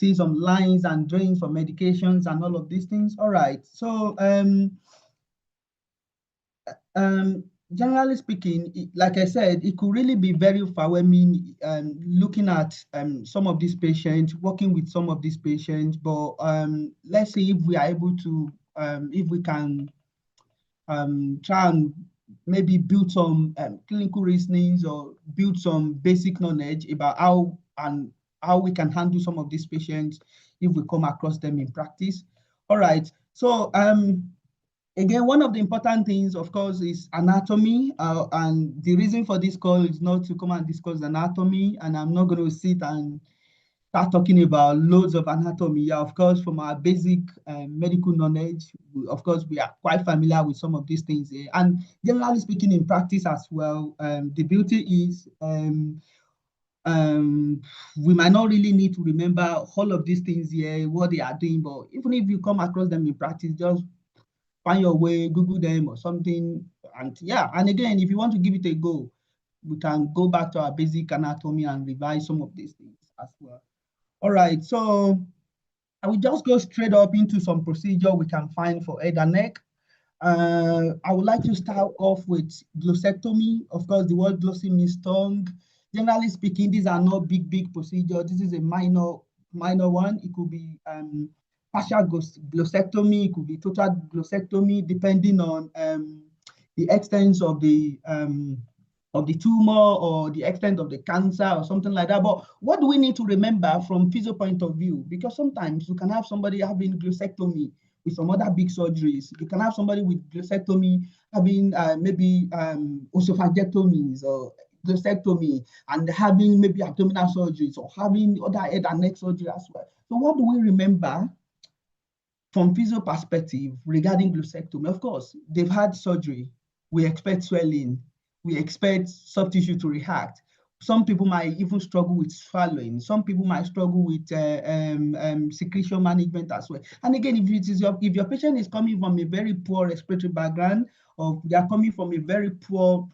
see some lines and drawings for medications and all of these things. All right. So generally speaking, like I said, it could really be very overwhelming looking at some of these patients, working with some of these patients. But let's see if we are able to, if we can try and maybe build some clinical reasonings or build some basic knowledge about how we can handle some of these patients if we come across them in practice. All right. So again, one of the important things, of course, is anatomy. And the reason for this call is not to come and discuss anatomy. And I'm not going to sit and start talking about loads of anatomy. Yeah, of course, from our basic medical knowledge, of course, we are quite familiar with some of these things. And generally speaking, in practice as well, the beauty is we might not really need to remember all of these things here, what they are doing. But even if you come across them in practice, just find your way, Google them or something. And yeah, and again, if you want to give it a go, we can go back to our basic anatomy and revise some of these things as well. All right, so I will just go straight up into some procedure we can find for head and neck. I would like to start off with glossectomy. Of course, the word glossy means tongue. Generally speaking, these are not big procedure. This is a minor one. It could be partial glossectomy, it could be total glossectomy, depending on the extent of the tumor or the extent of the cancer or something like that. But what do we need to remember from physio point of view? Because sometimes you can have somebody having glossectomy with some other big surgeries. You can have somebody with glossectomy having maybe oesophageectomies or glossectomy and having maybe abdominal surgeries or having other head and neck surgery as well. So what do we remember from physio perspective regarding glossectomy? Of course, they've had surgery. We expect swelling. We expect soft tissue to react. Some people might even struggle with swallowing. Some people might struggle with secretion management as well. And again, if your patient is coming from a very poor respiratory background, or they are coming from a very poor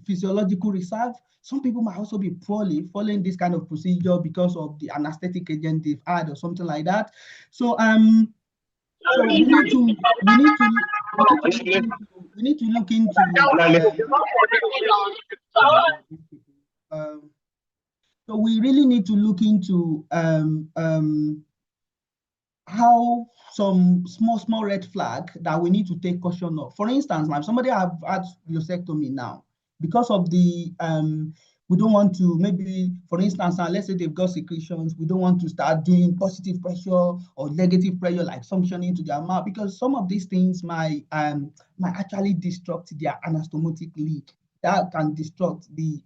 physiological reserve, some people might also be poorly following this kind of procedure because of the anesthetic agent they've had or something like that. So so we need to look into so we really need to look into how some small red flag that we need to take caution of. For instance, like somebody have had glossectomy now, because of the we don't want to, maybe for instance, let's say they've got secretions, we don't want to start doing positive pressure or negative pressure like suctioning to their mouth, because some of these things might actually disrupt their anastomotic leak. That can disrupt the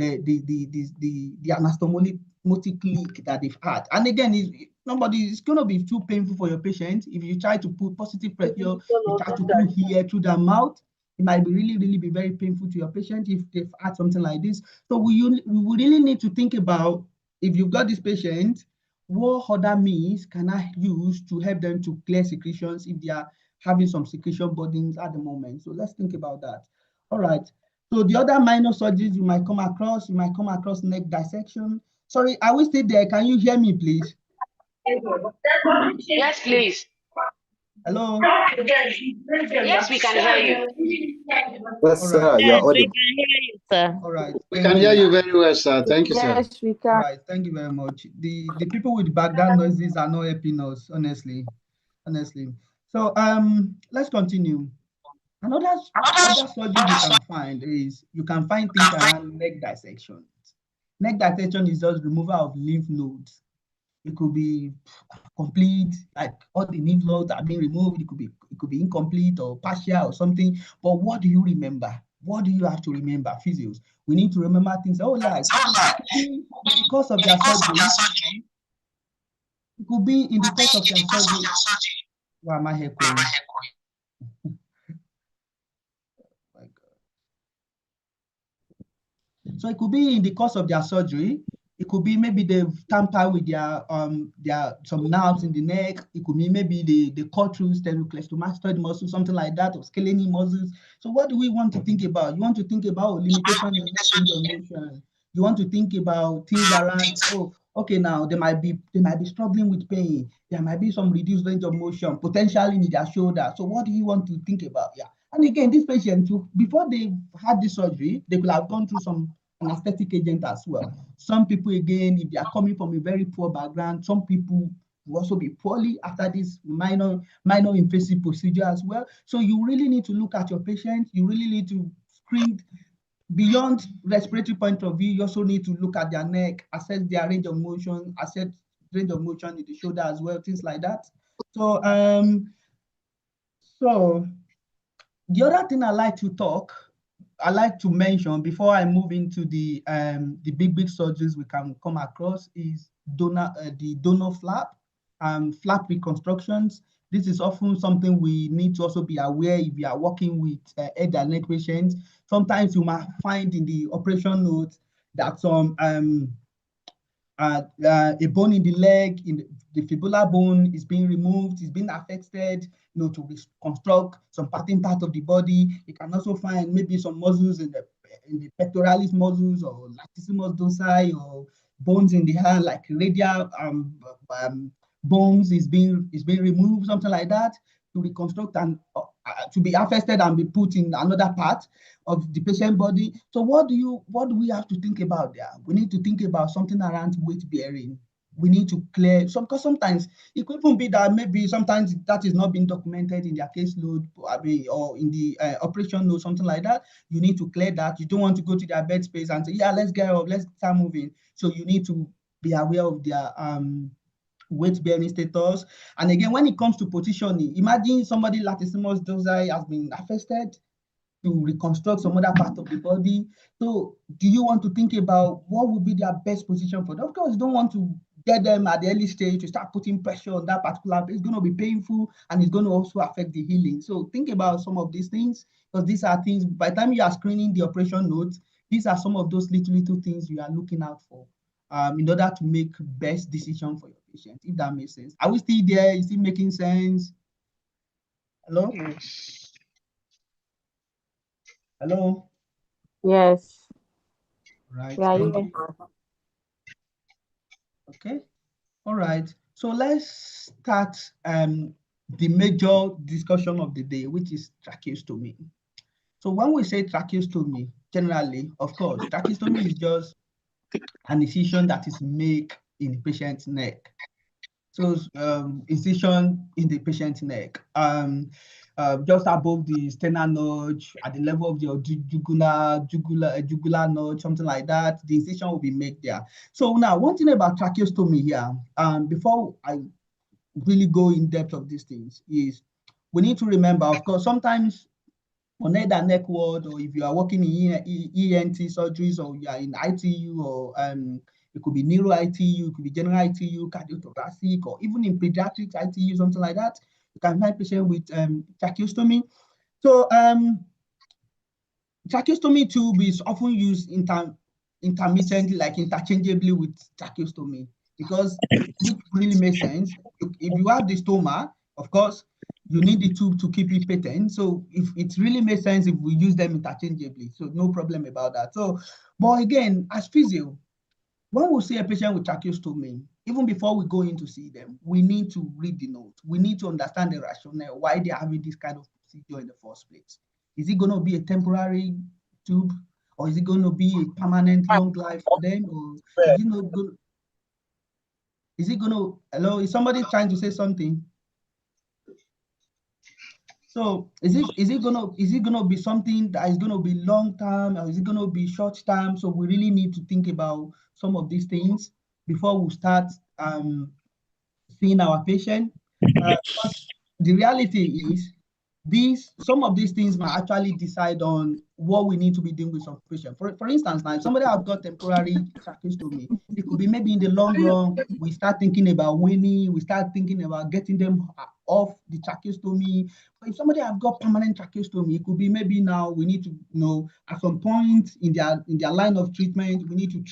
anastomotic leak that they've had. And again, it's going to be too painful for your patient if you try to put positive pressure, you try to put here through their mouth. It might be really be very painful to your patient if they've had something like this. So we really need to think about, if you've got this patient, what other means can I use to help them to clear secretions if they are having some secretion burdens at the moment. So let's think about that. All right. So the other minor surgeries you might come across neck dissection. Sorry, are we still there? Can you hear me, please? Yes, please. Hello? Yes, we can hear you. Yes, sir. You are audible. We can hear you, sir. All right. We can hear you very well, sir. Thank you, sir. Yes, we can. All right. Thank you very much. The people with background noises are not helping us, honestly. So let's continue. Another surgery you can find is things around neck dissection. Neck dissection is just removal of lymph nodes. It could be complete, like all the lymph nodes are being removed. It could be incomplete or partial or something. But what do you remember? What do you have to remember, physios? We need to remember things. Oh, like because of their surgery. It could be in the course of their surgery. Why am I here? So it could be in the course of their surgery. It could be maybe they've tampered with their some nerves in the neck. It could be maybe they cut through sternocleidomastoid muscle, something like that, or scalene muscles. So what do we want to think about? You want to think about limitation in range of motion. You want to think about things around, oh, okay, now they might be struggling with pain. There might be some reduced range of motion, potentially in their shoulder. So what do you want to think about? Yeah. And again, this patient, before they had this surgery, they could have gone through some anesthetic agent as well. Some people, again, if they are coming from a very poor background, some people will also be poorly after this minor invasive procedure as well. So you really need to look at your patient. You really need to screen beyond respiratory point of view. You also need to look at their neck, assess their range of motion, assess range of motion in the shoulder as well, things like that. So so the other thing I like to mention before I move into the big surgeries we can come across is the donor flap, flap reconstructions. This is often something we need to also be aware if you are working with head and neck patients. Sometimes you might find in the operation notes that some a bone in the leg, in the fibular bone is being removed, is being affected, to reconstruct some part of the body. You can also find maybe some muscles in the pectoralis muscles or latissimus dorsi, or bones in the hand like radial bones is being removed, something like that, to reconstruct and to be affected and be put in another part of the patient body. So what do we have to think about there? We need to think about something around weight bearing. We need to clear some, because sometimes it could even be that maybe sometimes that is not being documented in their caseload, or in the operation note, something like that. You need to clear that. You don't want to go to their bed space and say, yeah, let's get up, let's start moving. So you need to be aware of their weight bearing status. And again, when it comes to positioning, imagine somebody latissimus dorsi has been affected to reconstruct some other part of the body. So do you want to think about what would be their best position for them? Of course, you don't want to get them at the early stage to start putting pressure on that particular place. It's going to be painful, and it's going to also affect the healing. So think about some of these things, because these are things, by the time you are screening the operation notes, these are some of those little things you are looking out for in order to make best decision for your patient, if that makes sense. Are we still there? Is it making sense? Hello? Hello? Yes. Right, Yeah, thank yeah. you. Okay, all right. So let's start the major discussion of the day, which is tracheostomy. So when we say tracheostomy, generally, of course, tracheostomy is just an incision that is made in the patient's neck. So incision in the patient's neck, just above the sternal notch, at the level of the jugular notch, something like that. The incision will be made there. So now, one thing about tracheostomy here, before I really go in depth of these things, is we need to remember, of course, sometimes on head and neck ward, or if you are working in ENT surgeries, or you are in ITU, or it could be neuro ITU, it could be general ITU, cardiothoracic, or even in pediatrics ITU, something like that. You can find patients with tracheostomy. So tracheostomy tube is often used intermittently, like interchangeably with tracheostomy, because which really makes sense. If you have the stoma, of course, you need the tube to keep it patent. So if it really makes sense if we use them interchangeably, so no problem about that. So, but again, as physio, when we see a patient with tracheostomy, even before we go in to see them, we need to read the note. We need to understand the rationale, why they're having this kind of procedure in the first place. Is it going to be a temporary tube, or is it going to be a permanent long life for them, or is it not good? Is it going to, hello, is somebody trying to say something? So is it gonna be something that is gonna be long term, or is it gonna be short term? So we really need to think about some of these things before we start seeing our patient. Because the reality is, some of these things might actually decide on what we need to be doing with some patient. For instance, now if somebody have got temporary tracheostomy, it could be maybe in the long run we start thinking about weaning, we start thinking about getting them off the tracheostomy. But if somebody have got permanent tracheostomy, it could be maybe now we need to, at some point in their line of treatment, we need to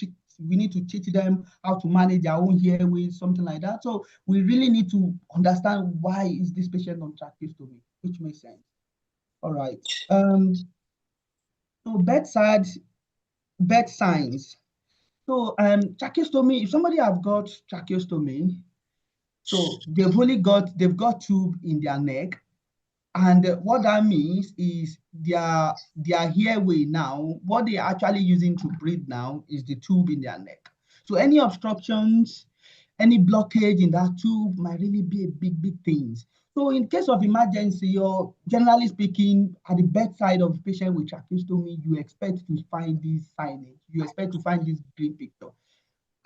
teach them how to manage their own airway, something like that. So we really need to understand why is this patient on tracheostomy, which makes sense. All right. So bed signs. So tracheostomy, if somebody have got tracheostomy, so they've got tube in their neck, and what that means is their airway now, what they're actually using to breathe now is the tube in their neck. So any obstructions, any blockage in that tube might really be a big thing. So in case of emergency, or generally speaking, at the bedside of a patient with tracheostomy, you expect to find this signage, you expect to find this green picture,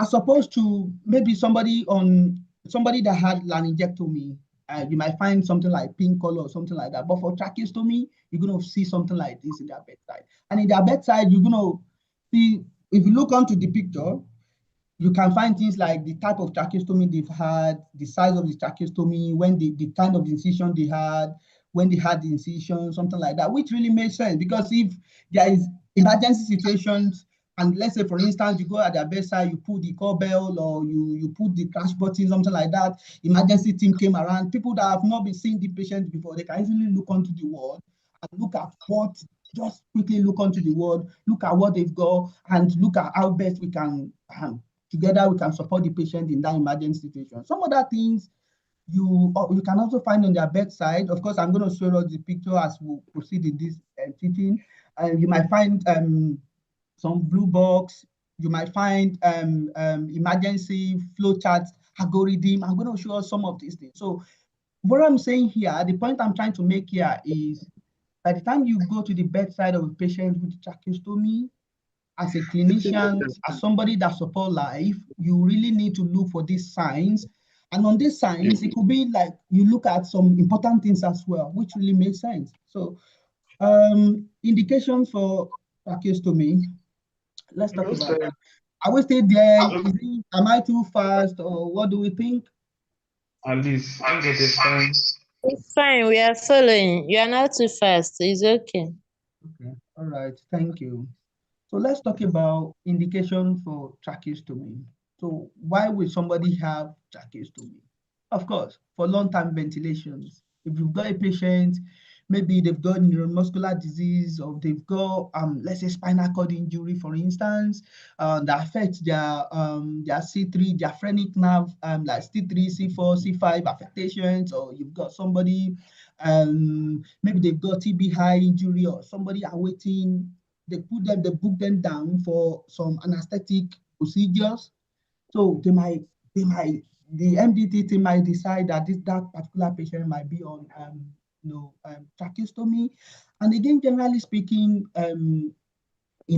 as opposed to maybe somebody that had laryngectomy. You might find something like pink color or something like that. But for tracheostomy, you're going to see something like this in their bedside. And in their bedside, you're going to see, if you look onto the picture, you can find things like the type of tracheostomy they've had, the size of the tracheostomy, when the kind of incision they had, when they had the incision, something like that, which really makes sense. Because if there is emergency situations, and let's say, for instance, you go at their bedside, you pull the call bell, or you put the crash button, something like that, emergency team came around, people that have not been seeing the patient before, they can easily look onto the wall and look at what, just quickly look onto the wall, look at what they've got, and look at how best we can together we can support the patient in that emergency situation. Some other things you can also find on their bedside. Of course, I'm going to show you the picture as we proceed in this teaching. You might find some blue box. You might find emergency flow charts, algorithm. I'm going to show you some of these things. So what I'm saying here, the point I'm trying to make here is, by the time you go to the bedside of a patient with tracheostomy, as a clinician, as somebody that support life, you really need to look for these signs. And on these signs, it could be like you look at some important things as well, which really makes sense. So indications for tracheostomy, let's talk about that. Are we still there? Am I too fast, or what do we think? Alice, I get the fine. It's fine. We are following. You are not too fast. It's okay. Okay, all right, thank you. So let's talk about indication for tracheostomy. So why would somebody have tracheostomy? Of course, for long-term ventilations. If you've got a patient, maybe they've got neuromuscular disease, or they've got, let's say, spinal cord injury, for instance, that affects their C3, their phrenic nerve, like C3, C4, C5 affectations, or you've got somebody, maybe they've got TBI injury, or somebody awaiting, they book them down for some anesthetic procedures. So the MDT team might decide that that particular patient might be on tracheostomy. And again, generally speaking, in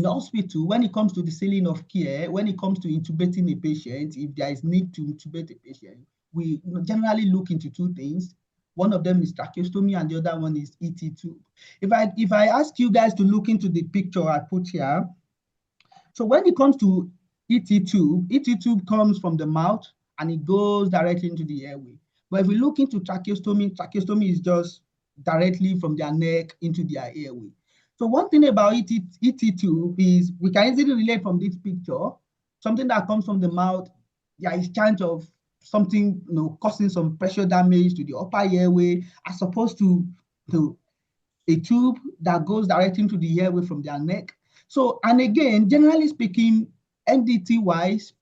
hospital, when it comes to the ceiling of care, when it comes to intubating a patient, if there is need to intubate a patient, we generally look into two things. One of them is tracheostomy, and the other one is ET tube. If I ask you guys to look into the picture I put here, so when it comes to ET tube comes from the mouth and it goes directly into the airway. But if we look into tracheostomy is just directly from their neck into their airway. So one thing about ET tube is we can easily relate from this picture, something that comes from the mouth, there is chance of something causing some pressure damage to the upper airway, as opposed to a tube that goes directly into the airway from their neck. So, and again, generally speaking, MDT wise,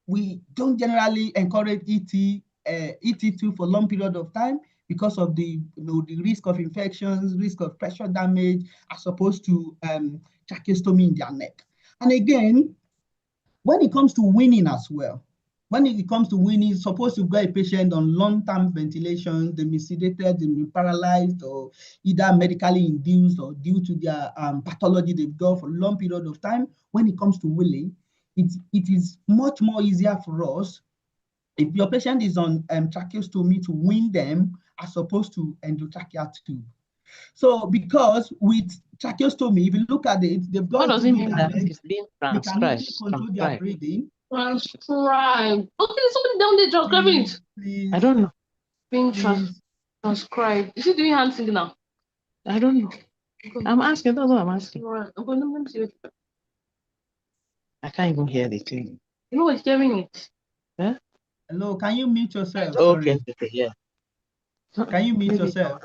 we don't generally encourage ET2 for long period of time because of the risk of infections, risk of pressure damage, as opposed to tracheostomy in their neck. And again, when it comes to weaning as well, suppose you've got a patient on long-term ventilation, they've been sedated, they've been paralyzed, or either medically induced or due to their pathology they've got for a long period of time. When it comes to weaning, it is much more easier for us if your patient is on tracheostomy to wean them as opposed to endotracheal tube. So because with tracheostomy, if you look at it, they've got. What does it mean that it's being they can easily transcribed? control their breathing. Transcribed. Okay, somebody down there transcribing it. Please, I don't know. Being please. transcribed. Is he doing hand signal? I don't know. I'm asking. That's what I'm asking. Right. I'm going to see it. I can't even hear the thing. You know what's hearing it? Huh? Hello, can you mute yourself? Okay, Sorry. okay, yeah. Can you mute Maybe yourself?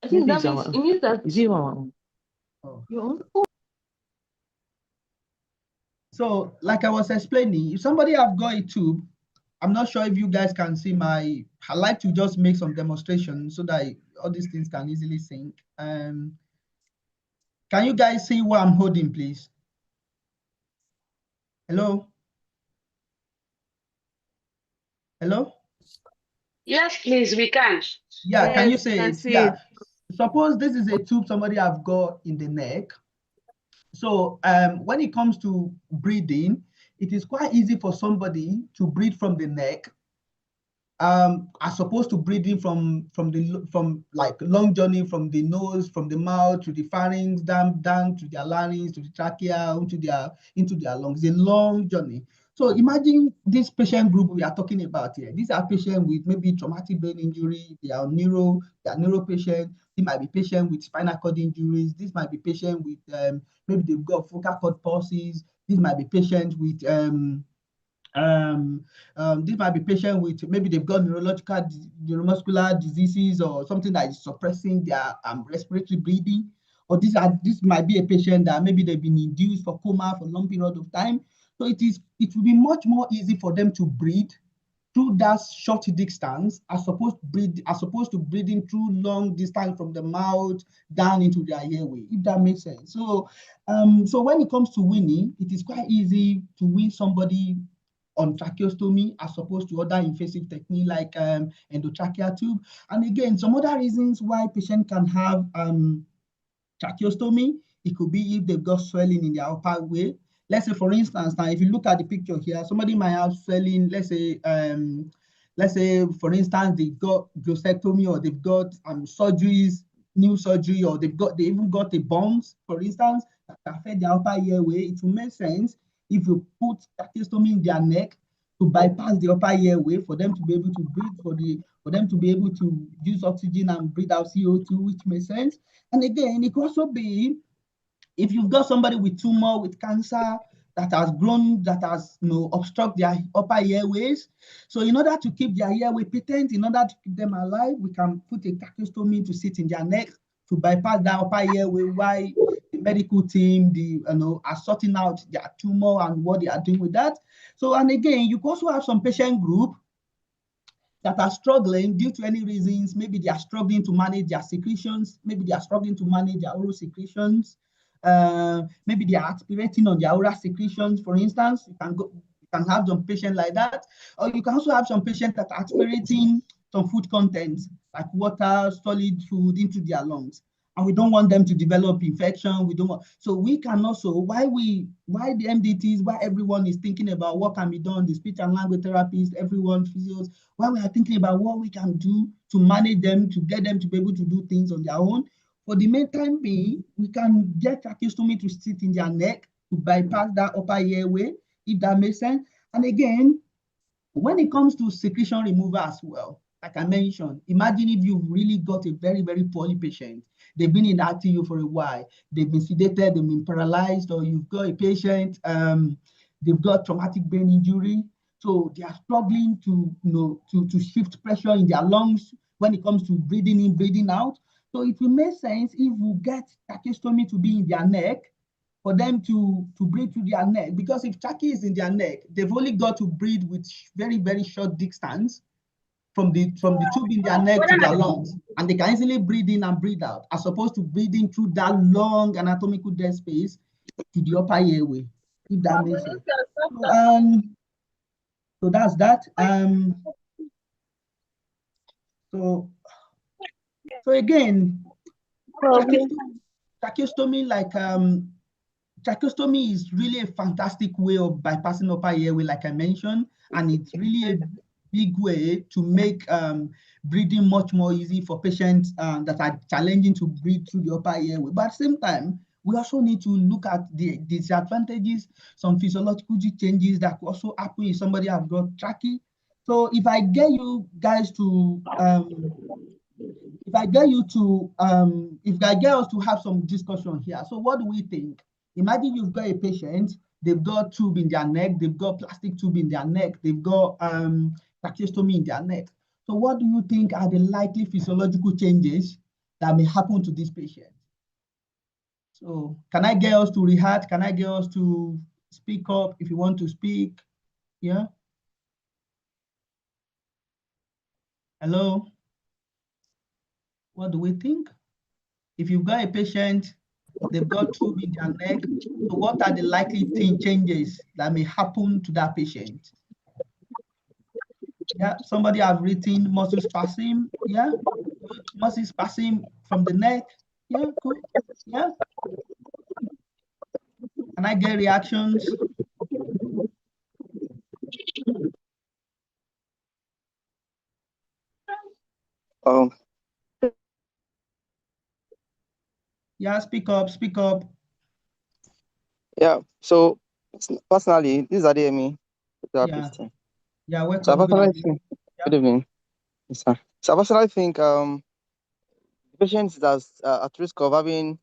I think Maybe that means it means that is it one? Oh. your own. So, like I was explaining, if somebody have got a tube, I'm not sure if you guys can see I like to just make some demonstrations so that all these things can easily sync. Can you guys see what I'm holding, please? Hello? Hello? Yes, please, we can. Yeah, can you Yes, say can it? see Yeah. it. Suppose this is a tube somebody have got in the neck. So when it comes to breathing, it is quite easy for somebody to breathe from the neck as opposed to breathing from like long journey from the nose, from the mouth to the pharynx, down to their larynx, to the trachea, into their lungs. A long journey. So imagine this patient group we are talking about here. These are patients with maybe traumatic brain injury. They are neuro patients. They might be patients with spinal cord injuries. This might be patients with maybe they've got focal cord pulses. This might be patients with this might be patient with maybe they've got neuromuscular diseases or something that is suppressing their respiratory breathing, or this might be a patient that maybe they've been induced for coma for a long period of time. So it will be much more easy for them to breathe through that short distance as opposed to breathing through long distance from the mouth down into their airway, if that makes sense. So so when it comes to weaning, it is quite easy to wean somebody on tracheostomy as opposed to other invasive technique like endotracheal tube. And again, some other reasons why patient can have tracheostomy, it could be if they've got swelling in their upper way. Let's say, for instance, now if you look at the picture here, somebody might have swelling, let's say, for instance, they've got glossectomy or they've got surgeries, new surgery, or they even got a bones, for instance, that affect their upper airway. It will make sense if you put tracheostomy in their neck to bypass the upper airway for them to be able to breathe, for them to be able to use oxygen and breathe out CO2, which makes sense. And again, it could also be if you've got somebody with tumor, with cancer that has grown, that has obstruct their upper airways. So in order to keep their airway patent, in order to keep them alive, we can put a tracheostomy to sit in their neck to bypass that upper airway while the medical team are sorting out their tumor and what they are doing with that. So, and again, you also have some patient group that are struggling due to any reasons. Maybe they are struggling to manage their secretions. Maybe they are struggling to manage their oral secretions. Maybe they are aspirating on their oral secretions, for instance. You can have some patients like that. Or you can also have some patients that are aspirating some food content, like water, solid food, into their lungs. And we don't want them to develop infection. We don't want, so we can also, why the MDTs, why everyone is thinking about what can be done, the speech and language therapists, everyone, physios, why we are thinking about what we can do to manage them, to get them to be able to do things on their own. For the meantime being, we can get tracheostomy to sit in their neck to bypass that upper airway, if that makes sense. And again, when it comes to secretion removal as well, like I mentioned, imagine if you've really got a very, very poorly patient. They've been in ICU for a while. They've been sedated, they've been paralyzed, or you've got a patient, they've got traumatic brain injury. So they are struggling to shift pressure in their lungs when it comes to breathing in, breathing out. So it will make sense if we get tracheostomy to be in their neck for them to breathe through their neck. Because if trachea is in their neck, they've only got to breathe with very, very short distance from the tube in their neck to their lungs. And they can easily breathe in and breathe out, as opposed to breathing through that long anatomical dead space to the upper airway, if that makes sense. So that's that. So again, Okay. tracheostomy, tracheostomy is really a fantastic way of bypassing upper airway, like I mentioned, and it's really a big way to make breathing much more easy for patients that are challenging to breathe through the upper airway. But at the same time, we also need to look at the disadvantages, some physiological changes that could also happen if somebody has got trachea. So if I get you guys to if I get us to have some discussion here, so what do we think? Imagine you've got a patient, they've got tube in their neck, they've got plastic tube in their neck, they've got tracheostomy in their neck. So what do you think are the likely physiological changes that may happen to this patient? So can I get us to rehearse? Can I get us to speak up if you want to speak. Yeah. Hello. What do we think? If you've got a patient, they've got tube in their neck, so what are the likely changes that may happen to that patient? Yeah, somebody have written muscle spasm. Yeah, good. Muscle spasm from the neck. Yeah, good. Yeah. Can I get reactions? Um, Yeah, speak up, speak up. yeah. So personally, this is Ademi, Yeah, therapist. yeah, So I welcome. Good personally idea. think, Yeah. good evening. Yes, sir. So I personally think patients that's at risk of having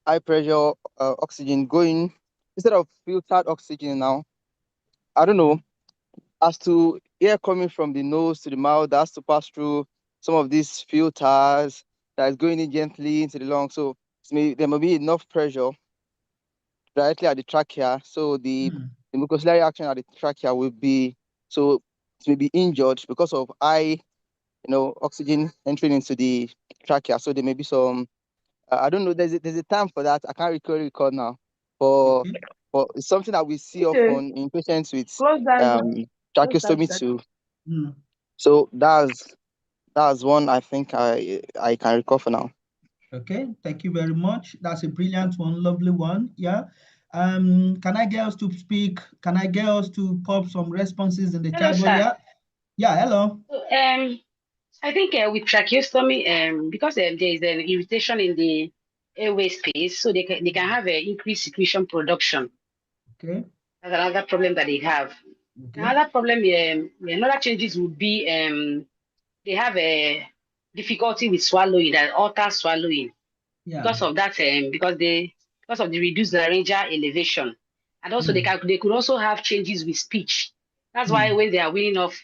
high pressure oxygen going instead of filtered oxygen now. I don't know, as to air coming from the nose to the mouth, that has to pass through some of these filters that is going in gently into the lungs. So there may be enough pressure directly at the trachea. So the mucociliary action at the trachea will be, so it may be injured because of high, oxygen entering into the trachea. So there may be some, I don't know, there's a term for that. I can't recall now. For Okay. it's something that we see Okay. often in patients with Close that. tracheostomy too. Mm. So that's one I think I can recall for now. Okay, thank you very much. That's a brilliant one, lovely one. Yeah. Can I get us to speak? Can I get us to pop some responses in the Hello, chat? But sir. yeah, yeah, hello. So, I think with tracheostomy, because there is an irritation in the airway space, so they can have an increased secretion production. Okay, That's another problem that they have. okay, Another problem, another changes would be they have a difficulty with swallowing, that alter swallowing yeah. because of that, because of the reduced laryngeal elevation, and also they could also have changes with speech. That's why when they are weaning off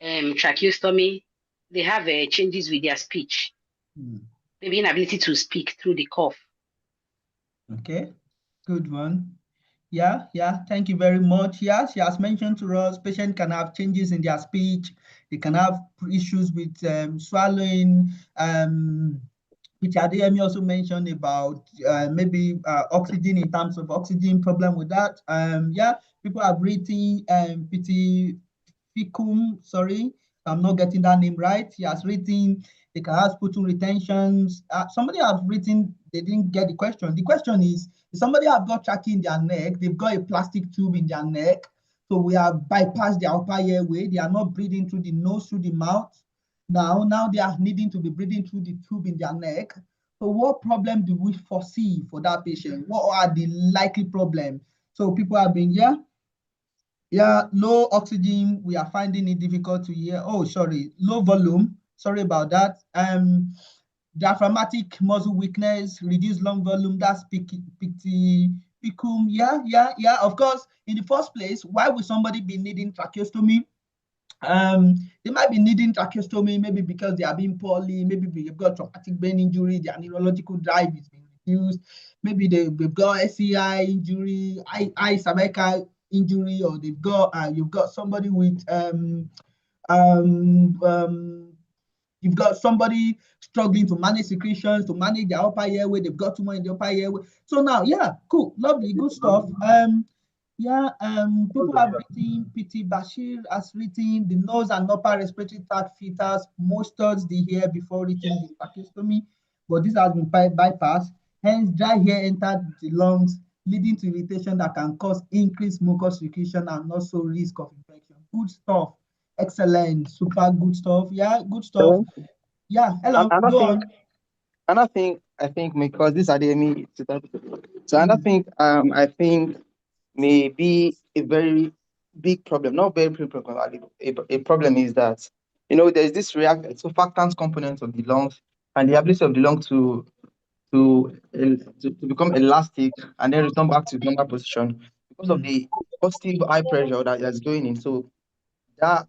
tracheostomy, they have changes with their speech, maybe inability to speak through the cough. Okay, good one. Yeah, yeah, thank you very much. Yeah, she has mentioned to us, patients can have changes in their speech. They can have issues with swallowing. Which Adeyemi also mentioned about maybe oxygen in terms of oxygen problem with that. Yeah, people have written PT Ficum, sorry, I'm not getting that name right. He has written they can have sputum retentions. Somebody have written, they didn't get the question. The question is somebody have got trachea in their neck, they've got a plastic tube in their neck, so we have bypassed the upper airway, they are not breathing through the nose, through the mouth. Now they are needing to be breathing through the tube in their neck. So what problem do we foresee for that patient? What are the likely problems? So people have been, yeah, low oxygen, we are finding it difficult to hear. Oh, sorry, low volume. Sorry about that. Diaphragmatic muscle weakness, reduced lung volume, that's picum. Yeah. Of course, in the first place, why would somebody be needing tracheostomy? They might be needing tracheostomy maybe because they are being poorly, maybe they've got traumatic brain injury, their neurological drive is being reduced, maybe they've got SCI injury, eye cervical injury, or they've got you've got somebody with um, um, you've got somebody struggling to manage secretions, to manage the upper airway, they've got too much in the upper airway. So now, yeah, cool, lovely, good stuff. People have written, PT Bashir has written, the nose and upper respiratory tract filters mustard the hair before reaching the tracheostomy, but this has been bypassed. Hence, dry hair entered the lungs, leading to irritation that can cause increased mucus secretion and also risk of infection. Good stuff. Excellent. Super good stuff. Yeah, good stuff. So, Yeah, and hello. another Go thing, on. I think because this Ademi, so another thing, I think may be a very big problem, not very big problem. A problem is that there's this surfactant component of the lungs and the ability of the lung to become elastic and then return back to its normal position because of the positive high pressure that's going in. So that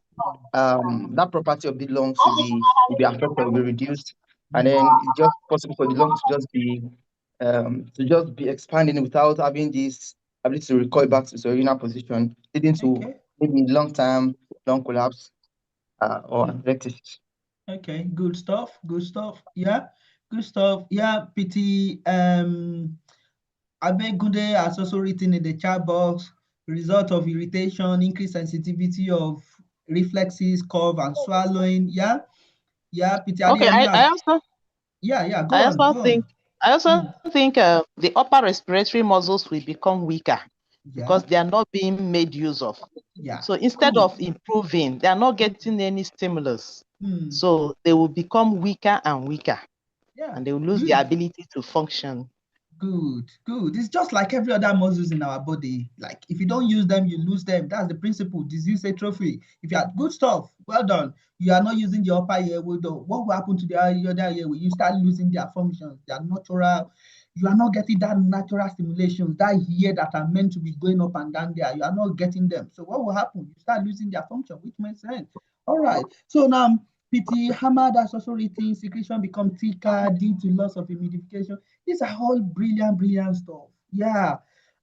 that property of the lungs will be affected, will be reduced, and then it's just possible for the lungs to just be expanding without having this ability to recoil back to its original position, leading to Okay. maybe long-term lung collapse or atelectasis. Okay, good stuff. Good stuff. Yeah, good stuff. Yeah, PT. Abegunde has also written in the chat box, result of irritation, increased sensitivity of reflexes, cough, and swallowing. Yeah, yeah. PT Okay, Adeyemi has. I also Yeah. Go I on. also Go think on. I also think the upper respiratory muscles will become weaker because Yeah. they are not being made use of. Yeah. So instead Good. of improving, they are not getting any stimulus. Hmm. So they will become weaker and weaker, Yeah. and they will lose Good. their ability to function. Good. It's just like every other muscles in our body. Like if you don't use them, you lose them. That's the principle. Disease atrophy. If you have good stuff, well done. You are not using the upper airway, though. What will happen to the other airway? You start losing their functions, their natural. You are not getting that natural stimulations, that ear that are meant to be going up and down there. You are not getting them. So what will happen? You start losing their function, which makes sense. All right. So now PT Hamad has also written secretion become thicker due to loss of humidification. These are all brilliant stuff. Yeah.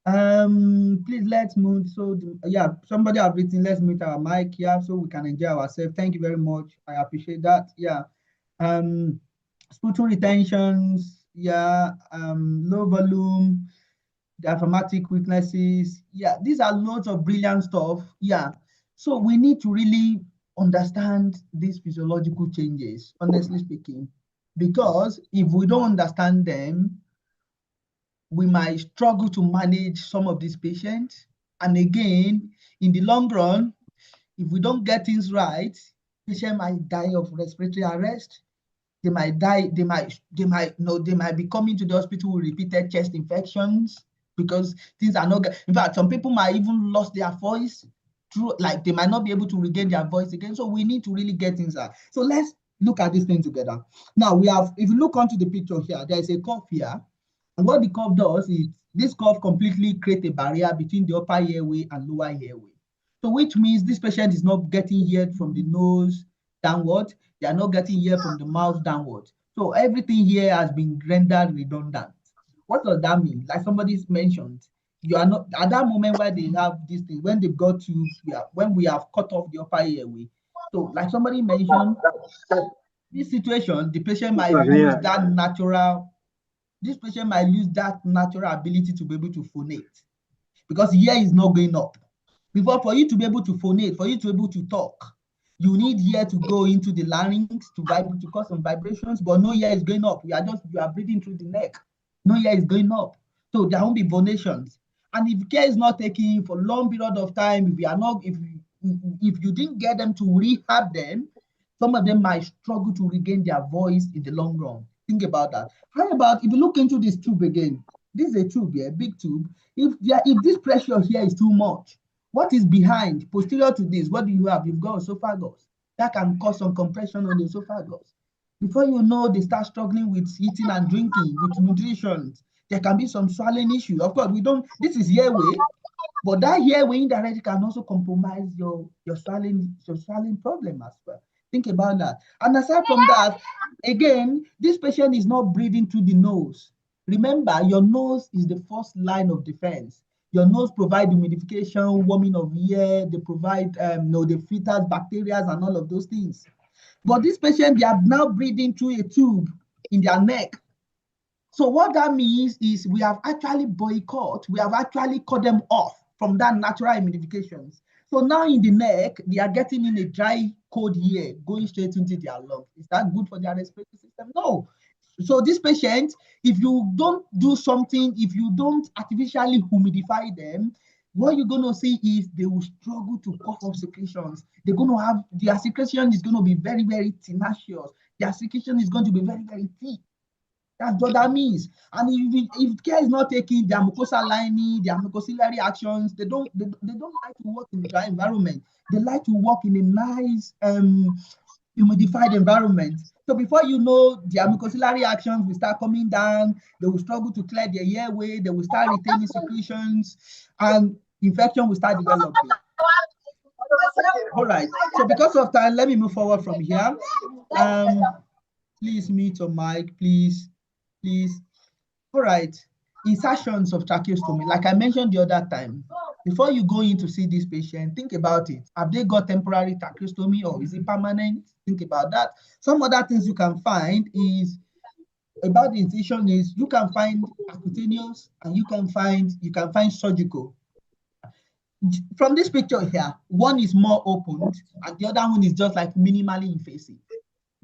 Please let's move. So yeah, somebody have written, let's mute our mic here so we can enjoy ourselves. Thank you very much. I appreciate that. Yeah. Sputum retentions, yeah, low volume, diaphragmatic weaknesses. Yeah, these are loads of brilliant stuff. Yeah. So we need to really understand these physiological changes, honestly speaking, because if we don't understand them, we might struggle to manage some of these patients. And again, in the long run, if we don't get things right, patient might die of respiratory arrest. They might die, they might be coming to the hospital with repeated chest infections because things are not, in fact, some people might even lost their voice through, like they might not be able to regain their voice again. So we need to really get things right. So let's look at this thing together. Now we have, if you look onto the picture here, there is a curve here. And what the curve does is this curve completely creates a barrier between the upper airway and lower airway. So which means this patient is not getting air from the nose downward. They are not getting air from the mouth downward. So everything here has been rendered redundant. What does that mean? Like somebody's mentioned, you are not at that moment where they have this thing, when they've got tubes, when we have cut off the upper airway. So like somebody mentioned, this situation, the patient might lose that natural, this patient might lose that natural ability to be able to phonate because the air is not going up. Before, for you to be able to phonate, for you to be able to talk, you need air to go into the larynx to vibrate, to cause some vibrations, but no air is going up. You are breathing through the neck. No air is going up. So there won't be phonations. And if care is not taken for a long period of time, if you didn't get them to rehab them, some of them might struggle to regain their voice in the long run. Think about that. How about if you look into this tube again? This is a tube here, big tube. If this pressure here is too much, what is behind, posterior to this? What do you have? You've got esophagus. That can cause some compression on the esophagus. Before you know, they start struggling with eating and drinking, with nutrition. There can be some swallowing issue. Of course, this is airway, but that airway indirectly can also compromise your swallowing problem as well. Think about that. And aside from that, again, this patient is not breathing through the nose. Remember, your nose is the first line of defense. Your nose provides humidification, warming of air, they provide the filters, bacteria, and all of those things. But this patient, they are now breathing through a tube in their neck. So what that means is we have actually cut them off from that natural humidifications. So now in the neck, they are getting in a dry, cold air going straight into their lungs. Is that good for their respiratory system? No. So this patient, if you don't do something, if you don't artificially humidify them, what you're going to see is they will struggle to cough up secretions. They're going to have, their secretion is going to be very, very tenacious. Their secretion is going to be very, very thick. That's what that means. And if care is not taken, their mucosal lining, their mucociliary actions, they don't like to work in a dry environment. They like to work in a nice, humidified environment. So before you know, their mucociliary actions will start coming down. They will struggle to clear their airway. They will start retaining secretions, and infection will start developing. All right. So because of time, let me move forward from here. Please mute your mic, please. All right. insertions of tracheostomy, like I mentioned the other time, before you go in to see this patient, think about it. Have they got temporary tracheostomy or is it permanent? Think about that. Some other things you can find is about the incision is you can find percutaneous and you can find surgical. From this picture here, one is more opened and the other one is just like minimally invasive.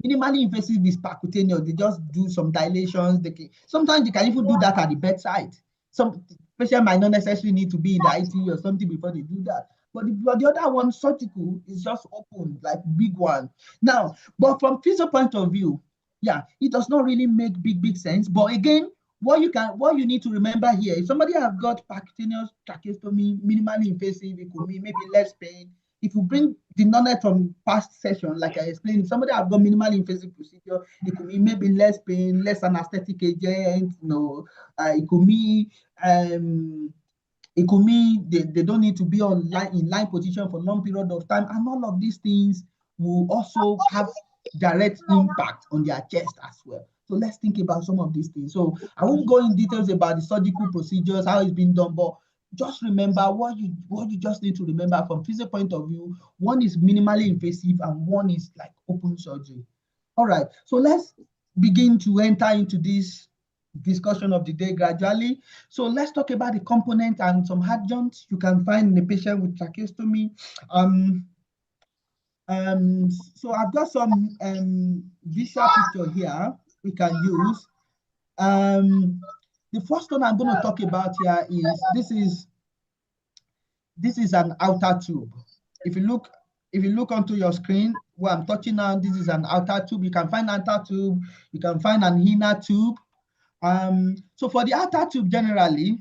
Minimally invasive is percutaneous. They just do some dilations. Sometimes you can even do that at the bedside. Some patient might not necessarily need to be in the ICU or something before they do that. But the other one, surgical, is just open, like big one. Now, but from physio point of view, yeah, it does not really make big sense. But again, what you need to remember here, if somebody has got percutaneous tracheostomy, minimally invasive, it could mean maybe less pain. If you bring the knowledge from past session, like I explained, if somebody have got minimally invasive procedure, it could mean maybe less pain, less anesthetic agent, it could mean they don't need to be in line position for long period of time, and all of these things will also have direct impact on their chest as well. So let's think about some of these things. So I won't go in details about the surgical procedures, how it's been done, but just remember what you just need to remember from physio point of view. One is minimally invasive and one is like open surgery. All right, so let's begin to enter into this discussion of the day gradually. So let's talk about the component and some adjuncts you can find in a patient with tracheostomy. So I've got some visual picture here we can use. The first one I'm going to talk about here is this is an outer tube. If you look onto your screen where I'm touching now, this is an outer tube. You can find outer tube, you can find an inner tube. So for the outer tube generally,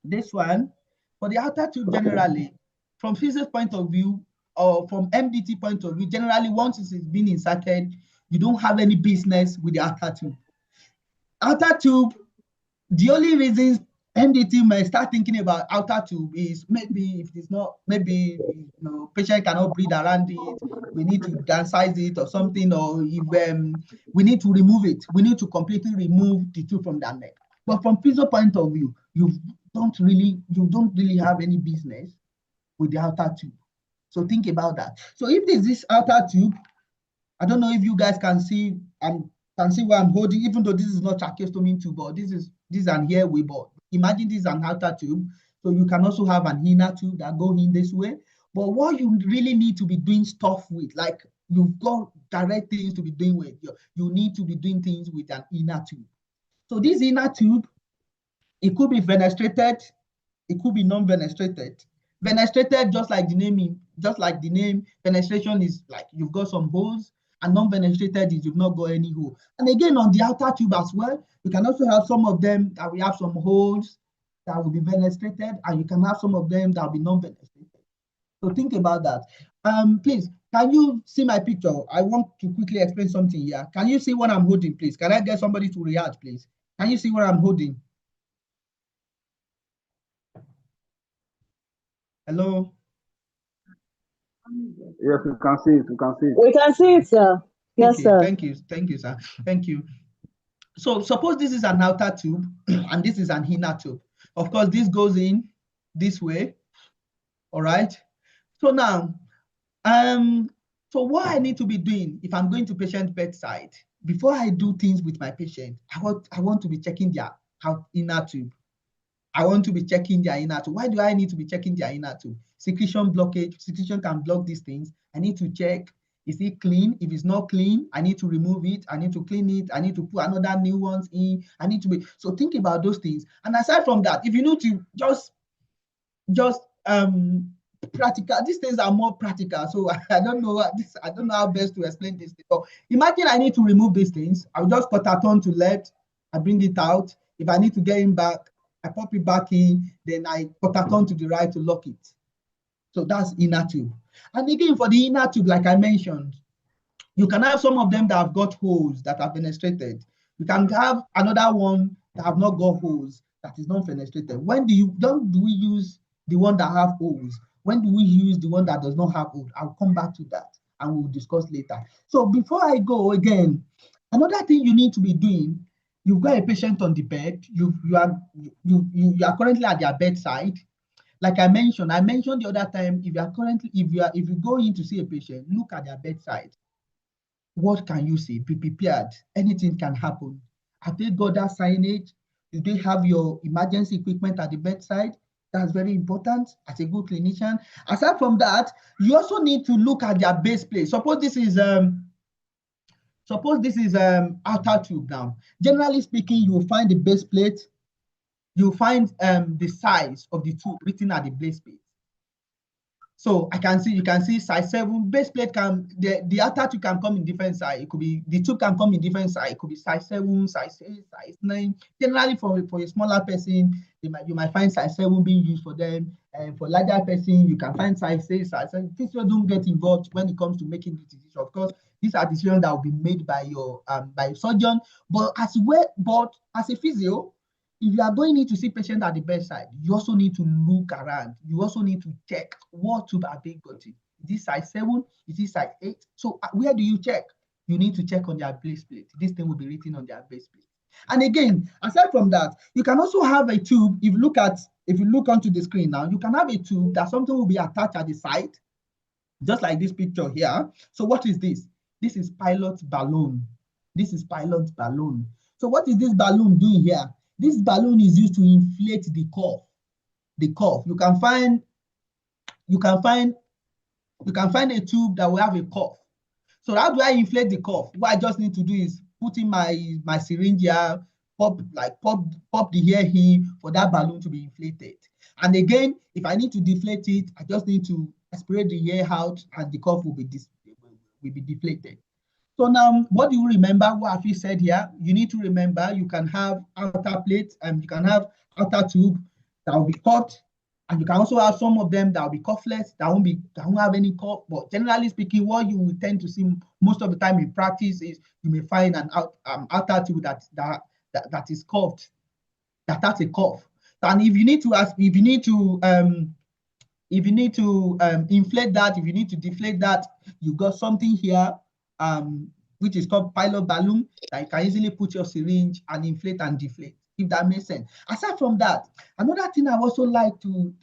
this one, for the outer tube generally, from physics point of view or from MDT point of view, generally once it's been inserted, you don't have any business with the outer tube. Outer tube, the only reasons MDT might start thinking about outer tube is maybe if it's not, maybe patient cannot breathe around it, we need to downsize it or something, or if we need to remove it, we need to completely remove the tube from that neck. But from physio point of view, you don't really have any business with the outer tube. So think about that. So if there's this outer tube, I don't know if you guys can see where I'm holding, even though this is not tracheostomy tube, but this is an airway, but imagine this is an outer tube. So you can also have an inner tube that go in this way. But what you really need to be doing stuff with, like you've got direct things to be doing with, you need to be doing things with an inner tube. So this inner tube, it could be fenestrated, it could be non-fenestrated. Fenestrated, just like the name, fenestration is like you've got some holes, and non-fenestrated is you've not got any hole. And again, on the outer tube as well, you can also have some of them that we have some holes that will be fenestrated, and you can have some of them that will be non-fenestrated. So think about that. Please, can you see my picture? I want to quickly explain something here. Can you see what I'm holding, please? Can I get somebody to react, please? Can you see what I'm holding? Hello? Yes, we can see it. We can see it. We can see it, sir. Yes, Okay, sir. thank you, sir. Thank you. So suppose this is an outer tube and this is an inner tube. Of course, this goes in this way. All right. So now, so what I need to be doing if I'm going to patient bedside, before I do things with my patient, I want to be checking their inner tube. I want to be checking their inner tube. Why do I need to be checking their inner tube? Secretion blockage. Secretion can block these things. I need to check, is it clean? If it's not clean, I need to remove it. I need to clean it. I need to put another new ones in. I need to be, so think about those things. And aside from that, if you need to just practical, these things are more practical. So I don't know how best to explain this. So imagine I need to remove these things. I'll just cut a turn to left. I bring it out. If I need to get it back, I pop it back in, then I cut a turn to the right to lock it. So that's inner tube. And again, for the inner tube, like I mentioned, you can have some of them that have got holes that are fenestrated. You can have another one that have not got holes that is not fenestrated. When do we use the one that have holes? When do we use the one that does not have holes? I'll come back to that and we'll discuss later. So before I go again, another thing you need to be doing you've got a patient on the bed, you are currently at their bedside. Like I mentioned the other time, if you go in to see a patient, look at their bedside. What can you see? Be prepared. Anything can happen. Have they got that signage? Do they have your emergency equipment at the bedside? That's very important as a good clinician. Aside from that, you also need to look at their base plate. Suppose this is outer tube now. Generally speaking, you will find the base plate, you will find the size of the tube written at the base plate. So you can see size 7 base plate the outer tube can come in different size. It could be the tube can come in different size. It could be size 7, size 8, size 9. Generally for a smaller person, you might find size 7 being used for them. And for larger person, you can find size 8, size 7. Physio don't get involved when it comes to making the decision. Of course, these are decisions that will be made by your surgeon. But as a physio, if you are going in to see patient at the bedside, you also need to look around. You also need to check what tube are they got in. Is this size 7? Is this size 8? So where do you check? You need to check on their base plate. This thing will be written on their base plate. And again, aside from that, you can also have a tube. If you look onto the screen now, you can have a tube that something will be attached at the side, just like this picture here. So what is this? This is pilot balloon. This is pilot balloon. So what is this balloon doing here? This balloon is used to inflate the cuff. The cuff. You can find a tube that will have a cuff. So how do I inflate the cuff? What I just need to do is put in my syringe here, pop the air here for that balloon to be inflated. And again, if I need to deflate it, I just need to aspirate the air out, and the cuff will be deflated. So now, what do you remember? What have you said here? You need to remember you can have outer plate and you can have outer tube that will be cut, and you can also have some of them that will be cuffless, that won't have any cuff. But generally speaking, what you will tend to see most of the time in practice is you may find an outer tube that is cuffed, that has a cuff. And if you need to inflate that, if you need to deflate that, you got something here which is called pilot balloon that you can easily put your syringe and inflate and deflate, if that makes sense. Aside from that, another thing I also like to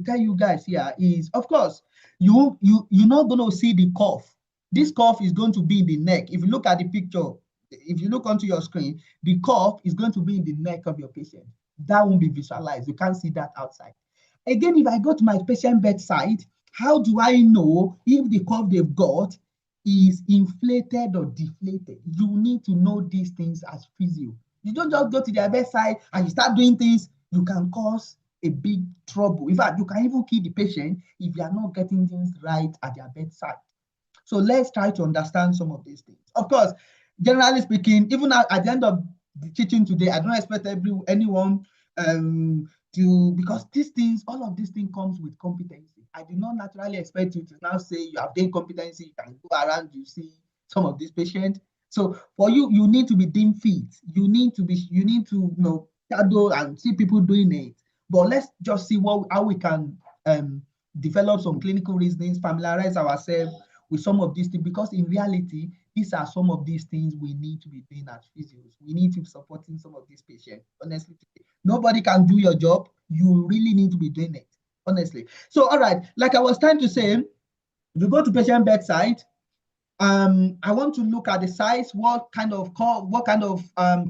tell you guys here is, of course, you're not going to see the cuff. This cuff is going to be in the neck. If you look at the picture, if you look onto your screen, the cuff is going to be in the neck of your patient. That won't be visualized. You can't see that outside. Again, if I go to my patient bedside, how do I know if the cuff they've got is inflated or deflated? You need to know these things as physio. You don't just go to their bedside and you start doing things. You can cause a big trouble. In fact, you can even kill the patient if you are not getting things right at their bedside. So let's try to understand some of these things. Of course, generally speaking, even at the end of the teaching today, I don't expect anyone because all of these things comes with competency. I do not naturally expect you to now say you have gained competency, you can go around, you see some of these patients. So for you, you need to be deemed fit. You need to shadow and see people doing it. But let's just see how we can develop some clinical reasonings, familiarize ourselves with some of these things, because in reality, these are some of these things we need to be doing as physios. We need to be supporting some of these patients. Honestly, nobody can do your job. You really need to be doing it, honestly. So, all right, like I was trying to say, if you go to patient bedside, I want to look at the size. What kind of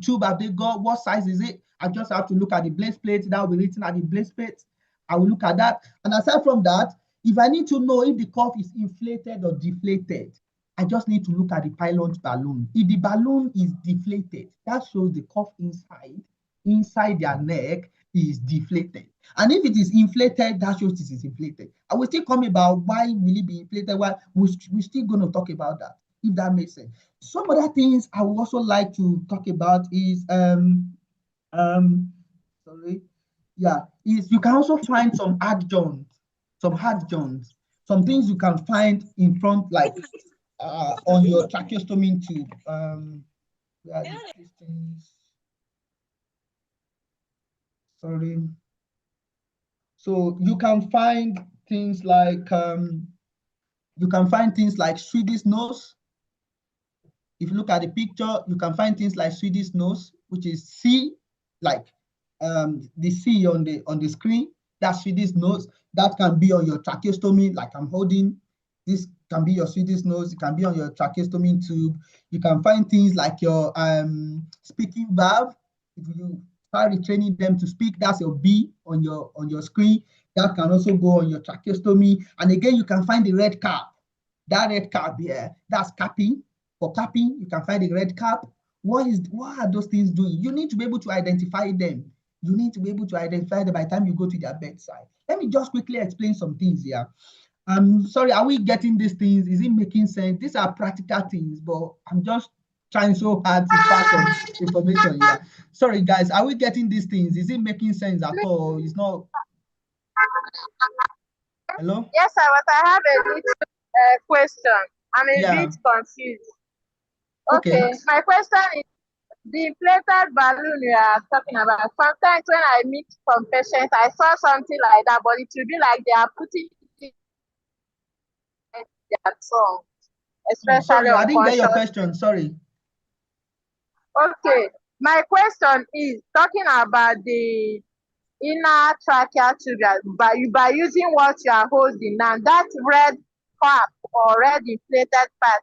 tube have they got? What size is it? I just have to look at the base plate. That will be written at the base plate. I will look at that. And aside from that, if I need to know if the cuff is inflated or deflated, I just need to look at the pilot balloon. If the balloon is deflated, that shows the cuff inside their neck is deflated. And if it is inflated, that shows it is inflated. I will still come about why will it be inflated. Why we're still going to talk about that, if that makes sense. Some other things I would also like to talk about is you can also find some adjuncts, some things you can find in front, like on your tracheostomy tube. Where are these things? Sorry. So you can find things like Swedish nose. If you look at the picture, you can find things like Swedish nose. which is C, like the C on the screen. That's Swedish nose. That can be on your tracheostomy, like I'm holding. This can be your Swedish nose. It can be on your tracheostomy tube. You can find things like your speaking valve. If you start retraining them to speak, that's your B on your screen. That can also go on your tracheostomy. And again, you can find the red cap. That red cap here, that's capping. For capping, you can find the red cap. What are those things doing? You need to be able to identify them. You need to be able to identify them by the time you go to their bedside. Let me just quickly explain some things here. I'm sorry, are we getting these things? Is it making sense? These are practical things, but I'm just trying so hard to pass some information here. Sorry, guys, are we getting these things? Is it making sense at all? It's not. Hello? Yes, sir, but I have a little question. I'm a bit confused. Okay, my question is, the inflated balloon you are talking about, sometimes when I meet some patients, I saw something like that, but it will be like they are putting it in their tongue, especially sorry, I didn't get your unconscious. question. Sorry. Okay, my question is talking about the inner tracheal tube by using what you are holding now, that red cap or red inflated part.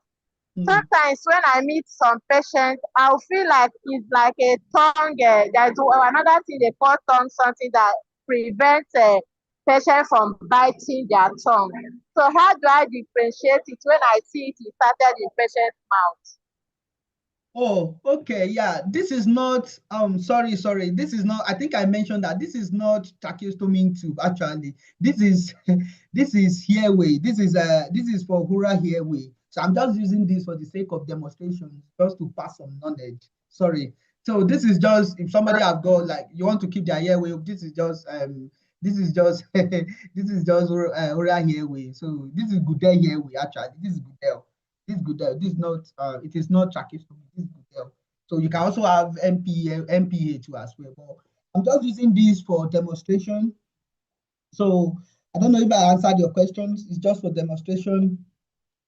Sometimes when I meet some patients, I'll feel like it's like a tongue. There's another thing they call tongue, something that prevents a patient from biting their tongue. So how do I differentiate it when I see it inserted in patient's mouth? Oh, okay, yeah. This is not sorry. This is not, I think I mentioned that this is not tracheostomy tube actually. This is this is airway. This is for oral airway. So I'm just using this for the sake of demonstration, just to pass some knowledge. Sorry. So this is just, if somebody have got, like, you want to keep their airway, this is just this is just this is just oral airway. So this is good airway actually. This is good. This is good. This is not. It is not tracheostomy. This is good. So you can also have MPA too as well. But I'm just using this for demonstration. So I don't know if I answered your questions. It's just for demonstration.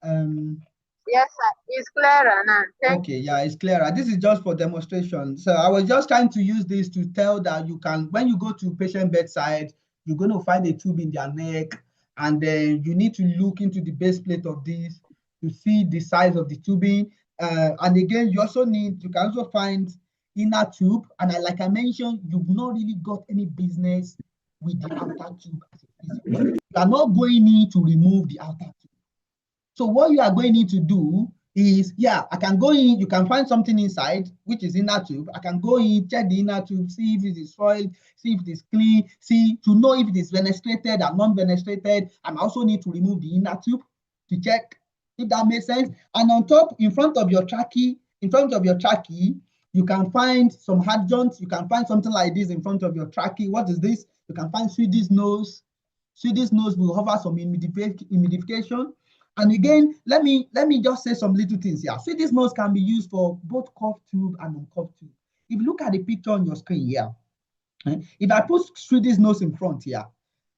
Yes, sir. It's clearer now. Okay, yeah, it's clearer. This is just for demonstration. So I was just trying to use this to tell that you can, when you go to patient bedside, you're going to find a tube in their neck, and then you need to look into the base plate of this to see the size of the tubing. And again, you can also find inner tube. And like I mentioned, you've not really got any business with the outer tube as a physio. You are not going in to remove the outer tube. So what you are going in to do is, I can go in, you can find something inside, which is inner tube. I can go in, check the inner tube, see if it is soiled, see if it is clean, see to know if it is fenestrated or non-fenestrated. I also need to remove the inner tube to check if that makes sense. And on top, in front of your trachea, you can find some adjuncts. You can find something like this in front of your trachea. What is this? You can find Swedish nose. Swedish nose will offer some humidification. And again, let me just say some little things here. Swedish nose can be used for both cuff tube and uncuffed tube. If you look at the picture on your screen here, if I put Swedish nose in front here,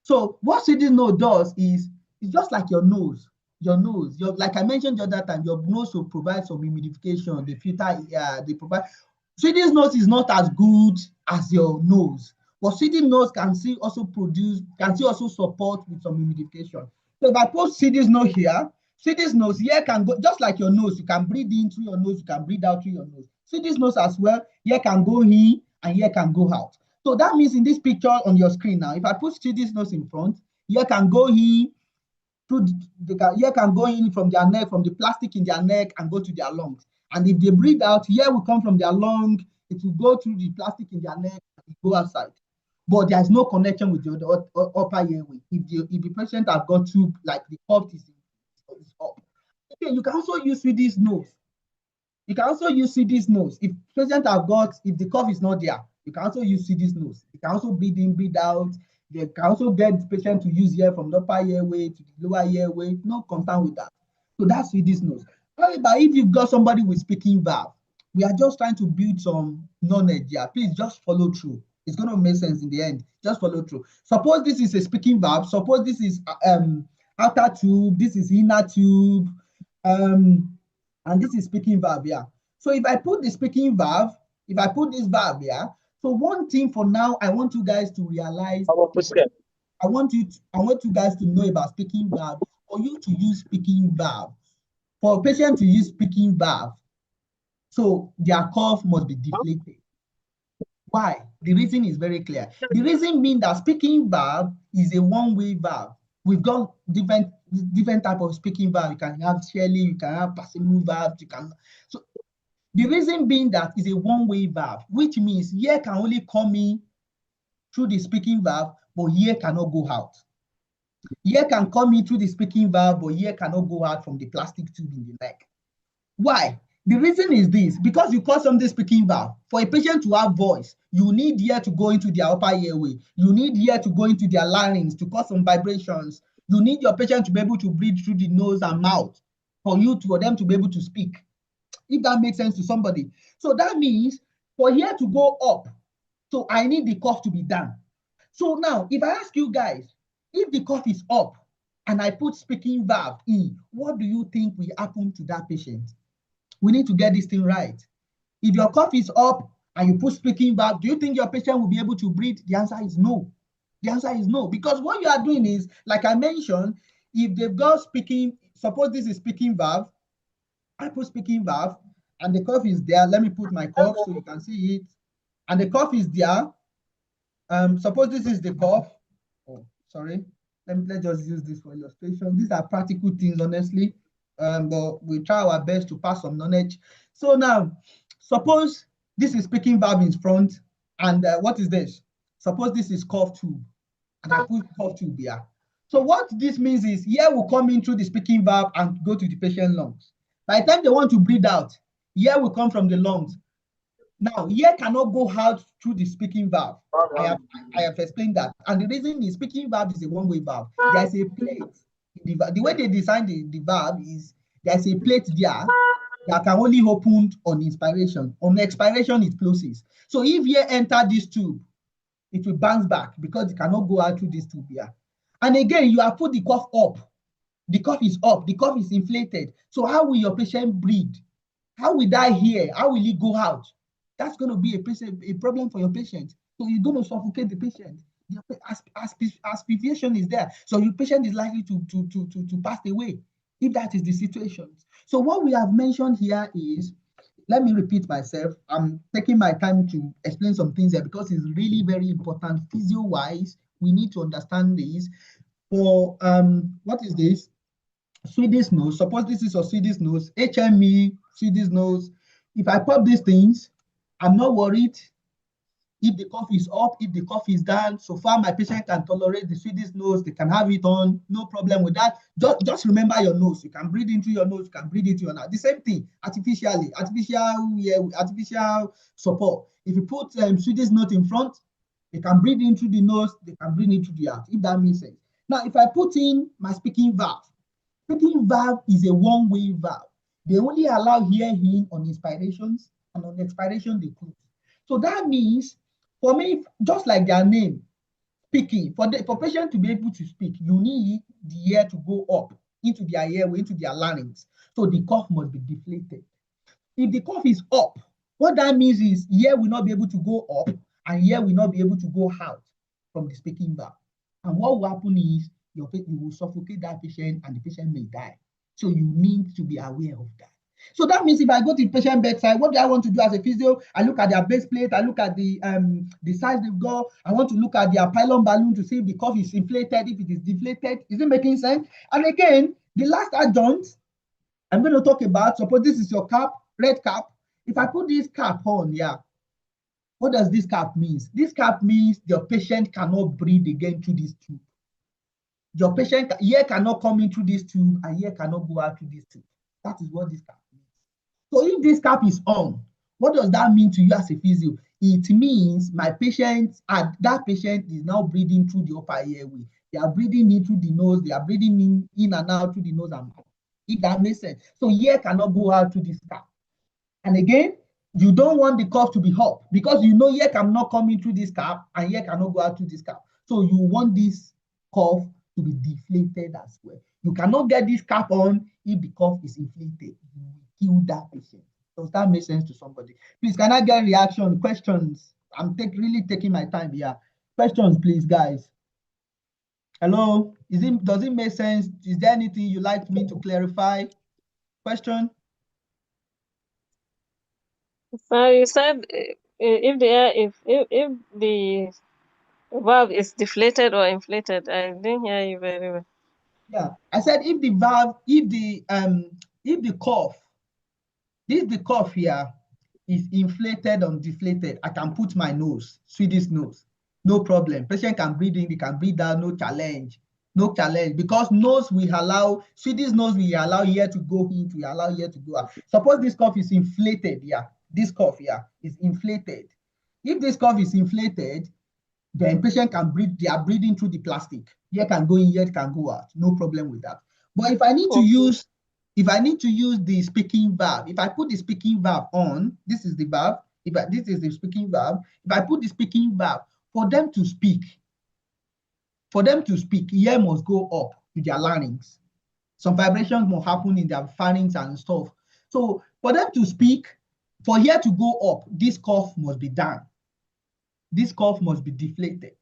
so what Swedish nose does is, it's just like your nose. Like I mentioned the other time, your nose will provide some humidification. The filter, they provide. Swedish nose is not as good as your nose, but Swedish nose can also support with some humidification. So if I put Swedish nose here can go, just like your nose, you can breathe in through your nose, you can breathe out through your nose. Swedish nose as well, here can go in and here can go out. So that means in this picture on your screen now, if I put Swedish nose in front, here can go in here can go in from their neck, from the plastic in their neck, and go to their lungs. And if they breathe out, here will come from their lung, it will go through the plastic in their neck and go outside. But there is no connection with the upper airway. If the patient has got tube, like the cuff is up. Okay, you can also use Swedish nose. You can also use Swedish nose. If the cuff is not there, you can also use Swedish nose. You can also breathe in, breathe out. They can also get the patient to use air from the upper airway to the lower airway. No concern with that. So that's Swedish nose. However, if you've got somebody with speaking valve, we are just trying to build some knowledge here. Please just follow through. It's going to make sense in the end. Just follow through. Suppose this is a speaking valve. Suppose this is outer tube. This is inner tube. And this is speaking valve here. So if I put the speaking valve If I put this valve here, so one thing for now, I want you guys to realize, I want you guys to know about speaking valve. For you to use speaking valve, for a patient to use speaking valve, so their cough must be deflated. Why? The reason is very clear. The reason being that speaking valve is a one-way valve. We've got different type of speaking valve. You can have Shelley, you can have Passimo valve, you can. So the reason being that is a one-way valve, which means air can only come in through the speaking valve, but air cannot go out. Air can come in through the speaking valve, but air cannot go out from the plastic tube in the neck. Why? The reason is this, because you call something speaking valve, for a patient to have voice, you need air to go into their upper airway. You need air to go into their larynx to cause some vibrations. You need your patient to be able to breathe through the nose and mouth for them to be able to speak. If that makes sense to somebody. So that means for air to go up, so I need the cough to be down. So now, if I ask you guys, if the cough is up and I put speaking valve in, what do you think will happen to that patient? We need to get this thing right. If your cough is up and you put speaking valve, do you think your patient will be able to breathe? The answer is no. The answer is no, because what you are doing is, like I mentioned, if they've got speaking, suppose this is speaking valve, I put speaking valve and the cough is there. Let me put my cough so you can see it. And the cough is there. Suppose this is the cough. Oh, sorry. Let's just use this for illustration. These are practical things, honestly. But we try our best to pass some knowledge. So now, suppose this is speaking valve in front, and what is this? Suppose this is cough tube, and I put cough tube here. So what this means is air will come in through the speaking valve and go to the patient's lungs. By the time they want to breathe out, air will come from the lungs. Now, air cannot go out through the speaking valve. I have explained that. And the reason is speaking valve is a one-way valve. There's a plate. The way they design the valve is there's a plate there that can only open on inspiration. On expiration, it closes. So if air enter this tube, it will bounce back because it cannot go out through this tube here. And again, you have put the cough up. The cough is up. The cough is inflated. So how will your patient breathe? How will that hear? How will it go out? That's going to be a problem for your patient. So you're going to suffocate the patient. Aspiration is there. So your patient is likely to pass away if that is the situation. So what we have mentioned here is, let me repeat myself. I'm taking my time to explain some things here because it's really very important. Physio-wise, we need to understand this. For what is this? Swedish nose. Suppose this is a Swedish nose, HME, Swedish nose. If I pop these things, I'm not worried if the cough is up, if the cough is down. So far, my patient can tolerate the Swedish nose. They can have it on, no problem with that. Just remember your nose. You can breathe into your nose, you can breathe into your nose. The same thing, artificial support. If you put Swedish nose in front, they can breathe into the nose, they can breathe into the heart, if that makes sense. Now, if I put in my speaking valve is a one-way valve. They only allow air in on inspirations, and on expiration, they close. So that means, for me, just like their name, speaking, for patient to be able to speak, you need the air to go up into their airway, into their larynx. So the cough must be deflated. If the cough is up, what that means is air will not be able to go up and air will not be able to go out from the speaking valve. And what will happen is you will suffocate that patient and the patient may die. So you need to be aware of that. So that means if I go to the patient bedside, what do I want to do as a physio? I look at their base plate, I look at the size they've got. I want to look at their pylon balloon to see if the cough is inflated, if it is deflated. Is it making sense? And again, the last adjunct I'm going to talk about, suppose this is your cap, red cap. If I put this cap on, what does this cap mean? This cap means your patient cannot breathe again through this tube. Your patient, air cannot come in through this tube and air cannot go out through this tube. That is what this cap means. So if this cap is on, what does that mean to you as a physio? It means that patient is now breathing through the upper airway. They are breathing in through the nose. They are breathing in and out through the nose and mouth. If that makes sense. So air cannot go out through this cap. And again, you don't want the cough to be up because you know air cannot come in through this cap and air cannot go out through this cap. So you want this cough to be deflated as well. You cannot get this cap on if the cough is inflated. You will kill that patient. Does that make sense to somebody? Please, can I get reaction, questions? I'm really taking my time here. Questions, please, guys. Hello, does it make sense? Is there anything you'd like me to clarify? Question? So you said if the valve is deflated or inflated. I didn't hear you very well. Yeah, I said if the valve, if the cuff, the cuff here is inflated or deflated, I can put my nose, Swedish nose, no problem. Patient can breathe in, they can breathe out, no challenge, because nose will allow, Swedish nose will allow air to go in, to allow air to go out. Suppose this cuff is inflated here, this cuff here is inflated. If this cuff is inflated, then patient can breathe, they are breathing through the plastic. Air can go in, air can go out, no problem with that. But if I need to use the speaking valve, if I put the speaking valve on, this is the valve, this is the speaking valve, if I put the speaking valve, for them to speak, air must go up to their larynx. Some vibrations must happen in their pharynx and stuff. So for them to speak, for air to go up, this cuff must be down. This cuff must be deflated.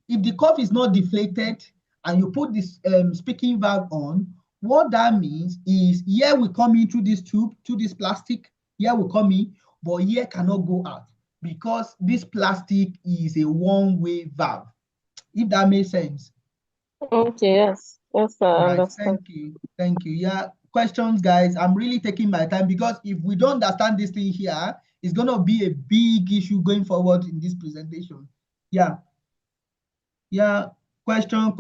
If the cuff is not deflated and you put this speaking valve on, what that means is air will come in through this tube, through this plastic, air will come in, but air cannot go out because this plastic is a one-way valve. If that makes sense. Okay, yes, sir, Right, understand. thank you. Yeah, questions, guys. I'm really taking my time because if we don't understand this thing here, it's gonna be a big issue going forward in this presentation. Yeah. Question,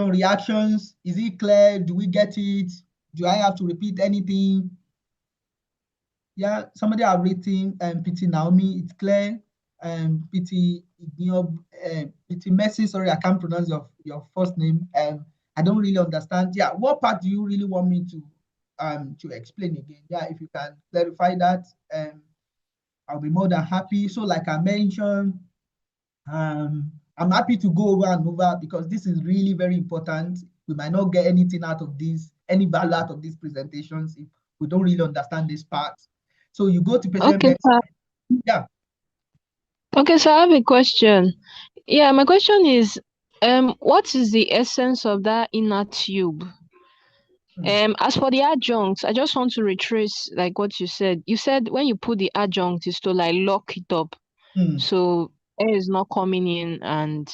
reactions. Is it clear? Do we get it? Do I have to repeat anything? Yeah, somebody have written PT Naomi, it's clear. PT Messi, sorry, I can't pronounce your first name. I don't really understand. Yeah, what part do you really want me to explain again? Yeah, if you can clarify that, I'll be more than happy. So like I mentioned, I'm happy to go over and over because this is really very important. We might not get anything out of this, any value out of these presentations if we don't really understand this part. So you go to patient. Okay, sir. Yeah. Okay, so I have a question. Yeah, my question is, what is the essence of that inner tube? As for the adjunct, I just want to retrace like what you said. You said when you put the adjunct is to like lock it up, so air is not coming in and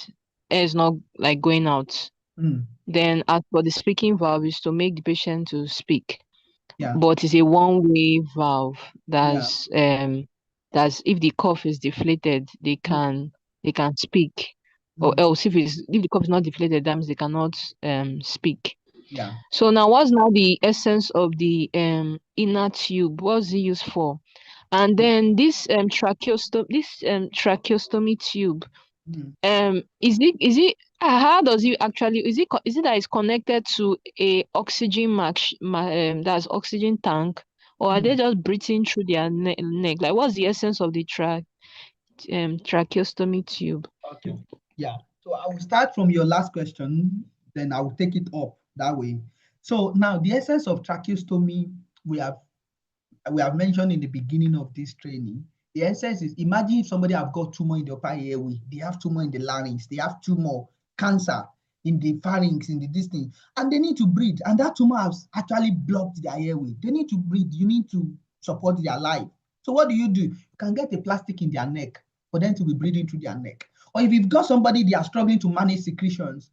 air is not like going out. Then as for the speaking valve is to make the patient to speak. Yeah. But it's a one-way valve. That's if the cuff is deflated, they can speak. Or else if the cuff is not deflated, that means they cannot speak. Yeah. So now what's now the essence of the inner tube? What's it used for? And then this tracheostomy tube, is it how does it actually is it that it's connected to a oxygen that's oxygen tank, or are they just breathing through their neck? Like what's the essence of the tracheostomy tube? Okay. Yeah. So I will start from your last question, then I will take it up that way. So now the essence of tracheostomy we have mentioned in the beginning of this training. The essence is, imagine if somebody have got tumor in the upper airway, they have tumor in the larynx, they have tumor, cancer in the pharynx, in the distance, and they need to breathe. And that tumor has actually blocked their airway. They need to breathe. You need to support their life. So what do? You can get a plastic in their neck for them to be breathing through their neck. Or if you've got somebody, they are struggling to manage secretions.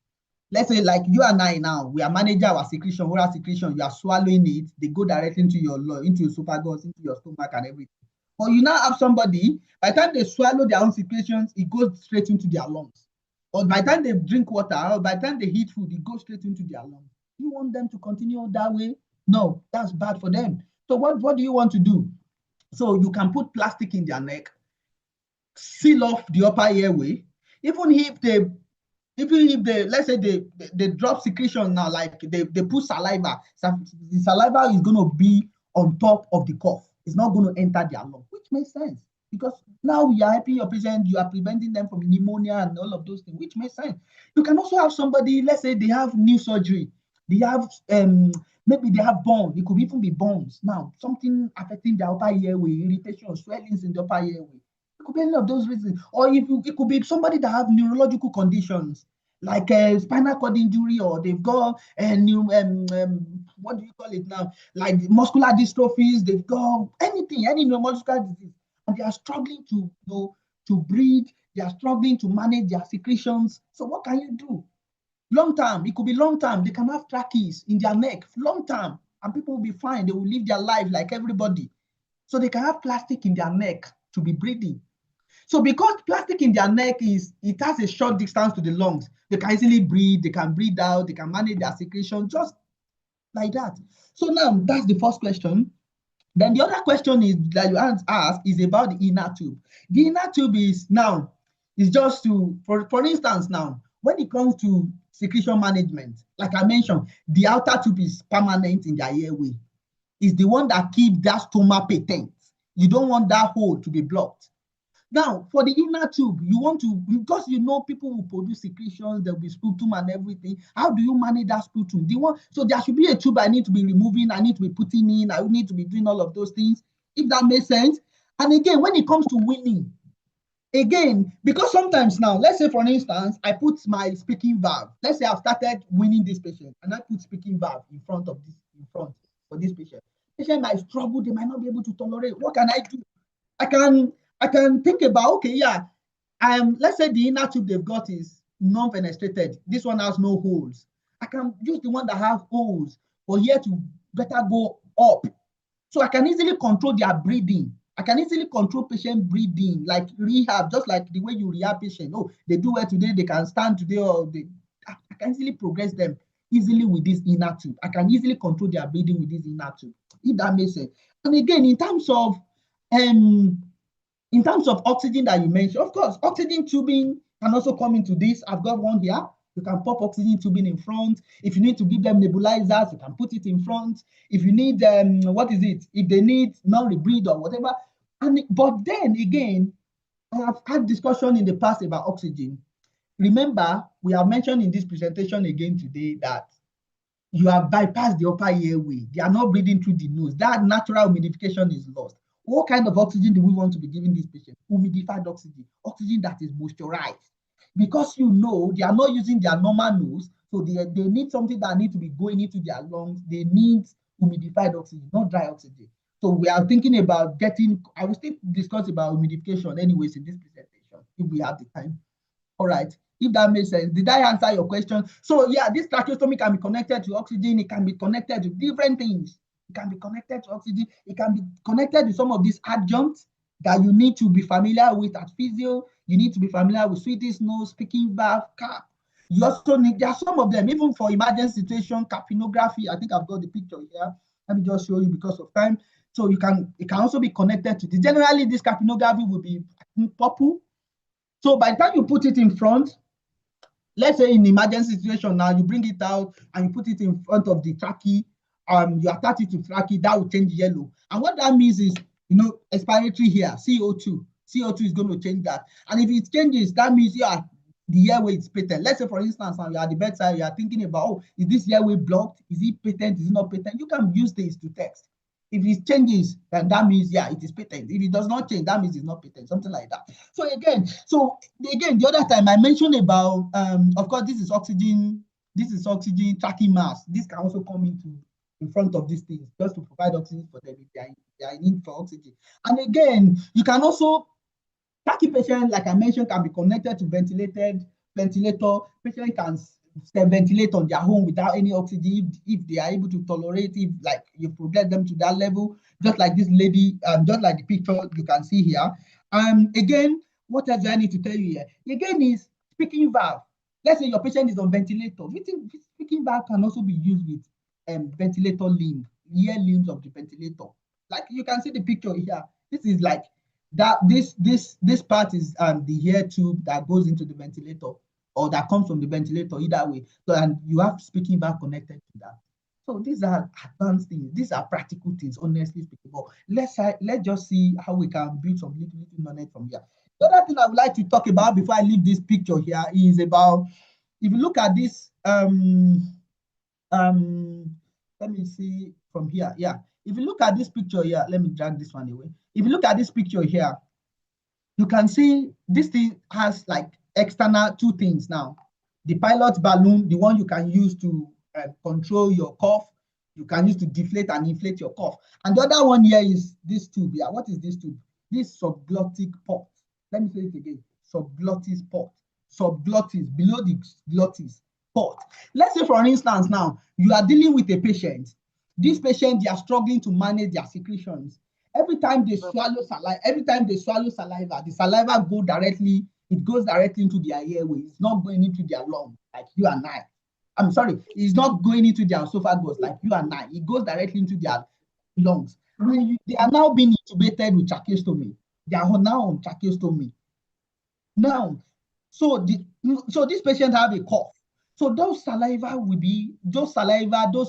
Let's say like you and I now, we are managing our secretion, oral secretion, you are swallowing it, they go directly into your esophagus, into your stomach and everything. Or you now have somebody, by the time they swallow their own secretions, it goes straight into their lungs. Or by the time they drink water, or by the time they eat food, it goes straight into their lungs. You want them to continue that way? No, that's bad for them. So what do you want to do? So you can put plastic in their neck, seal off the upper airway, even if they let's say they drop secretion now, like they put saliva, the saliva is going to be on top of the cough. It's not going to enter their lung, which makes sense because now you are helping your patient, you are preventing them from pneumonia and all of those things, which makes sense. You can also have somebody, let's say they have knee surgery, they have Maybe they have burns. It could even be burns. Now, something affecting the upper airway, irritation, swellings in the upper airway. It could be any of those reasons. Or if it could be somebody that have neurological conditions like a spinal cord injury, or they've got a new what do you call it now? Like muscular dystrophies. They've got anything, any neurological disease, and they are struggling to breathe. They are struggling to manage their secretions. So what can you do? Long term, it could be long term. They can have trachees in their neck, long term, and people will be fine. They will live their life like everybody. So they can have plastic in their neck to be breathing. So because plastic in their neck it has a short distance to the lungs, they can easily breathe, they can breathe out, they can manage their secretion just like that. So now that's the first question. Then the other question is that you ask is about the inner tube. The inner tube is just to, for instance, now, when it comes to secretion management, like I mentioned, the outer tube is permanent in the airway. It's the one that keeps that stoma patent. You don't want that hole to be blocked. Now, for the inner tube, you want to, because people will produce secretions, there will be sputum and everything. How do you manage that sputum? So there should be a tube I need to be removing, I need to be putting in, I need to be doing all of those things, if that makes sense. And again, when it comes to weaning, again, because sometimes now, let's say for instance, I put my speaking valve. Let's say I've started weaning this patient, and I put speaking valve in front for this patient. Patient might struggle, they might not be able to tolerate. What can I do? I can think about, okay, yeah, let's say the inner tube they've got is non-fenestrated. This one has no holes. I can use the one that have holes for here to better go up. So I can easily control their breathing. I can easily control patient breathing, like rehab, just like the way you rehab patient. Oh, they do well today, they can stand today, or I can easily progress them easily with this inner tube. I can easily control their breathing with this inner tube, if that makes sense. And again, in terms of oxygen that you mentioned, of course, oxygen tubing can also come into this. I've got one here. You can pop oxygen tubing in front. If you need to give them nebulizers, you can put it in front. If you need, if they need non-rebreathe or whatever. But then again, I have had discussion in the past about oxygen. Remember, we have mentioned in this presentation again today that you have bypassed the upper airway. They are not breathing through the nose. That natural humidification is lost. What kind of oxygen do we want to be giving this patient? Humidified oxygen, oxygen that is moisturized. Because they are not using their normal nose, so they need something that needs to be going into their lungs. They need humidified oxygen, not dry oxygen. So we are thinking about I will still discuss about humidification anyways in this presentation, if we have the time. All right, if that makes sense. Did I answer your question? So yeah, this tracheostomy can be connected to oxygen. It can be connected to different things. It can be connected to oxygen. It can be connected to some of these adjuncts that you need to be familiar with at physio. You need to be familiar with Swedish nose, speaking valve, cap. You also need, there are some of them, even for emergency situation, capnography. I think I've got the picture here. Let me just show you because of time. So it can also be connected to generally this capnography will be purple. So by the time you put it in front, let's say in emergency situation now, you bring it out and you put it in front of the trachea, you attach it to trachea, that will change yellow. And what that means is, expiratory here, CO2. CO2 is going to change that. And if it changes, that means the airway is patent. Let's say, for instance, now you're at the bedside, you are thinking about, is this airway blocked? Is it patent? Is it not patent? You can use this to text. If it changes, then that means, it is patent. If it does not change, that means it's not patent, something like that. So again, the other time I mentioned about, of course, this is oxygen tracking mask. This can also come in front of these things just to provide oxygen for them if they are in need for oxygen. And again, you can also, trachea patient, like I mentioned, can be connected to ventilator. Patient can ventilate on their own without any oxygen if they are able to tolerate, if like you progress them to that level, just like this lady, just like the picture you can see here. Again, what else do I need to tell you here? Again is speaking valve. Let's say your patient is on ventilator. Speaking valve can also be used with ventilator limb, ear limbs of the ventilator. Like you can see the picture here. This is like that. This part is the ear tube that goes into the ventilator, or that comes from the ventilator, either way. So, and you have speaking valve connected to that. So these are advanced things. These are practical things, honestly speaking. But let's just see how we can build some little knowledge from here. The other thing I would like to talk about before I leave this picture here is about, if you look at this let me see from here. Yeah. If you look at this picture here, let me drag this one away. If you look at this picture here, you can see this thing has like external two things now. The pilot balloon, the one you can use to control your cough, you can use to deflate and inflate your cough. And the other one here is this tube. Yeah, what is this tube? This subglottic port. Let me say it again. Subglottis port. Subglottis, below the glottis port. Let's say, for instance, now you are dealing with a patient. This patient, they are struggling to manage their secretions. Every time they swallow saliva, the saliva goes directly into their airways. It's not going into their lungs like you and I. I'm sorry, it's not going into their esophagus like you and I. It goes directly into their lungs. They are now being intubated with tracheostomy. They are now on tracheostomy. Now, so this patient have a cough. So those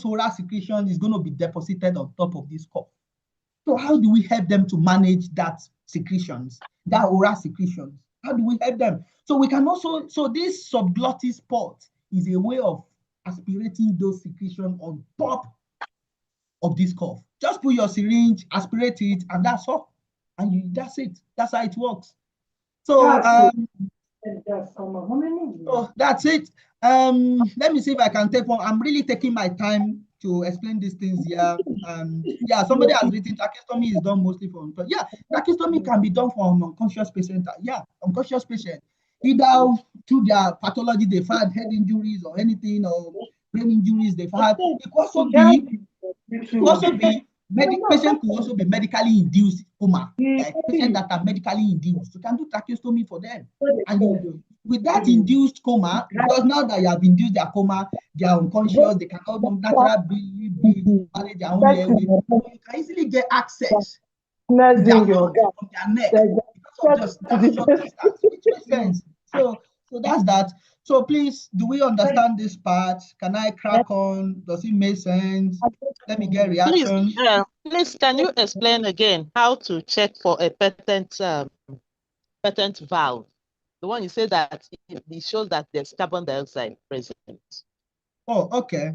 oral secretion is going to be deposited on top of this cough. So how do we help them to manage that secretions, that oral secretions? How do we help them? So we can also, so this subglottis port is a way of aspirating those secretions on top of this cough. Just put your syringe, aspirate it, and that's all. And that's it. That's how it works. So that's it. Let me see if I can take one. I'm really taking my time to explain these things here. Yeah, somebody has written tracheostomy is done mostly for tracheostomy can be done for an unconscious patient. Yeah, unconscious patient. Either through their pathology, they've had head injuries or anything, or brain injuries they've had. It could also be patient could also be medically induced coma, like patients that are medically induced. You can do tracheostomy for them. And with that induced coma, because now that you have induced their coma, they are unconscious, they cannot naturally manage their own airway. You can easily get access to their lungs from their neck because of just short distance, which makes sense. So that's that. So please, do we understand this part? Can I crack on? Does it make sense? Let me get reaction. Please, can you explain again how to check for a patent valve? The one you say that it shows that there's carbon dioxide present. Oh, okay.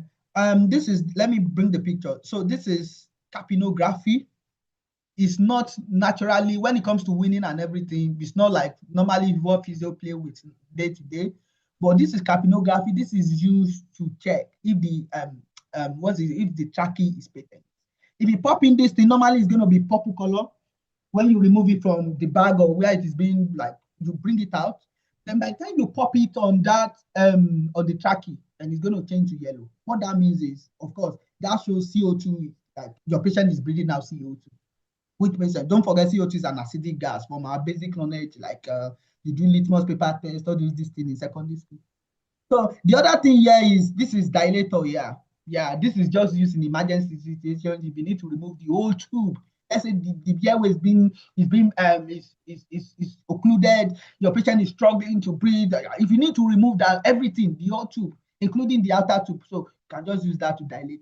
This is, let me bring the picture. So this is capnography. It's not naturally, when it comes to winning and everything, it's not like normally what physio play with day to day. But this is capnography. This is used to check if the if the trachea is patent. If you pop in this thing, normally it's going to be purple color. When you remove it from the bag or where it is being, like, you bring it out, then by the time you pop it on that on the trachea, and it's going to change to yellow. What that means is, of course, that shows CO2, like your patient is breathing out CO2. Which means, don't forget, CO2 is an acidic gas. From our basic knowledge, like you do litmus paper test, or do this thing in secondary school. So the other thing here is, this is dilator here. Yeah, this is just used in emergency situations. If you need to remove the whole tube, let's say the airway is occluded, your patient is struggling to breathe. If you need to remove that, everything, the whole tube, including the outer tube, so you can just use that to dilate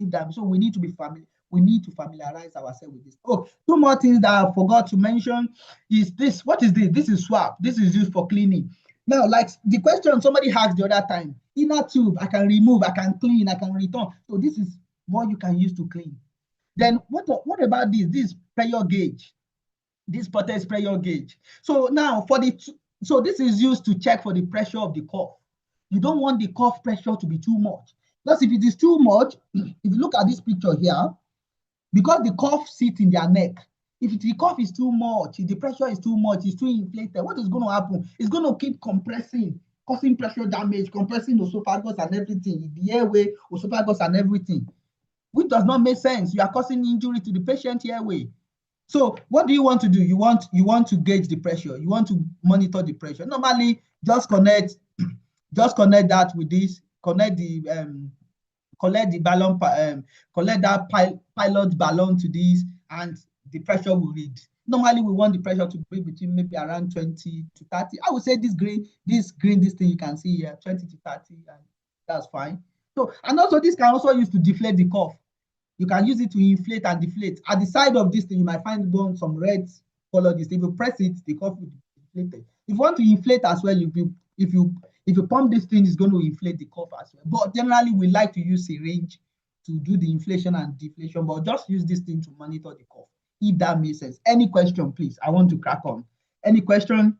it. So we need to be familiar. We need to familiarize ourselves with this. Oh, two more things that I forgot to mention is this. What is this? This is swab. This is used for cleaning. Now, like the question somebody asked the other time, inner tube, I can remove, I can clean, I can return. So this is what you can use to clean. Then what about this? This pressure gauge, this potted pressure gauge. So now so this is used to check for the pressure of the cough. You don't want the cough pressure to be too much. Because if it is too much, if you look at this picture here, because the cough sits in their neck, if the cough is too much, if the pressure is too much, it's too inflated, what is going to happen? It's going to keep compressing, causing pressure damage, compressing esophagus and everything, the airway, esophagus and everything, which does not make sense. You are causing injury to the patient airway. So what do you want to do? You want to gauge the pressure. You want to monitor the pressure. Normally, just connect that with this. Connect the balloon, collect that pilot balloon to this, and the pressure will read. Normally, we want the pressure to be between maybe around 20 to 30. I would say this thing you can see here, 20 to 30, and that's fine. So, and also this can also use to deflate the cough. You can use it to inflate and deflate. At the side of this thing, you might find some red color. If you press it, the cough will be deflated. If you want to inflate as well, if you pump this thing, it's going to inflate the cough as well. But generally, we like to use syringe to do the inflation and deflation, but just use this thing to monitor the cough, if that makes sense. Any question, please? I want to crack on. Any question?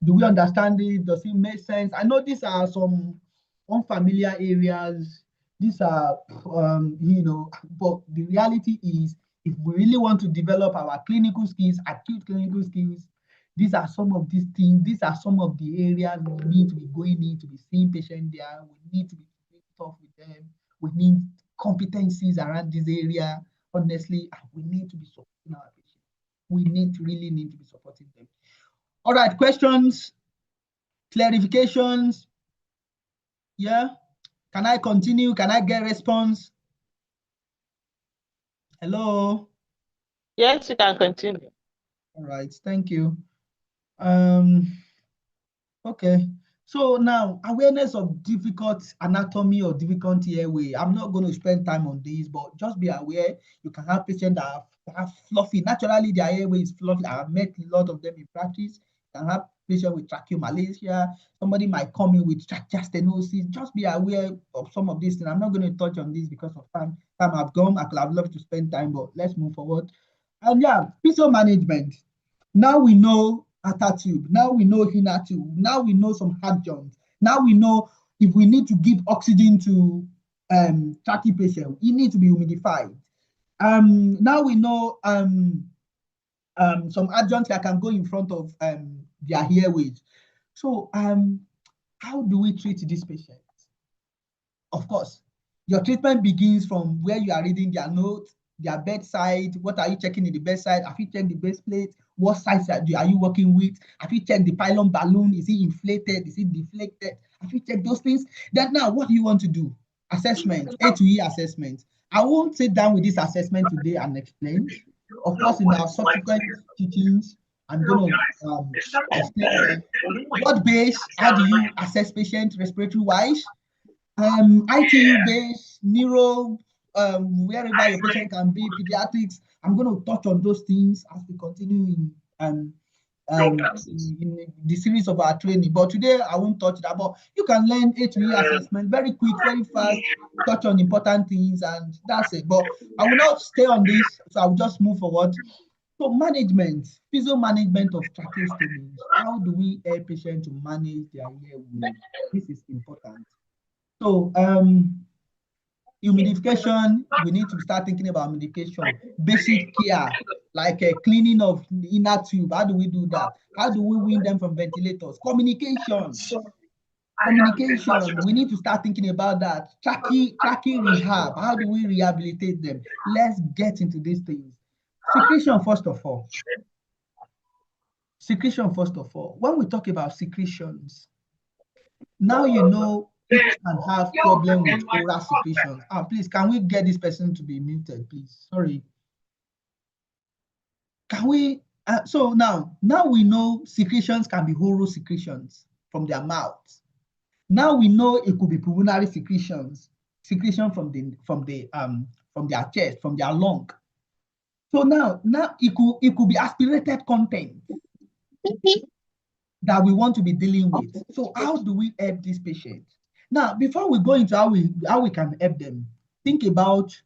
Do we understand it? Does it make sense? I know these are some unfamiliar areas. These are, but the reality is, if we really want to develop our clinical skills, acute clinical skills, these are some of these things. These are some of the areas we need to be going in to be seeing patients there. We need to be tough with them. We need competencies around this area, honestly, and we need to be supporting our patients. We really need to be supporting them. All right, questions, clarifications? Yeah, can I continue? Can I get response? Hello? Yes, you can continue. All right, thank you. Okay, so now awareness of difficult anatomy or difficult airway. I'm not going to spend time on this, but just be aware you can have patients that have fluffy. Naturally, their airway is fluffy. I've met a lot of them in practice. You can have patients with tracheomalacia. Somebody might come in with trachea stenosis. Just be aware of some of these things. I'm not going to touch on this because of time. Time I've gone. I could have loved to spend time, but let's move forward. And yeah, PCO management. Now we know outer tube. Now we know inner tube. Now we know some adjuncts. Now we know if we need to give oxygen to trachea patient, it needs to be humidified. Now we know some adjuncts that can go in front of their airways. So how do we treat these patients? Of course, your treatment begins from where you are reading their notes, their bedside. What are you checking in the bedside? Have you checked the base plate? What size are you working with? Have you checked the pylon balloon? Is it inflated? Is it deflated? Have you checked those things? Then now, what do you want to do? Assessment, A to E assessment. I won't sit down with this assessment today and explain. Of course, in our subsequent teachings, I'm going to explain what base, how do you assess patient respiratory-wise? ITU based, neuro, wherever your patient can be, pediatrics. I'm going to touch on those things as we continue in the series of our training. But today I won't touch that. But you can learn A2E assessment very quick, very fast, touch on important things, and that's it. But I will not stay on this, so I'll just move forward. So management, physio management of tracheostomies. How do we help patients to manage their airway? This is important. So humidification, we need to start thinking about humidification. Basic care, like a cleaning of the inner tube. How do we do that? How do we wean them from ventilators? Communication. We need to start thinking about that. Trachea rehab. How do we rehabilitate them? Let's get into these things. Secretion, first of all. When we talk about secretions, now you know people can have problem with oral secretions. Please, can we get this person to be muted, please? Sorry. Can we? So now we know secretions can be oral secretions from their mouths. Now we know it could be pulmonary secretion from their chest, from their lung. So now it could be aspirated content that we want to be dealing with. So how do we help these patients? Now, before we go into how we can help them, think about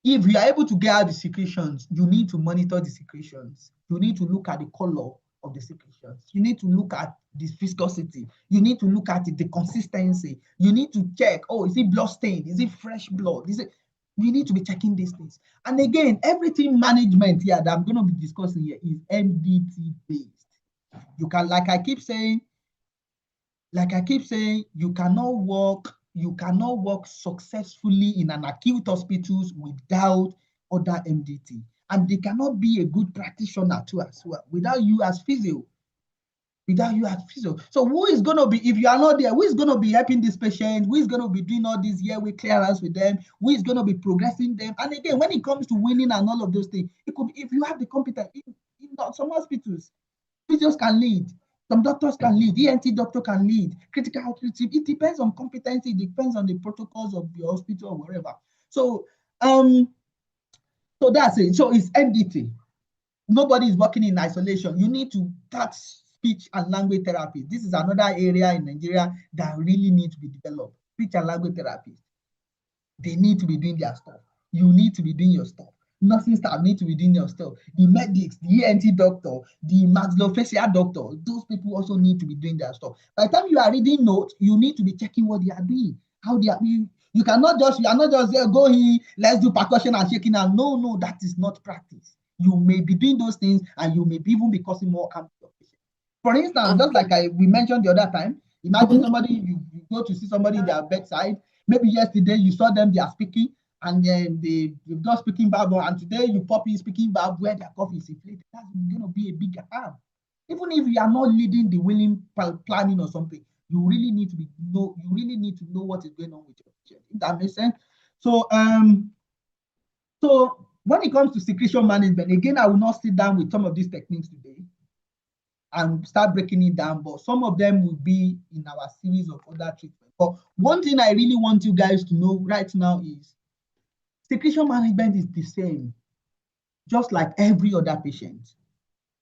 if you are able to get out the secretions, you need to monitor the secretions. You need to look at the color of the secretions. You need to look at the viscosity. You need to look at the consistency. You need to check, is it blood stained? Is it fresh blood? You need to be checking these things. And again, everything management here that I'm going to be discussing here is MDT based. You can, like I keep saying, you cannot work successfully in an acute hospitals without other MDT. And they cannot be a good practitioner too as well without you as physio. So who is going to be, if you are not there, who is going to be helping this patient? Who is going to be doing all this airway clearance with them? Who is going to be progressing them? And again, when it comes to winning and all of those things, it could be, if you have the competence, in some hospitals, physios can lead. Some doctors can lead, ENT doctor can lead, critical outreach team. It depends on competency, it depends on the protocols of the hospital or wherever. So, so that's it. So it's MDT. Nobody is working in isolation. You need to touch speech and language therapy. This is another area in Nigeria that really needs to be developed. Speech and language therapy. They need to be doing their stuff. You need to be doing your stuff. Nursing staff need to be doing your stuff. The medics, the ENT doctor, the maxillofacial doctor, those people also need to be doing their stuff. By the time you are reading notes, you need to be checking what they are doing, how they are. You cannot just, you are not just there, go here, let's do percussion and shaking hands. No, that is not practice. You may be doing those things and you may even be causing more harm to your patient. For instance, just like we mentioned the other time, imagine somebody, you go to see somebody in their bedside. Maybe yesterday you saw them, they are speaking, and then they've got speaking verb, and today you pop in speaking verb where their cough is inflated. That's going to be a big harm. Even if you are not leading the willing planning or something, you really need to know what is going on with your patient. If that makes sense. So so when it comes to secretion management, again, I will not sit down with some of these techniques today and start breaking it down, but some of them will be in our series of other treatments. But one thing I really want you guys to know right now is secretion management is the same, just like every other patient.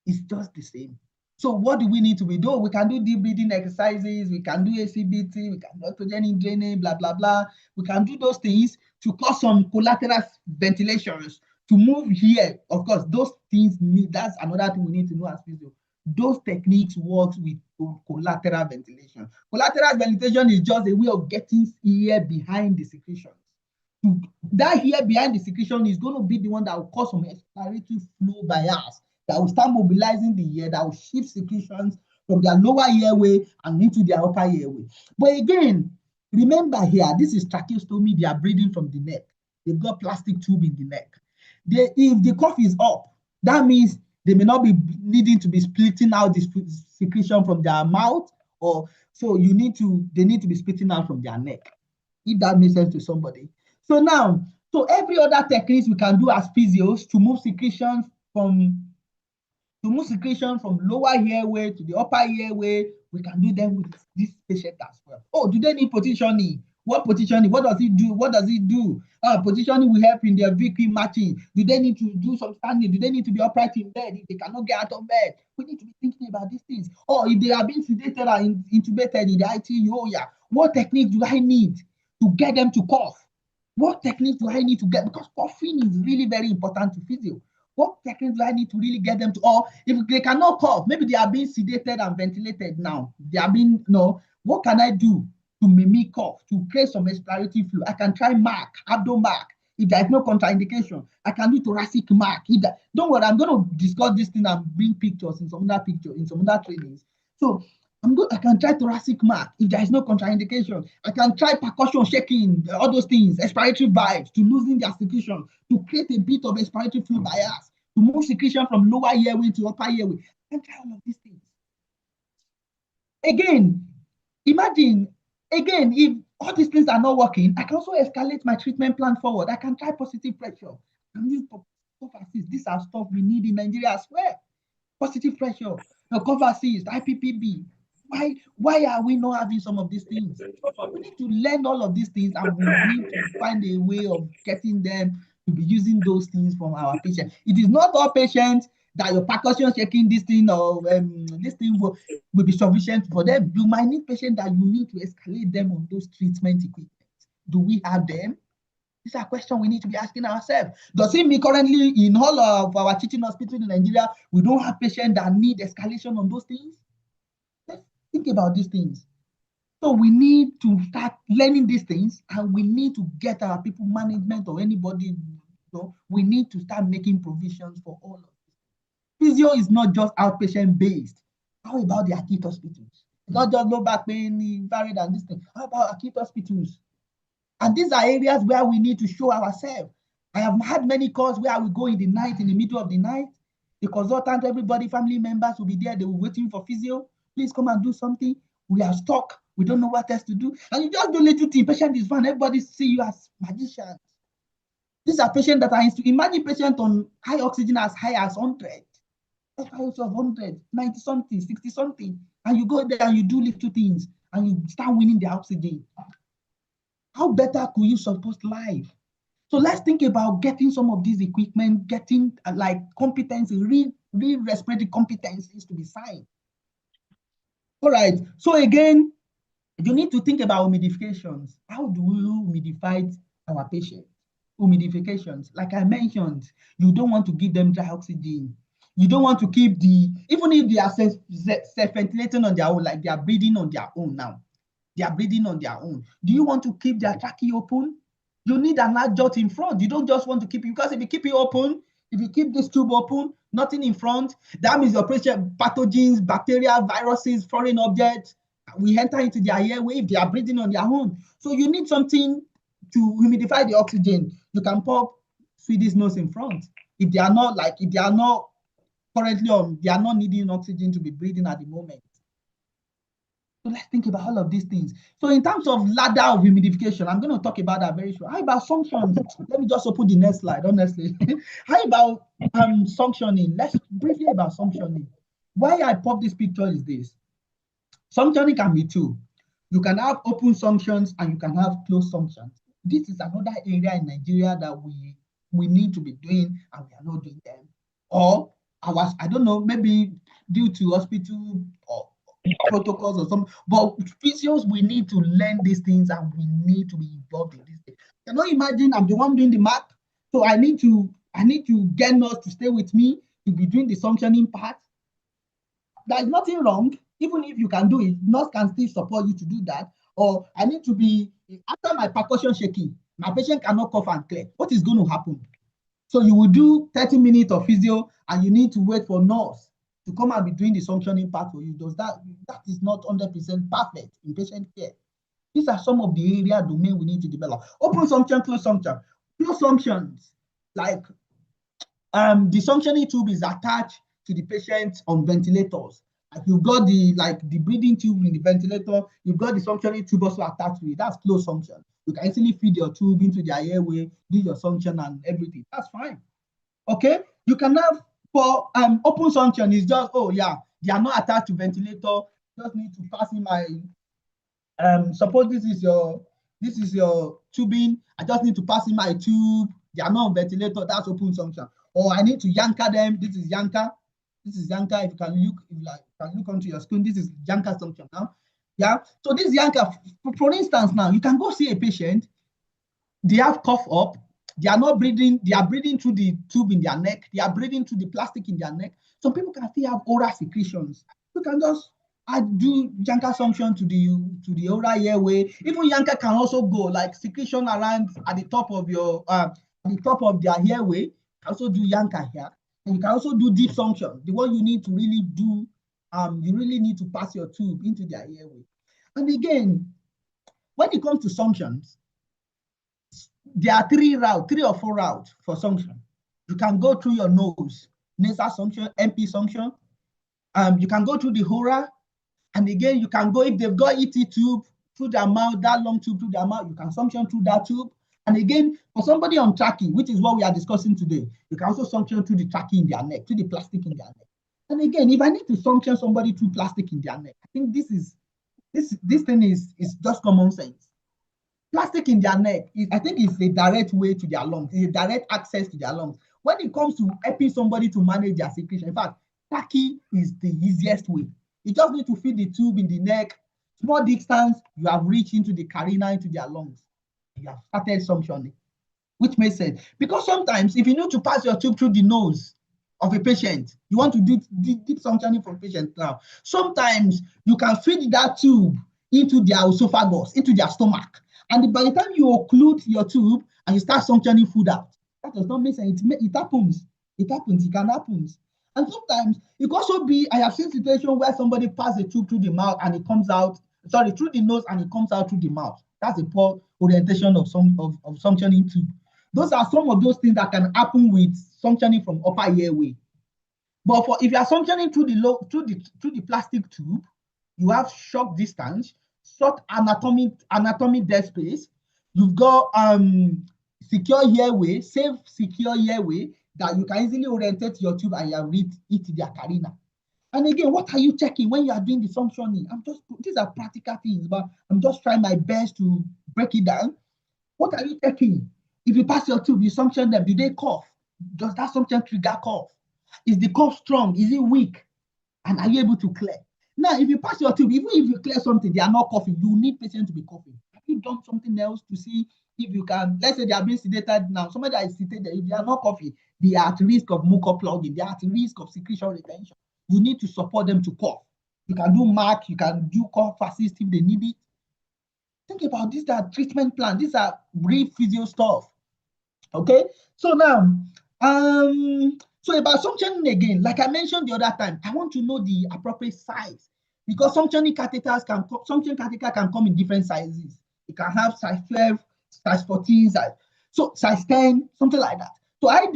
It's just the same. So what do we need to be doing? We can do deep breathing exercises, we can do ACBT, we can do oxygen draining, blah, blah, blah. We can do those things to cause some collateral ventilations, to move here. Of course, those things that's another thing we need to know as physio. Those techniques work with collateral ventilation. Collateral ventilation is just a way of getting air behind the secretions. That air behind the secretion is going to be the one that will cause some expiratory flow bias, that will start mobilizing the air, that will shift secretions from their lower airway and into their upper airway. But again, remember here, this is tracheostomy, they are breathing from the neck. They've got plastic tube in the neck. If the cough is up, that means they may not be needing to be splitting out the secretion from their mouth, or so they need to be splitting out from their neck, if that makes sense to somebody. So now, every other techniques we can do as physios to move secretions from lower airway to the upper airway, we can do them with this patient as well. Oh, do they need positioning? What positioning? What does it do? What does it do? Positioning will help in their VQ matching. Do they need to do some standing? Do they need to be upright in bed if they cannot get out of bed? We need to be thinking about these things. Or if they are being sedated and intubated in the ITU, oh yeah, what technique do I need to get them to cough? What technique do I need to get? Because coughing is really very important to physio. What techniques do I need to really get them to, or if they cannot cough, maybe they are being sedated and ventilated now. They are being, what can I do to mimic cough, to create some expiratory flow? I can try MAC, abdo MAC. If there is no contraindication, I can do thoracic MAC. Don't worry, I'm going to discuss this thing and bring pictures in some other trainings. So I can try thoracic MAC if there is no contraindication. I can try percussion, shaking, all those things, expiratory vibes to loosen their secretion, to create a bit of expiratory flow bias, to move secretion from lower airway to upper airway. I can try all of these things. Again, imagine, if all these things are not working, I can also escalate my treatment plan forward. I can try positive pressure. I can use cough assist. These are stuff we need in Nigeria as well. Positive pressure, cough assist, IPPB. Why are we not having some of these things? We need to learn all of these things, and we need to find a way of getting them to be using those things from our patients. It is not all patients that your percussion shaking this thing or this thing will be sufficient for them. You might need patients that you need to escalate them on those treatment equipment. Do we have them? These are questions we need to be asking ourselves. Does it mean currently in all of our teaching hospitals in Nigeria, we don't have patients that need escalation on those things? Let's think about these things. So we need to start learning these things, and we need to get our people management or anybody, we need to start making provisions for all of this. Physio is not just outpatient based. How about the acute hospitals? It's not just low back pain, infrared and this thing. How about acute hospitals? And these are areas where we need to show ourselves. I have had many calls where we go in the night, in the middle of the night. The consultant, everybody, family members will be there. They will be waiting for physio. Please come and do something. We are stuck. We don't know what else to do. And you just do little thing. Patient is fine. Everybody see you as magicians. These are patients that are, imagine patient on high oxygen as high as 100. That's why also 100, 90 something, 60 something. And you go there and you do little things and you start winning the oxygen. How better could you support life? So let's think about getting some of these equipment, getting like competency, real respiratory competencies to be signed. All right. So again, you need to think about humidifications. How do you humidify our patients. Humidifications, like I mentioned, you don't want to give them dry oxygen. You don't want to keep even if they are self-ventilating on their own, like they are breathing on their own now. They are breathing on their own. Do you want to keep their trachea open? You need an adjust in front. You don't just want to keep it, because if you keep it open, if you keep this tube open, nothing in front, that means your patient pathogens, bacteria, viruses, foreign objects, we enter into their airway if they are breathing on their own. So you need something to humidify the oxygen. You can pop Swedish nose in front. If they are not currently on, they are not needing oxygen to be breathing at the moment. So let's think about all of these things. So in terms of ladder of humidification, I'm going to talk about that very short. How about suctions? Let me just open the next slide, honestly. How about suctioning? Let's briefly about suctioning. Why I pop this picture is this. Suctioning can be two. You can have open suctions and you can have closed suctions. This is another area in Nigeria that we need to be doing and we are not doing them. Or I don't know, maybe due to hospital or protocols or something, but physios, we need to learn these things and we need to be involved in this thing. Can you imagine I'm the one doing the math, so I need to get nurse to stay with me to be doing the suctioning part. There's nothing wrong, even if you can do it, nurse can still support you to do that. Or I need to be, after my percussion shaking, my patient cannot cough and clear. What is going to happen? So you will do 30 minutes of physio and you need to wait for nurse to come and be doing the suctioning part for you. That is not 100% perfect in patient care. These are some of the area domain we need to develop. Open suction, closed suction. Closed suctions, like the suctioning tube is attached to the patient on ventilators. Like you've got the breathing tube in the ventilator, you've got the suctioning tube also attached to it. That's closed suction. You can easily feed your tube into their airway, do your suction and everything. That's fine. Okay? You can have for open suction is just, oh yeah, they are not attached to ventilator. Just need to pass in my suppose this is your tubing. I just need to pass in my tube. They are not on ventilator. That's open suction. Or I need to yanker them. This is yanker. This is yanker. If you can look onto your screen, this is yanker suction now. Yeah. So this yanker, for instance, now you can go see a patient. They have cough up. They are not breathing. They are breathing through the tube in their neck. They are breathing through the plastic in their neck. Some people can still have oral secretions. You can just do yanker suction to the oral airway. Even yanker can also go like secretion around at the top of your at the top of their airway. You can also do yanker here. And you can also do deep suction. The one you need to really do, you really need to pass your tube into their airway. And again, when it comes to suctions, there are three or four routes for suction. You can go through your nose, nasal suction, MP suction. You can go through the oral, and again, you can go, if they've got ET tube through their mouth, that long tube through their mouth, you can suction through that tube. And again, for somebody on trachea, which is what we are discussing today, you can also suction through the trachea in their neck, through the plastic in their neck. And again, if I need to suction somebody through plastic in their neck, I think this thing is just common sense. Plastic in their neck, I think it's a direct way to their lungs, it's a direct access to their lungs. When it comes to helping somebody to manage their secretion, in fact, trachea is the easiest way. You just need to feed the tube in the neck, small distance, you have reached into the carina, into their lungs. You have started suctioning, which makes sense. Because sometimes, if you need to pass your tube through the nose of a patient, you want to do deep suctioning for a patient now. Sometimes you can feed that tube into their esophagus, into their stomach. And by the time you occlude your tube and you start suctioning food out, that does not make sense. It happens. It can happen. And sometimes it could also be, I have seen situations where somebody passes the tube through the mouth and it comes out, through the nose and it comes out through the mouth. That's a poor orientation of suctioning tube. Those are some of those things that can happen with suctioning from upper airway. But if you are suctioning through the plastic tube, you have short distance, short anatomic dead space. You've got secure airway, safe secure airway that you can easily orientate your tube and you have reached it their carina. And again, what are you checking when you are doing the suctioning? These are practical things, but I'm just trying my best to break it down. What are you checking? If you pass your tube, you suction them, do they cough? Does that suction trigger cough? Is the cough strong? Is it weak? And are you able to clear? Now, if you pass your tube, even if you clear something, they are not coughing, you need patients to be coughing. Have you done something else to see if you can, let's say they are being sedated now, somebody that is sedated, if they are not coughing, they are at risk of mucus plugging, they are at risk of secretion retention. You need to support them to cough. You can do MAC, you can do cough assist if they need it. Think about these are treatment plans. These are real physio stuff. Okay, so now, so about suctioning again, like I mentioned the other time, I want to know the appropriate size because suctioning catheters suction catheter can come in different sizes. It can have size 12, size 14, size 10, something like that. So how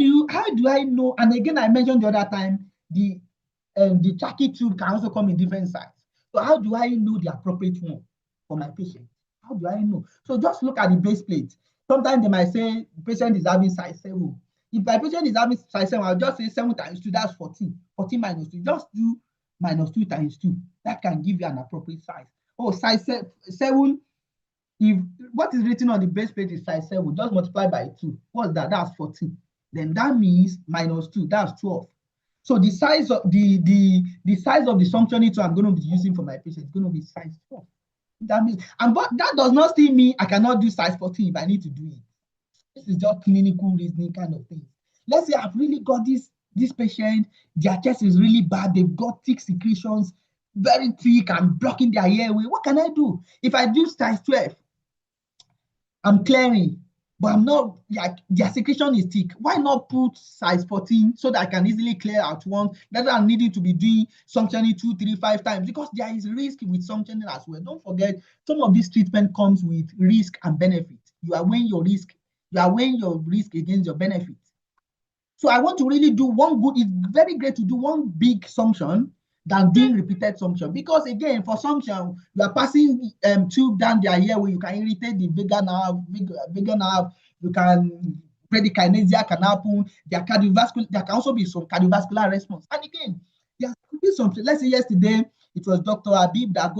do I know? And again, I mentioned the other time, the trachea tube can also come in different sizes. So how do I know the appropriate one for my patient? How do I know? So just look at the base plate. Sometimes they might say the patient is having size 7. If my patient is having size 7, I'll just say 7 times 2, that's 14. 14 minus 2. Just do minus 2 times 2. That can give you an appropriate size. Oh, size 7. If what is written on the base plate is size 7, just multiply by 2. What's that? That's 14. Then that means minus 2, that's 12. So the size of the size of the suctioning tool I'm going to be using for my patient is going to be size 12. That means, but that does not still mean I cannot do size 14 if I need to do it. This is just clinical reasoning kind of thing. Let's say I've really got this patient, their chest is really bad, they've got thick secretions, very thick and blocking their airway. What can I do? If I do size 12, I'm clearing, but I'm not, like, their secretion is thick. Why not put size 14 so that I can easily clear out once, rather than needing to be doing suctioning 2, 3, 5 times? Because there is risk with suctioning as well. Don't forget, some of this treatment comes with risk and benefit. You are weighing your risk against your benefit. So I want to really do one good. It's very great to do one big suction than doing repeated suction, because again, for suction, you are passing tube down their airway. You can irritate the vagal nerve. You can bradykinesia can happen. There can also be some cardiovascular response. And again, there could be something. Let's say yesterday it was Dr. Habib that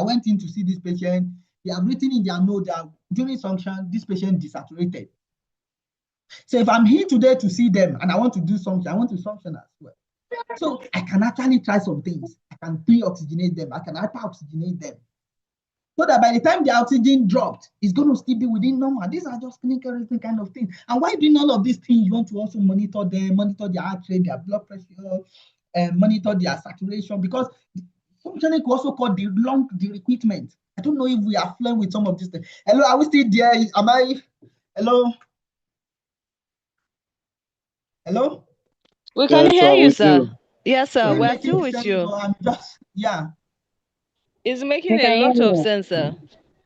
went in to see this patient. They have written in their note that during suction, this patient desaturated. So if I'm here today to see them and I want to do something, I want to suction as well. So I can actually try some things. I can pre-oxygenate them. I can hyper-oxygenate them. So that by the time the oxygen dropped, it's going to still be within normal. These are just clinical reason kind of things. And why doing all of these things? You want to also monitor them, monitor their heart rate, their blood pressure, and monitor their saturation, because suctioning could also cause the recruitment. I don't know if we are flowing with some of these things. Hello, are we still there? Am I? Hello? Hello? We can hear you, sir. Yes, sir. It's We are making still with sense, you. but I'm just, yeah. It's making a lot of sense, sir.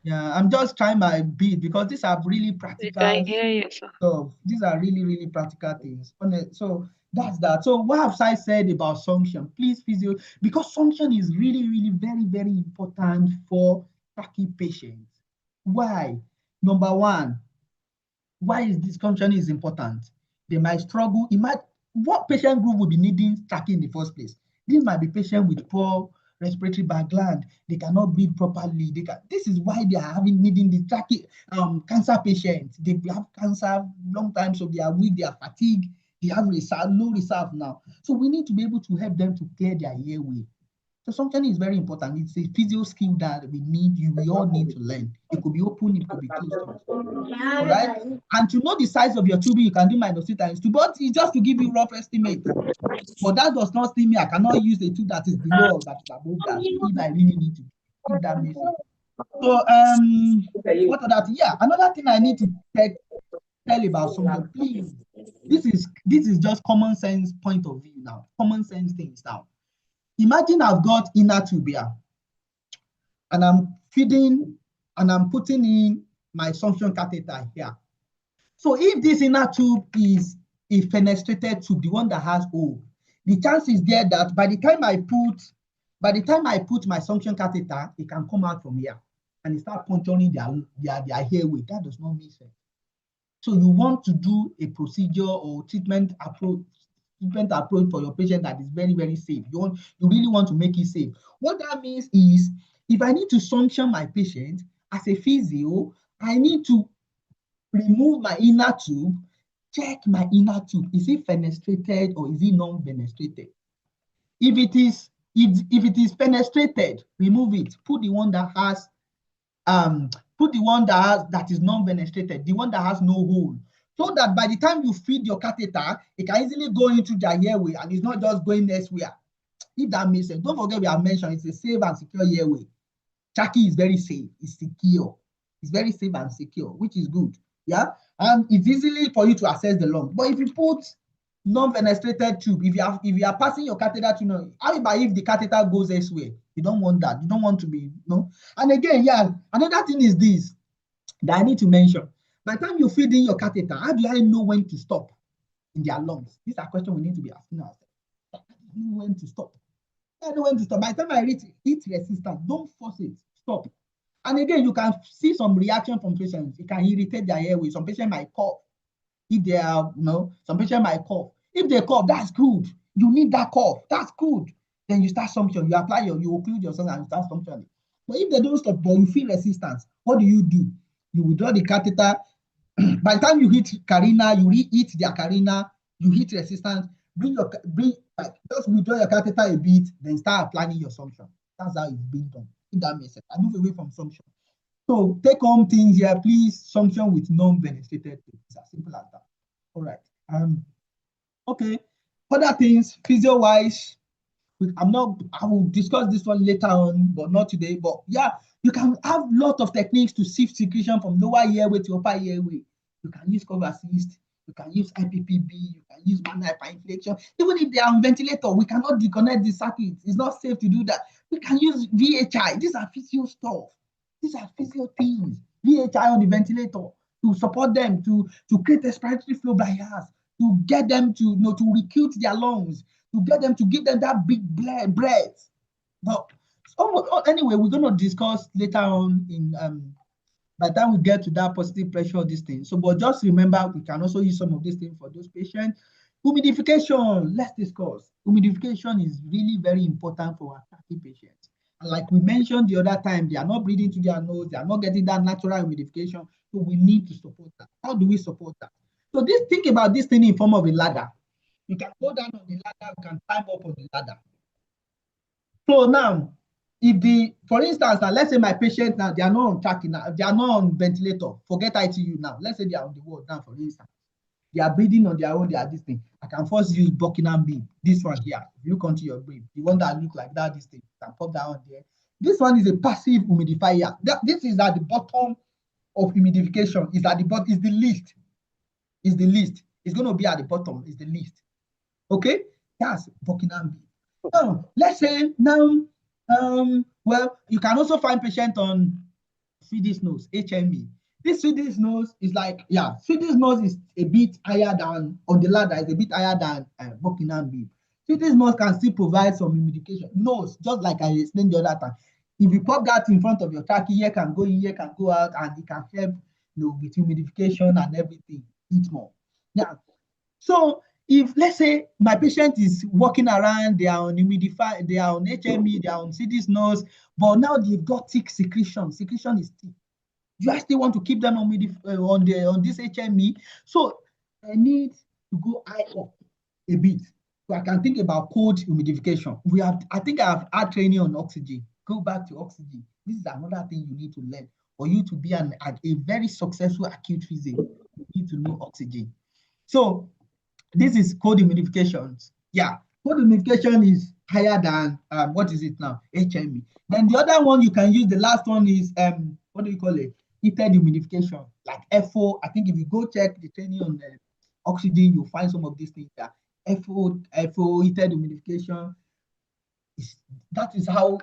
Yeah, I'm just trying my bit because these are really practical. I hear you, sir. So these are really, really practical things. So that's that. So what have I said about suction? Please, physio, because suction is really, really very, very important for trachea patients. Why? Number one, why is this suction is important? They might struggle. What patient group will be needing trachea in the first place? This might be patient with poor respiratory background. They cannot breathe properly. This is why they are needing the trachea. Cancer patients, they have cancer long time, so they are weak, they are fatigued, they have low reserve now. So we need to be able to help them to clear their airway. So suctioning is very important. It's a physio skill that we all need to learn. It could be open, it could be closed. All right. And to know the size of your tube, you can do -2 times 2, but it's just to give you rough estimate. But that does not still mean I cannot use a tube that is below or that is above that if I really need to, if that makes sense. So what other thing? Yeah, another thing I need to tell about suction, please. This is just common sense point of view now. Common sense things now. Imagine I've got inner tube here, and I'm feeding and I'm putting in my suction catheter here. So if this inner tube is a fenestrated tube, the one that has hole, the chance is there that by the time I put my suction catheter, it can come out from here and it start puncturing their airway. That does not make sense. So you want to do a procedure or treatment approach for your patient that is very, very safe. You really want to make it safe. What that means is, if I need to suction my patient as a physio, I need to remove my inner tube, check my inner tube. Is it fenestrated or is it non-fenestrated? If it is fenestrated, remove it. Put the one that has put the one that is non-fenestrated, the one that has no hole, so that by the time you feed your catheter, it can easily go into their airway and it's not just going elsewhere. If that makes sense. Don't forget we have mentioned it's a safe and secure airway. Trachea is very safe, it's secure. It's very safe and secure, which is good. Yeah, and it's easily for you to access the lung. But if you put non-fenestrated tube, if you are passing your catheter to how about if the catheter goes elsewhere? You don't want that. You don't want to be And again, yeah, another thing is this that I need to mention. By the time you feed in your catheter, how do I know when to stop in their lungs? These are questions we need to be asking ourselves. How do I know when to stop? I know when to stop. By the time I reach heat resistance, don't force it. Stop. And again, you can see some reaction from patients. It can irritate their airway. Some patients might cough. If they are, some patients might cough. If they cough, that's good. You need that cough. That's good. Then you start sumption. You occlude yourself and start sumptioning. But if they don't stop, but you feel resistance, what do? You withdraw the catheter. By the time you hit carina, you re-hit their carina, you hit resistance, just withdraw your catheter a bit, then start applying your sumption. That's how it's being done. If that makes sense. I move away from sumption. So take home things here, please. Sumption with non-fenestrated tube. It's as simple as that. All right. Okay. Other things, physio-wise, I will discuss this one later on, but not today. But yeah, you can have a lot of techniques to sift secretion from lower airway to upper airway. You can use cover assist, you can use IPPB, you can use manual hyperinflation. Even if they are on ventilator, we cannot disconnect the circuit. It's not safe to do that. We can use VHI. These are physio stuff. These are physio things. VHI on the ventilator to support them, to create respiratory flow barriers, to get them to recruit their lungs, to get them to give them that big breath. But anyway, we're going to discuss later on in by the time we get to that positive pressure, these things. So, but just remember, we can also use some of these things for those patients. Humidification, let's discuss. Humidification is really very important for our trachea patients. And like we mentioned the other time, they are not breathing through their nose, they are not getting that natural humidification. So we need to support that. How do we support that? So think about this thing in form of a ladder. You can go down on the ladder, you can climb up on the ladder. So now, for instance, now let's say my patient now, they are not on trachea now, they are not on ventilator, forget ITU now. Let's say they are on the ward now, for instance. They are breathing on their own, they are this thing. I can first use Buckingham beam, this one here. If you look onto your brain, the one that look like that, this thing, you can pop that on there. This one is a passive humidifier. This is at the bottom of humidification, is at the bottom, is the least. Is the least. It's going to be at the bottom, is the least. Okay? That's Buckingham beam. Now, let's say now, well, you can also find patient on Swedish nose, HME. This Swedish nose is like, Swedish nose is a bit higher than, on the ladder, is a bit higher than Buckingham beam. Swedish nose can still provide some humidification. Nose, just like I explained the other time. If you pop that in front of your trachea, here can go in, here can go out, and it can help with humidification and everything, eat more. Now, so if let's say my patient is walking around, they are on humidifier, they are on HME, they are on Swedish nose, but now they've got thick secretion. Secretion is thick. You actually want to keep them on this HME. So I need to go high up a bit. So I can think about cold humidification. I think I have had training on oxygen. Go back to oxygen. This is another thing you need to learn. For you to be a very successful acute physio, you need to know oxygen. So this is cold humidification. Yeah, cold humidification is higher than what is it now? HME. Then the other one you can use, the last one is what do you call it? Heated humidification, like FO. I think if you go check the training on oxygen, you'll find some of these things there. FO, heated humidification. That is how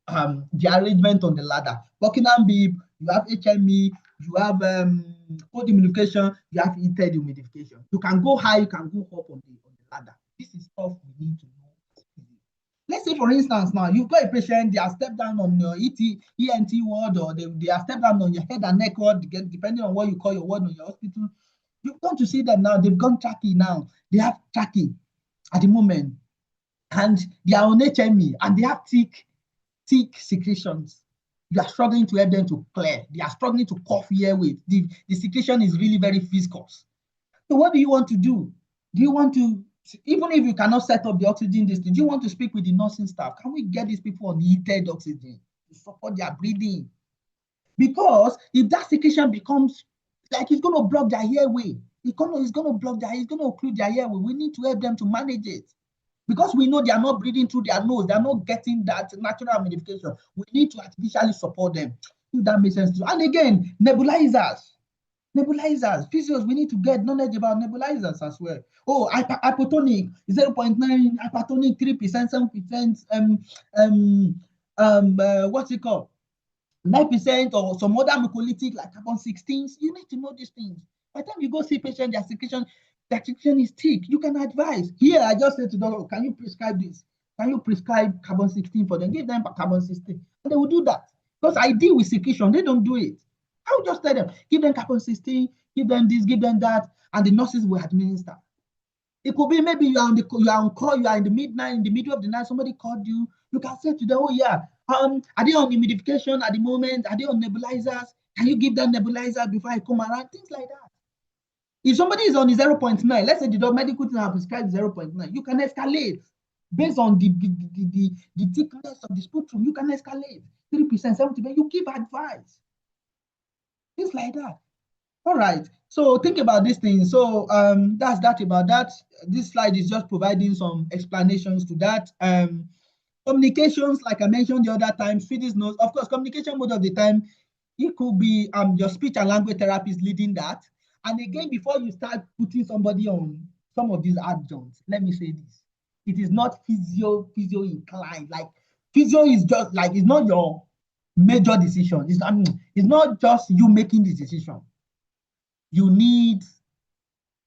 the arrangement on the ladder. Buckingham beam, you have HME, you have cold humidification, you have heated humidification. You can go high, you can go up on the ladder. This is stuff we need to know. Let's say, for instance, now you've got a patient, they are stepped down on your ENT ward, or they are stepped down on your head and neck ward, depending on what you call your ward on your hospital. You've gone to see them now, they've gone trachea now. They have trachea at the moment, and they are on HME, and they have thick secretions. You are struggling to help them to clear. They are struggling to cough airways. The secretion is really very viscous. So what do you want to do? Do you want to, even if you cannot set up the oxygen distance, do you want to speak with the nursing staff? Can we get these people on heated oxygen to support their breathing? Because if that secretion becomes like it's going to block their airway, it's going to block their, it's going to occlude their airway. We need to help them to manage it. Because we know they are not breathing through their nose, they are not getting that natural humidification. We need to artificially support them. If that makes sense. And again, nebulizers. Nebulizers, physios, we need to get knowledge about nebulizers as well. Oh, hypotonic 0.9, hypertonic 3%, 7%, what's it called? 9% or some other mucolytic like carbon 16. You need to know these things. By the time you go see patient, their secretion is thick. You can advise. Here, I just said to doctor, can you prescribe this? Can you prescribe carbon 16 for them? Give them carbon 16. And they will do that. Because I deal with secretion, they don't do it. I will just tell them, give them carbon 16, give them this, give them that, and the nurses will administer. It could be maybe you are on call, you are in the midnight, in the middle of the night, somebody called you. You can say to them, oh yeah, are they on humidification at the moment? Are they on nebulizers? Can you give them nebulizer before I come around? Things like that. If somebody is on the 0.9, let's say the medical team have prescribed 0.9, you can escalate based on the thickness of the sputum. You can escalate 3%, 70%. You give advice. Things like that. All right. So think about this thing. So that's that about that. This slide is just providing some explanations to that. Communications, like I mentioned the other time, Swedish knows, of course, communication most of the time, it could be your speech and language therapist leading that. And again, before you start putting somebody on some of these adjuncts, let me say this. It is not physio inclined. Like physio is just like, it's not your major decision. It's not just you making this decision. You need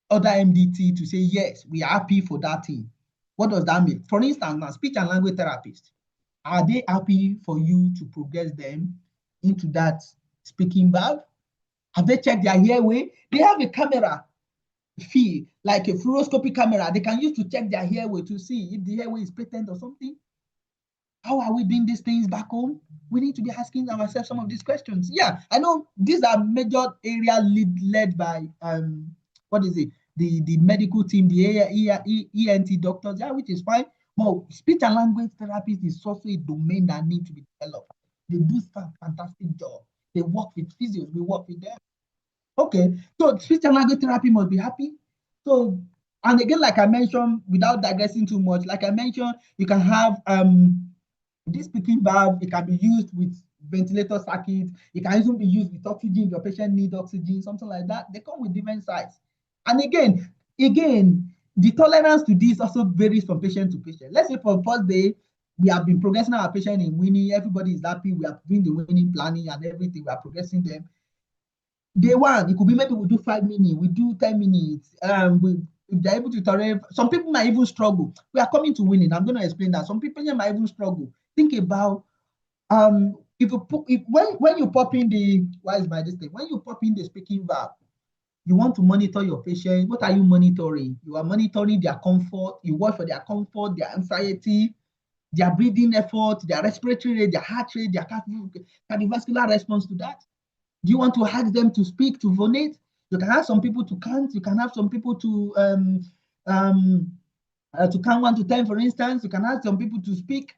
other MDT to say, yes, we are happy for that thing. What does that mean? For instance, now, speech and language therapists, are they happy for you to progress them into that speaking valve? Have they checked their airway? They have a camera fee, like a fluoroscopy camera, they can use to check their airway to see if the airway is patent or something. How are we doing these things back home? We need to be asking ourselves some of these questions. Yeah, I know these are major area led by what is it? The medical team, the ENT doctors, yeah, which is fine. But speech and language therapist is also a domain that needs to be developed. They do a fantastic job. They work with physios, we work with them. Okay, so speech and language therapy must be happy. So, and again, like I mentioned, without digressing too much, like I mentioned, you can have this speaking valve. It can be used with ventilator circuit. It can even be used with oxygen if your patient needs oxygen, something like that. They come with different sizes. And again, the tolerance to this also varies from patient to patient. Let's say for the first day, we have been progressing our patient in weaning. Everybody is happy. We are doing the weaning planning and everything. We are progressing them. Day one, it could be maybe we do 5 minutes, we do 10 minutes. If they're able to tolerate, some people might even struggle. We are coming to weaning. I'm going to explain that. Some people might even struggle. Think about when you pop in the when you pop in the speaking valve, you want to monitor your patient. What are you monitoring? You are monitoring their comfort. You watch for their comfort, their anxiety, their breathing effort, their respiratory rate, their heart rate, their cardiovascular response to that. Do you want to ask them to speak, to phonate? You can have some people to count. You can have some people to count 1 to 10, for instance. You can ask some people to speak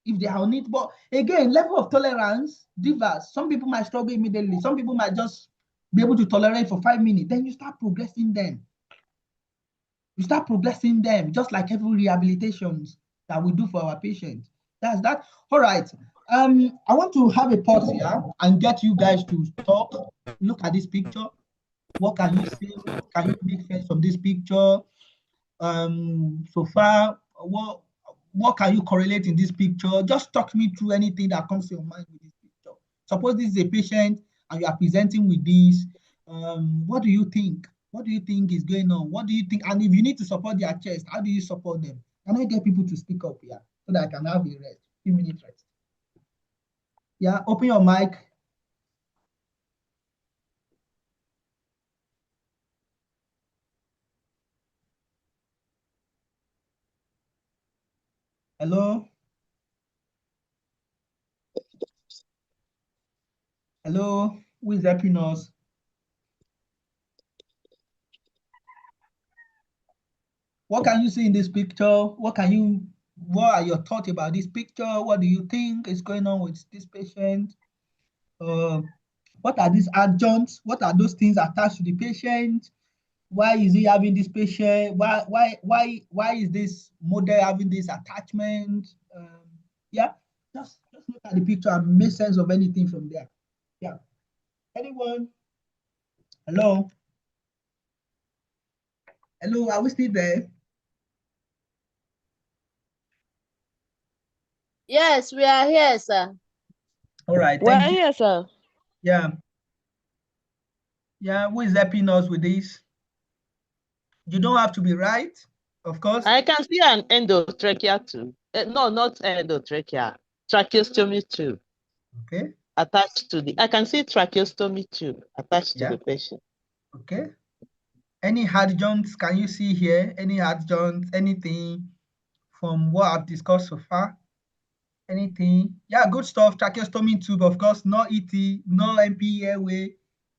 if they are on it. But again, level of tolerance differs. Some people might struggle immediately. Some people might just be able to tolerate for 5 minutes. Then you start progressing them. You start progressing them, just like every rehabilitations that we do for our patients. That's that. All right. I want to have a pause here and get you guys to talk. Look at this picture. What can you see? What can you make sense from this picture? So far, what can you correlate in this picture? Just talk me through anything that comes to your mind with this picture. Suppose this is a patient and you are presenting with this. What do you think? What do you think is going on? What do you think? And if you need to support their chest, how do you support them? Can I get people to speak up here so that I can have a rest, few minutes rest? Yeah, open your mic. Hello? Hello? Who is helping us? What can you see in this picture? What are your thoughts about this picture? What do you think is going on with this patient? What are these adjuncts? What are those things attached to the patient? Why is he having this patient? Why is this model having this attachment? Yeah, just look at the picture and make sense of anything from there. Yeah. Anyone? Hello? Hello, are we still there? Yes, we are here, sir. All right, We're thank you. here, sir. Yeah. Yeah, who is helping us with this? You don't have to be right, of course. I can see an endotrachea too. No, not endotrachea. Tracheostomy tube. Okay. Attached to the. I can see tracheostomy tube attached to the patient. Okay. Any adjuncts can you see here? Any adjuncts, anything from what I've discussed so far? Anything? Yeah, good stuff. Tracheostomy tube, of course, no ET, no MP airway.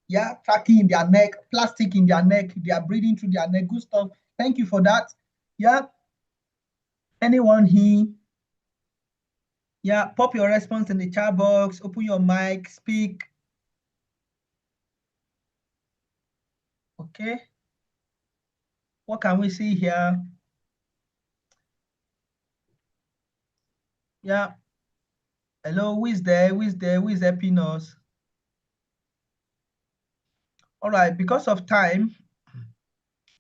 Yeah, trachea in their neck, plastic in their neck. They are breathing through their neck. Good stuff. Thank you for that. Yeah. Anyone here? Yeah, pop your response in the chat box. Open your mic, speak. Okay. What can we see here? Yeah. Hello, who is there? Who is there? Who is helping us? All right, because of time,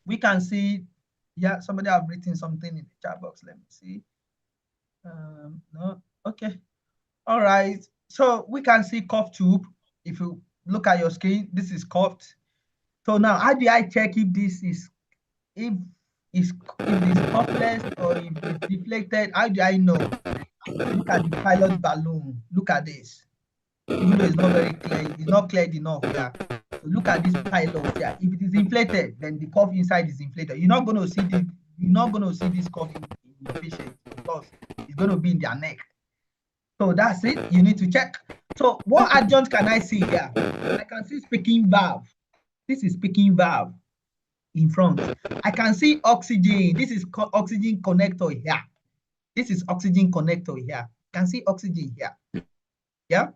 we can see, yeah, somebody have written something in the chat box. Let me see. No, okay. All right, so we can see cough tube. If you look at your screen, this is coughed. So now, how do I check if this is, if it's coughless or if it's deflected? How do I know? Look at the pilot balloon. Look at this. Even though it's not very clear, it's not cleared enough. Yeah. So look at this pilot. Yeah. If it is inflated, then the cough inside is inflated. You're not going to see this. You're not going to see this cough in your patient because it's going to be in their neck. So that's it. You need to check. So what adjunct can I see here? I can see speaking valve. This is speaking valve in front. I can see oxygen. This is oxygen connector here. This is oxygen connector here. You can see oxygen here. Yeah.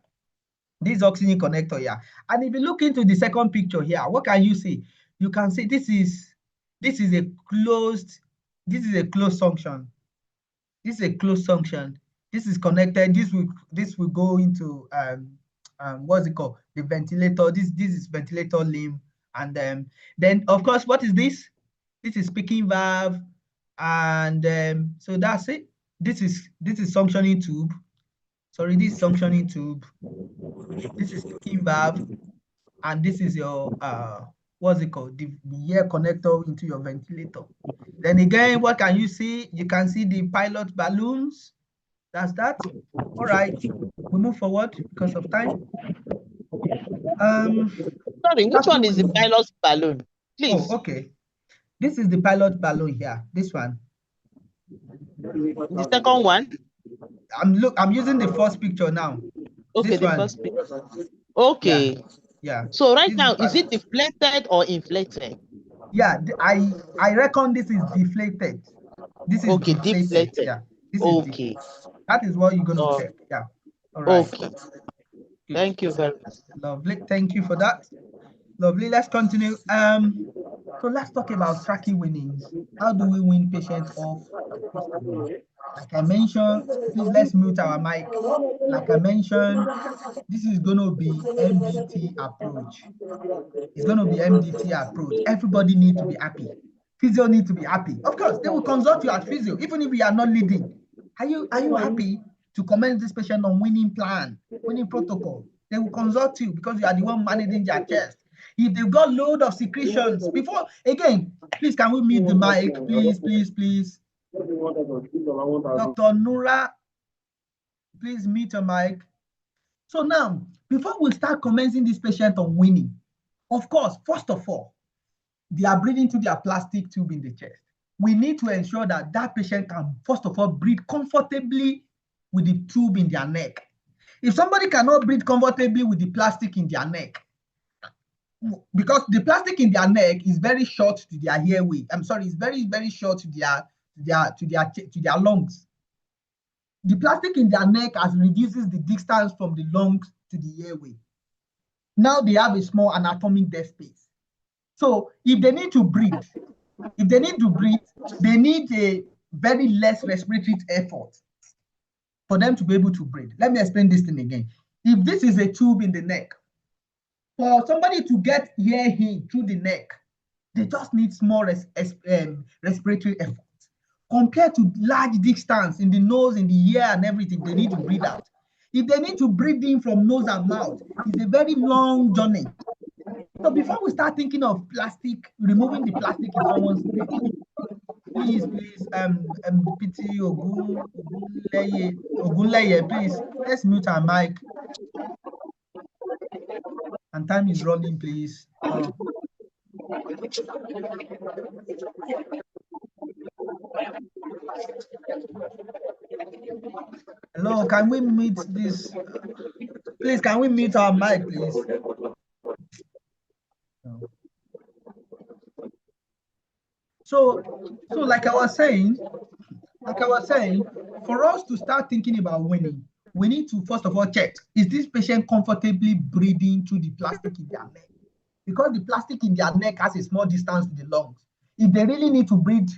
This oxygen connector here. And if you look into the second picture here, what can you see? You can see this is a closed function. This is a closed function. This is connected. This will go into what's it called? The ventilator. This is ventilator limb. And then of course, what is this? This is speaking valve. And so that's it. This is suctioning tube. Sorry, this is suctioning tube. This is speaking valve, and this is your what's it called? The air connector into your ventilator. Then again, what can you see? You can see the pilot balloons. That's that. All right, we move forward because of time. Sorry, which one is the pilot balloon? Please. Oh, okay. This is the pilot balloon here. This one. The second one. I'm using the first picture now. Okay, this the one. First picture. Okay. Yeah. So right now, is it deflated or inflated? Yeah, I reckon this is deflated. This is okay, deflated. Yeah. This okay. That is what you're gonna check. Yeah. All right. Okay. Good. Thank you very much. Lovely. Thank you for that. Lovely. Let's continue. So let's talk about trachea winnings. How do we win patients off tracheostomy? Like I mentioned, please let's mute our mic. Like I mentioned, this is gonna be MDT approach. It's gonna be MDT approach. Everybody needs to be happy. Physio need to be happy. Of course, they will consult you at physio, even if you are not leading. Are you happy to commence this patient on winning plan, winning protocol? They will consult you because you are the one managing their chest. If they've got load of secretions before, again, please can we mute the mic? Please. Dr. Nura, please mute your mic. So now, before we start commencing this patient on winning, of course, first of all, they are breathing through their plastic tube in the chest. We need to ensure that that patient can, first of all, breathe comfortably with the tube in their neck. If somebody cannot breathe comfortably with the plastic in their neck, because the plastic in their neck is very short to their airway. I'm sorry, it's very, very short to their lungs. The plastic in their neck reduces the distance from the lungs to the airway. now they have a small anatomic dead space. So if they need to breathe, they need a very less respiratory effort for them to be able to breathe. Let me explain this thing again. If this is a tube in the neck, for somebody to get air in through the neck, they just need small respiratory effort. Compared to large distance in the nose, in the ear, and everything, they need to breathe out. If they need to breathe in from nose and mouth, it's a very long journey. So before we start thinking of plastic, removing the plastic in someone's neck, please, PT Ogunleye, please, let's mute our mic. And time is running, please. Hello, can we mute this? Please, can we mute our mic, please? So like I was saying, for us to start thinking about winning, we need to first of all check, is this patient comfortably breathing through the plastic in their neck? Because the plastic in their neck has a small distance to the lungs. If they really need to breathe,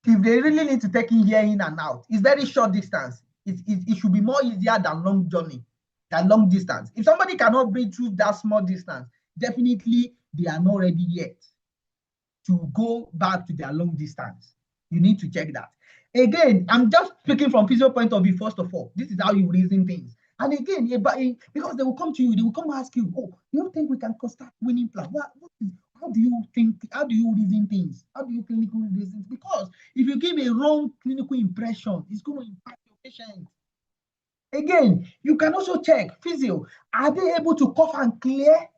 if they really need to take in air in and out, it's very short distance. It should be more easier than long journey, than long distance. If somebody cannot breathe through that small distance, definitely they are not ready yet to go back to their long distance. You need to check that. Again, I'm just speaking from physio point of view, first of all. This is how you reason things. And again, because they will come to you, they will come ask you, oh, you don't think we can start winning plan? How do you think, how do you reason things? How do you clinically reason? Because if you give a wrong clinical impression, it's going to impact your patient. Again, you can also check, physio, are they able to cough and clear?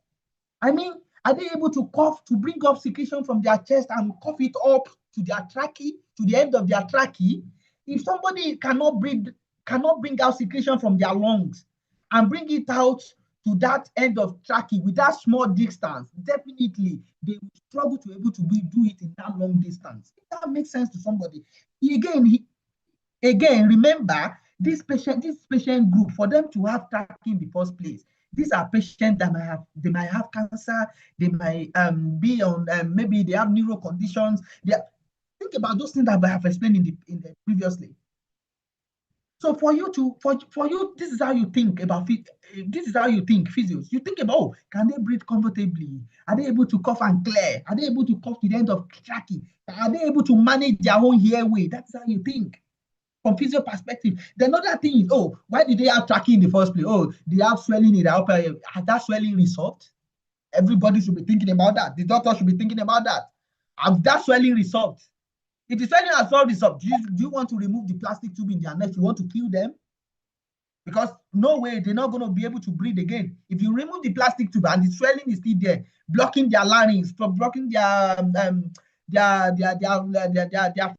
I mean, are they able to cough, to bring up secretion from their chest and cough it up to their trachea, to the end of their trachea? If somebody cannot bring out secretion from their lungs and bring it out to that end of trachea with that small distance, definitely they will struggle to be able to do it in that long distance. That makes sense to somebody. Again, remember, this patient group, for them to have trachea in the first place, these are patients that might have cancer, they might be on, maybe they have neuro conditions. Think about those things that I have explained in the previously. So for you, this is how you think about it. This is how you think, physios. You think about, oh, can they breathe comfortably? Are they able to cough and clear? Are they able to cough to the end of trachea? Are they able to manage their own airway? That's how you think. From physio perspective. The another thing is, oh, why did they have trachea in the first place? Oh, they have swelling in the upper ear. Has that swelling resolved? Everybody should be thinking about that. The doctor should be thinking about that. Has that swelling resolved? If the swelling has not resolved, do you want to remove the plastic tube in their neck? You want to kill them? Because no way, they're not going to be able to breathe again. If you remove the plastic tube and the swelling is still there, blocking their larynx, blocking their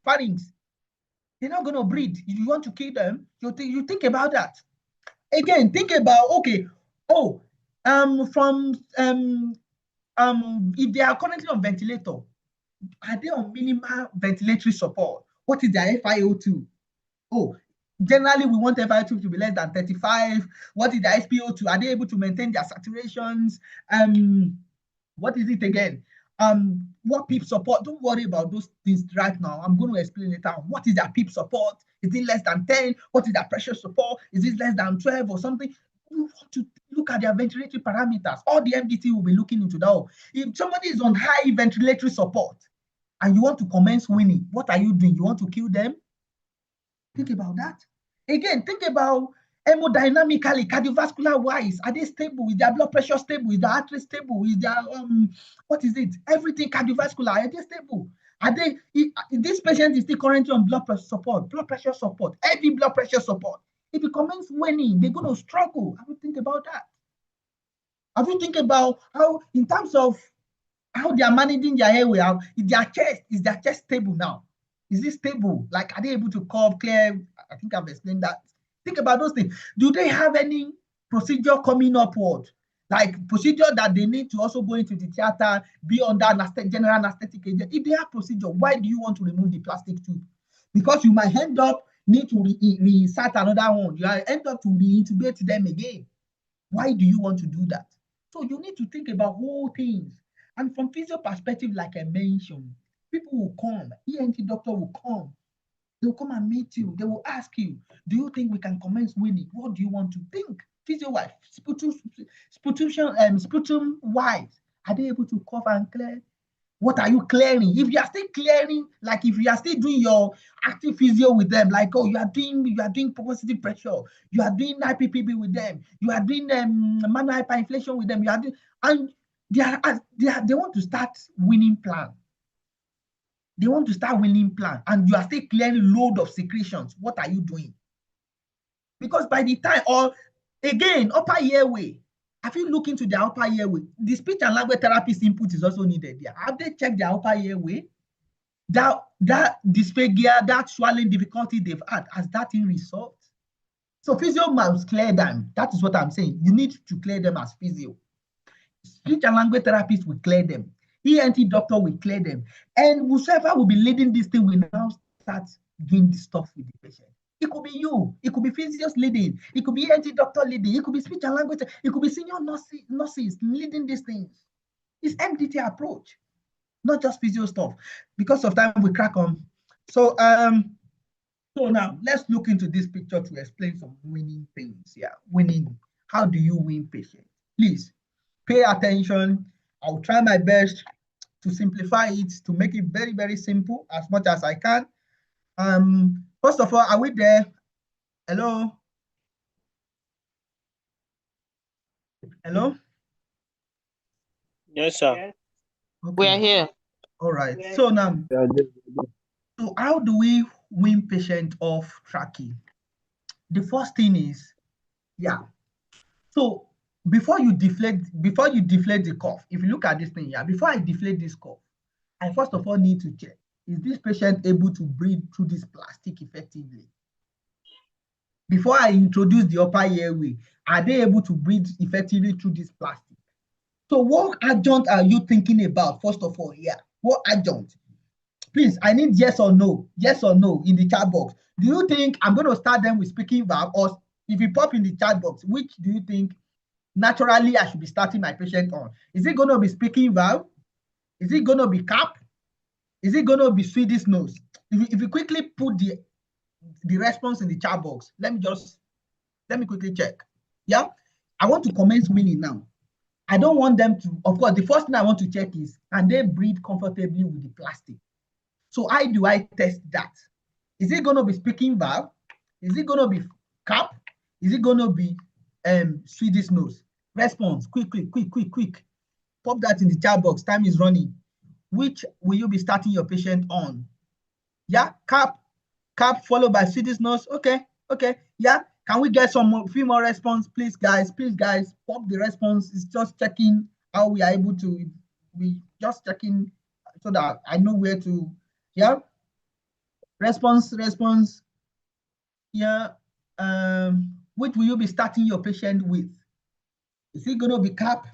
pharynx, they're not going to breathe. If you want to kill them, you think about that. Again, think about, okay, oh, if they are currently on ventilator, are they on minimal ventilatory support? What is their FiO2? Oh, generally we want FiO2 to be less than 35. What is the SpO2? Are they able to maintain their saturations? What is it again? What PEEP support? Don't worry about those things right now. I'm going to explain later on. What is their PEEP support? Is it less than 10? What is their pressure support? Is it less than 12 or something? You want to look at their ventilatory parameters. All the MDT will be looking into that. If somebody is on high ventilatory support and you want to commence winning, what are you doing? You want to kill them? Think about that. Again, think about hemodynamically, cardiovascular wise, are they stable? Is their blood pressure stable? Is their heart rate stable? Is their what is it? Everything cardiovascular, are they stable? Are they, if this patient is still currently on blood pressure support, heavy blood pressure support. If it commences waning, they're going to struggle. Have you think about that? Have you think about how, in terms of how they are managing their airway, is their chest stable now? Is it stable? Like, are they able to cough, clear? I think I've explained that. Think about those things. Do they have any procedure coming upward? Like procedure that they need to also go into the theater, be under general anesthetic agent? If they have procedure, why do you want to remove the plastic tube? Because you might end up need to reinsert another one. You end up to reintubate them again. Why do you want to do that? So you need to think about whole things. And from physio perspective, like I mentioned, people will come, ENT doctor will come. They'll come and meet you. They will ask you, do you think we can commence winning? What do you want to think? Physio wise, sputum wise, are they able to cover and clear? What are you clearing? If you are still clearing, like if you are still doing your active physio with them, like oh, you are doing positive pressure, you are doing IPPB with them, you are doing manual hyperinflation with them, you are doing, and they want to start winning plan. They want to start winning plan, and you are still clearing load of secretions. What are you doing? Because by the time, or again, upper airway, have you looked into the upper airway? The speech and language therapist input is also needed there. Have they checked the upper airway? That dysphagia, that swallowing difficulty they've had, has that in resolved? So physio must clear them. That is what I'm saying. You need to clear them as physio. Speech and language therapist will clear them. ENT doctor will clear them. And whoever will be leading this thing will now start doing the stuff with the patient. It could be you. It could be physios leading. It could be ENT doctor leading. It could be speech and language. It could be senior nurses leading these things. It's MDT approach, not just physio stuff. Because of time, we crack on. So now let's look into this picture to explain some winning things. Yeah, winning. How do you win patients? Please pay attention. I'll try my best to simplify it, to make it very, very simple as much as I can. First of all, are we there? Hello? Hello? Yes, sir. Okay. We are here. All right. So now, so how do we win patient off trachea? The first thing is, yeah. So before you deflate the cuff, if you look at this thing, yeah, before I deflate this cuff, I first of all need to check, is this patient able to breathe through this plastic effectively? Before I introduce the upper airway, are they able to breathe effectively through this plastic? So what adjunct are you thinking about, first of all, here? What adjunct? Please, I need yes or no in the chat box. Do you think I'm going to start them with speaking valve, or if you pop in the chat box, which do you think naturally I should be starting my patient on? Is it going to be speaking valve? Is it going to be cap? Is it going to be Swedish nose? If you quickly put the response in the chat box, let me quickly check. Yeah, I want to commence winning now. I don't want them to, of course, the first thing I want to check is, can they breathe comfortably with the plastic? So how do I test that? Is it going to be speaking valve? Is it going to be cap? Is it going to be Swedish nose? Response, quick. Pop that in the chat box. Time is running. Which will you be starting your patient on? Yeah, cap followed by Swedish nose. Okay. Yeah, can we get few more response, please, guys? Pop the response. It's just checking how we are able to. We just checking so that I know where to. Yeah, response. Yeah, which will you be starting your patient with? Is it going to be cap?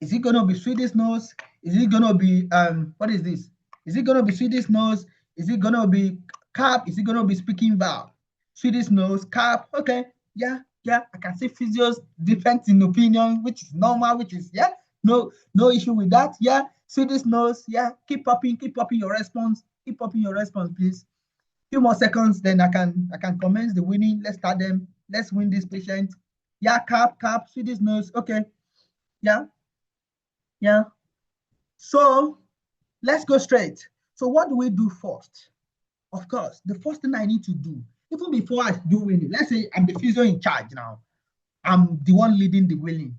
Is it going to be Swedish nose? Is it going to be what is this? Is it going to be Swedish nose? Is it going to be cap? Is it going to be speaking valve? Swedish nose, cap. Okay, yeah. I can see physios different in opinion, which is normal, which is no issue with that. Yeah, Swedish nose. Yeah, keep popping your response. Keep popping your response, please. Few more seconds, then I can commence the winning. Let's start them. Let's win this patient. Yeah, cap, Swedish nose. Okay. Yeah. So let's go straight. So what do we do first? Of course, the first thing I need to do, even before I do winning, let's say I'm the physio in charge now. I'm the one leading the winning.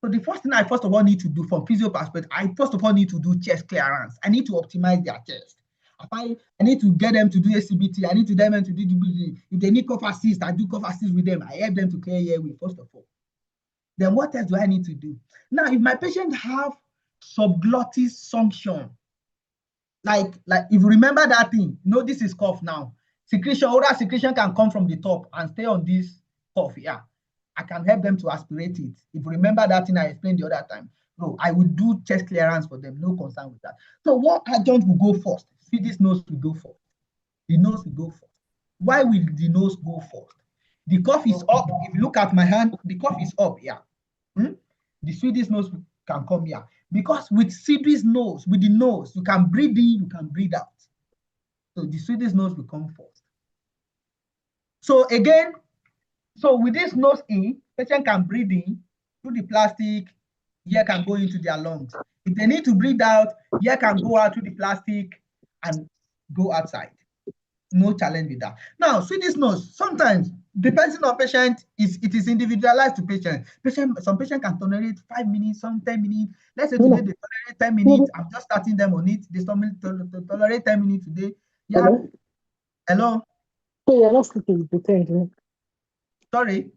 So the first thing I first of all need to do from physio perspective, I first of all need to do chest clearance. I need to optimize their chest. I need to get them to do ACBT. I need to get them to do DBD. If they need cough assist, I do cough assist with them. I help them to clear airway, first of all. Then what else do I need to do? Now, if my patient have subglottis suction, like if you remember that thing, this is cough now. Oral secretion can come from the top and stay on this cough. Yeah, I can help them to aspirate it. If you remember that thing I explained the other time, no, I would do chest clearance for them. No concern with that. So what adjunct will go first? Swedish nose will go first. The nose will go first. Why will the nose go first? The cough is up. If you look at my hand, the cough is up. Yeah. The sweetest nose can come here. Because with sweetest nose, with the nose, you can breathe in, you can breathe out. So the sweetest nose will come first. So again, so with this nose in, patient can breathe in through the plastic, air can go into their lungs. If they need to breathe out, air can go out through the plastic and go outside. No challenge with that. Now, sweetest nose, sometimes depending on patient, it is individualized to patient. Some patient can tolerate 5 minutes, some 10 minutes. Let's say today they tolerate 10 minutes. I'm just starting them on it. They tolerate 10 minutes today. Yeah. Hello? So you're not sleeping, pretend. Sorry.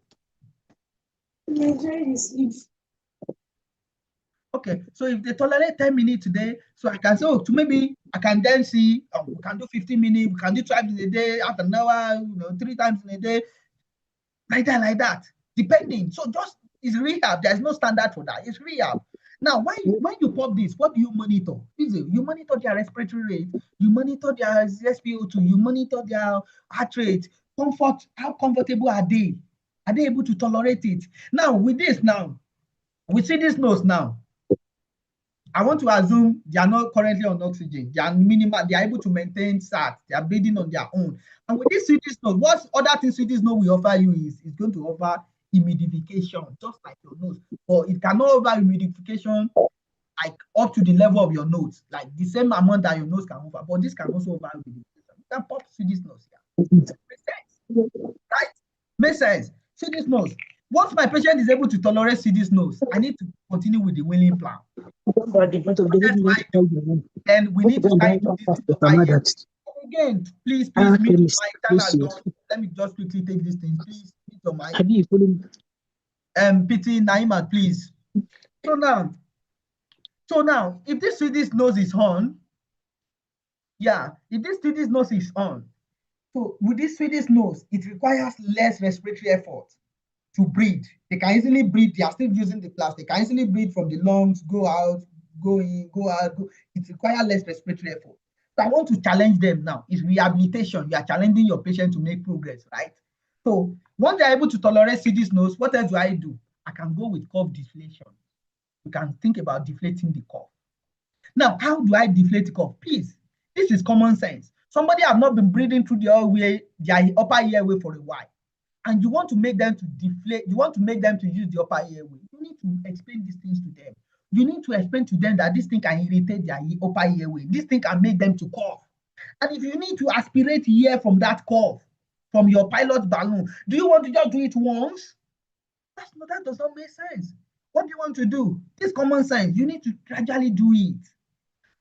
Okay, so if they tolerate 10 minutes today, so I can say, oh, to maybe I can then see, we can do 15 minutes, we can do 2 times in a day, half an hour, 3 times in a day, like that, depending. So just it's rehab. There's no standard for that. It's rehab. Now, when you pop this, what do you monitor? You monitor their respiratory rate, you monitor their SpO2, you monitor their heart rate, comfort. How comfortable are they? Are they able to tolerate it? Now, with this, now we see this nose now. I want to assume they are not currently on oxygen. They are minimal. They are able to maintain SAT. They are breathing on their own. And with this sweetest nose, what other thing sweetest nose will offer you is it's going to offer humidification, just like your nose. But it cannot offer humidification like up to the level of your nose, like the same amount that your nose can offer. But this can also offer humidification. You can pop sweetest nose here. Makes sense, right? Makes sense. Sweetest nose. Once my patient is able to tolerate sweetest nose, I need to continue with the wheeling plan. And we need to start again. Please meet my channel. Let me just quickly take this thing. Please meet your mic. PT Naima, please. So now, if this sweetest nose is on, if this sweetest nose is on, so with this sweetest nose, it requires less respiratory effort to breathe. They can easily breathe. They are still using the plastic. They can easily breathe from the lungs, go out, go in, go out. It requires less respiratory effort. So I want to challenge them now. It's rehabilitation. You are challenging your patient to make progress, right? So once they are able to tolerate sweetest nose, what else do? I can go with cough deflation. You can think about deflating the cough. Now, how do I deflate the cough? Please, this is common sense. Somebody have not been breathing through their upper airway for a while, and you want to make them to deflate, you want to make them to use the upper airway. You need to explain these things to them. You need to explain to them that this thing can irritate their upper airway. This thing can make them to cough. And if you need to aspirate air from that cough, from your pilot balloon, do you want to just do it once? That does not make sense. What do you want to do? This common sense. You need to gradually do it.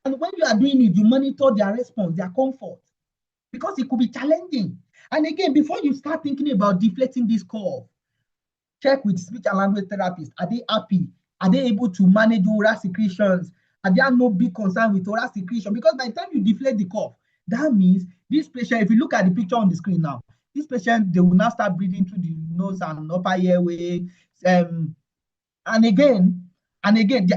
And when you are doing it, you monitor their response, their comfort, because it could be challenging. And again, before you start thinking about deflating this cough, check with speech and language therapists. Are they happy? Are they able to manage oral secretions? Are there no big concern with oral secretion? Because by the time you deflate the cough, that means this patient, if you look at the picture on the screen now, this patient, they will now start breathing through the nose and upper airway. And again,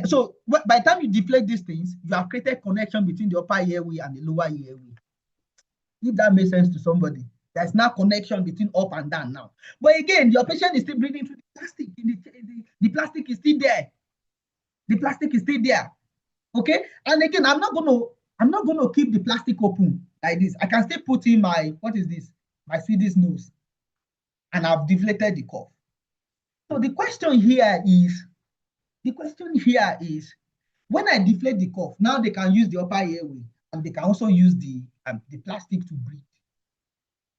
so by the time you deflate these things, you have created connection between the upper airway and the lower airway. If that makes sense to somebody, there's now connection between up and down now. But again, your patient is still breathing through the plastic. The plastic is still there. The plastic is still there. Okay. And again, I'm not gonna keep the plastic open like this. I can still put in my sweetest nose, and I've deflated the cough. So the question here is, when I deflate the cough, now they can use the upper airway, and they can also use the plastic to breathe.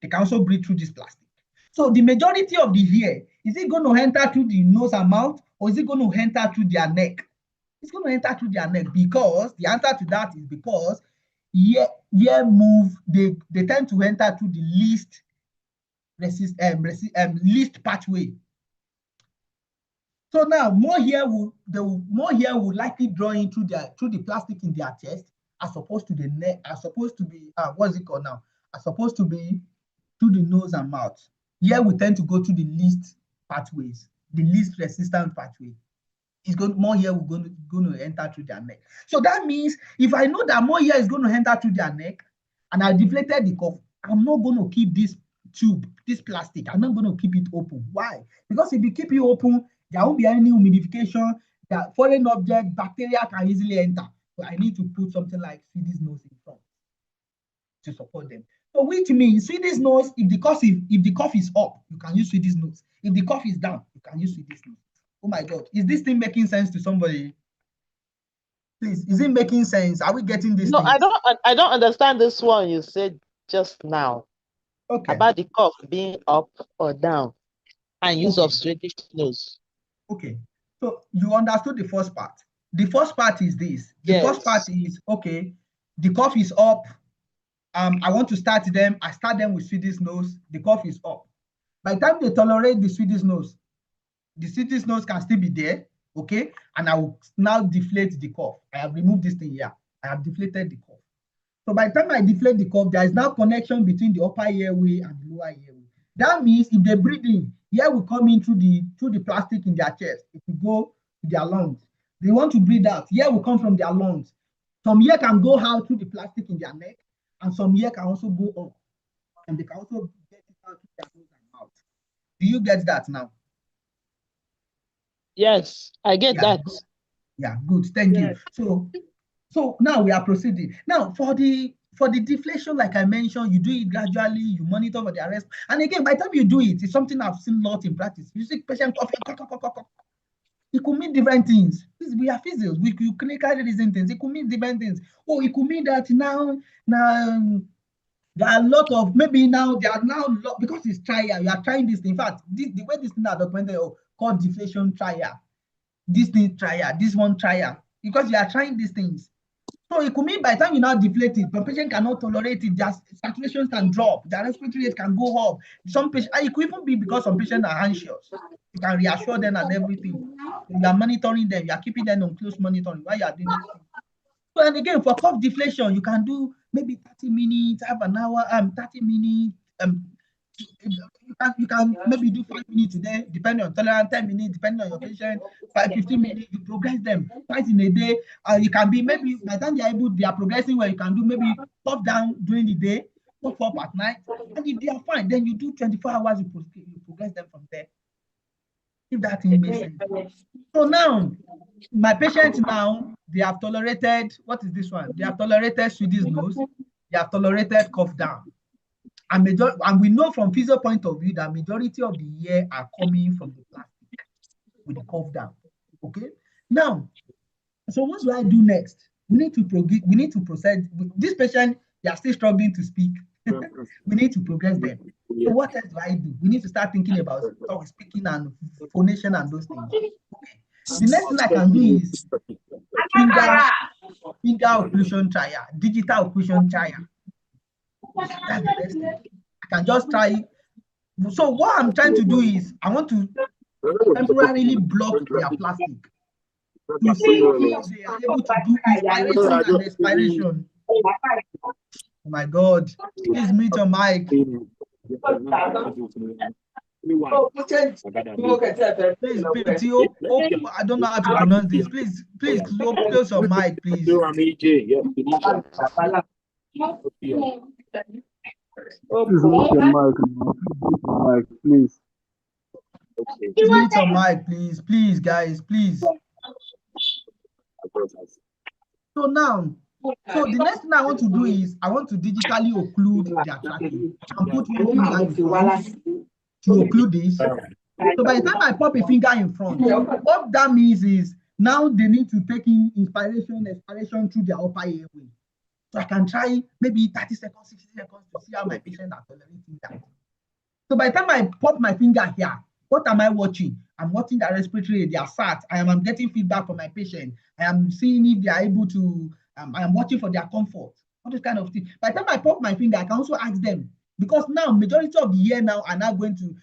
They can also breathe through this plastic. So the majority of the air, is it going to enter through the nose and mouth, or is it going to enter through their neck? It's going to enter through their neck, because the answer to that is because air move, they tend to enter through the least pathway. So now more air will likely draw in through the plastic in their chest, as opposed to the neck, as opposed to be what's it called now? As opposed to be through the nose and mouth. Air will tend to go through the least pathways, the least resistant pathway. More air will going to enter through their neck. So that means if I know that more air is going to enter through their neck, and I deflated the cough, I'm not going to keep this tube, this plastic, I'm not going to keep it open. Why? Because if you keep it open, there won't be any humidification, that foreign object, bacteria can easily enter. So I need to put something like Swedish nose in front to support them. So which means Swedish nose, if the cough is up, you can use Swedish nose. If the cough is down, you can use Swedish nose. Oh my God, is this thing making sense to somebody? Please, is it making sense? Are we getting this No, thing? I don't understand this one you said just now Okay. about the cough being up or down and use of Okay. Swedish nose. Okay. So you understood the first part. The first part is this. The first part is, okay, the cough is up. I want to start them. I start them with Swedish nose. The cough is up. By the time they tolerate the Swedish nose can still be there, okay? And I will now deflate the cough. I have removed this thing here. I have deflated the cough. So by the time I deflate the cough, there is now connection between the upper airway and the lower airway. That means if they breathe in, air will come in through the plastic in their chest. It will go to their lungs. They want to breathe out, air will come from their lungs. Some air can go out through the plastic in their neck, and some air can also go up. And they can also get it out through their nose and mouth. Do you get that now? Yes, I get that. Yeah, good. Thank you. So now we are proceeding. Now for the deflation, like I mentioned, you do it gradually, you monitor for the arrest. And again, by the time you do it, it's something I've seen a lot in practice. You see patient coughing, it could mean different things. We are physios, we could clinically reason things. It could mean different things. Oh, it could mean that now there are a lot of, maybe now there are now because it's trial, you are trying this. In fact, the way this thing are documented, called deflation trial. This thing trial, this one trial, because you are trying these things. So it could mean by the time you now deflate it, the patient cannot tolerate it, their saturation can drop, their respiratory rate can go up. Some patients, it could even be because some patients are anxious. You can reassure them and everything. You are monitoring them, you are keeping them on close monitoring while you are doing this thing. So, and again, for cough deflation, you can do maybe 30 minutes, half an hour, 30 minutes. You can maybe do 5 minutes today, depending on tolerance, 10 minutes, depending on your patient, 15 minutes, you progress them twice in a day. You can be maybe by the time they are progressing where you can do maybe cough down during the day, cough up at night. And if they are fine, then you do 24 hours, you progress them from there. If that thing makes sense. So now, my patients now, they have tolerated, what is this one? They have tolerated Swedish nose, they have tolerated cough down. And we know from physio point of view that majority of the air are coming from the plastic with the cough down. Okay. Now, so what do I do next? We need to proceed. This patient, they are still struggling to speak. We need to progress them. So what else do I do? We need to start thinking about speaking and phonation and those things. Okay. The next thing I can do is finger occlusion trial, digital occlusion trial. That's the next thing. I can just try. So what I'm trying to do is I want to temporarily block their plastic to see if they are able to do inspiration and expiration. Oh my God! Please mute your mic. Please, I don't know how to pronounce this. Please close your mic, please. Please mute your mic, please. Please mute your mic, please. Please, guys, please. So now, the next thing I want to do is I want to digitally occlude their tracking and put one finger in front to occlude this. So by the time I pop a finger in front, what that means is now they need to take in inspiration, expiration through their upper airway. So I can try maybe 30 seconds, 60 seconds to see how my patient are tolerating that. So by the time I pop my finger here, what am I watching? I'm watching their respiratory rate, their SAT. I'm getting feedback from my patient. I am seeing if they are able to, I am watching for their comfort, all this kind of thing. By the time I pop my finger, I can also ask them, because now majority of the air now are now going to,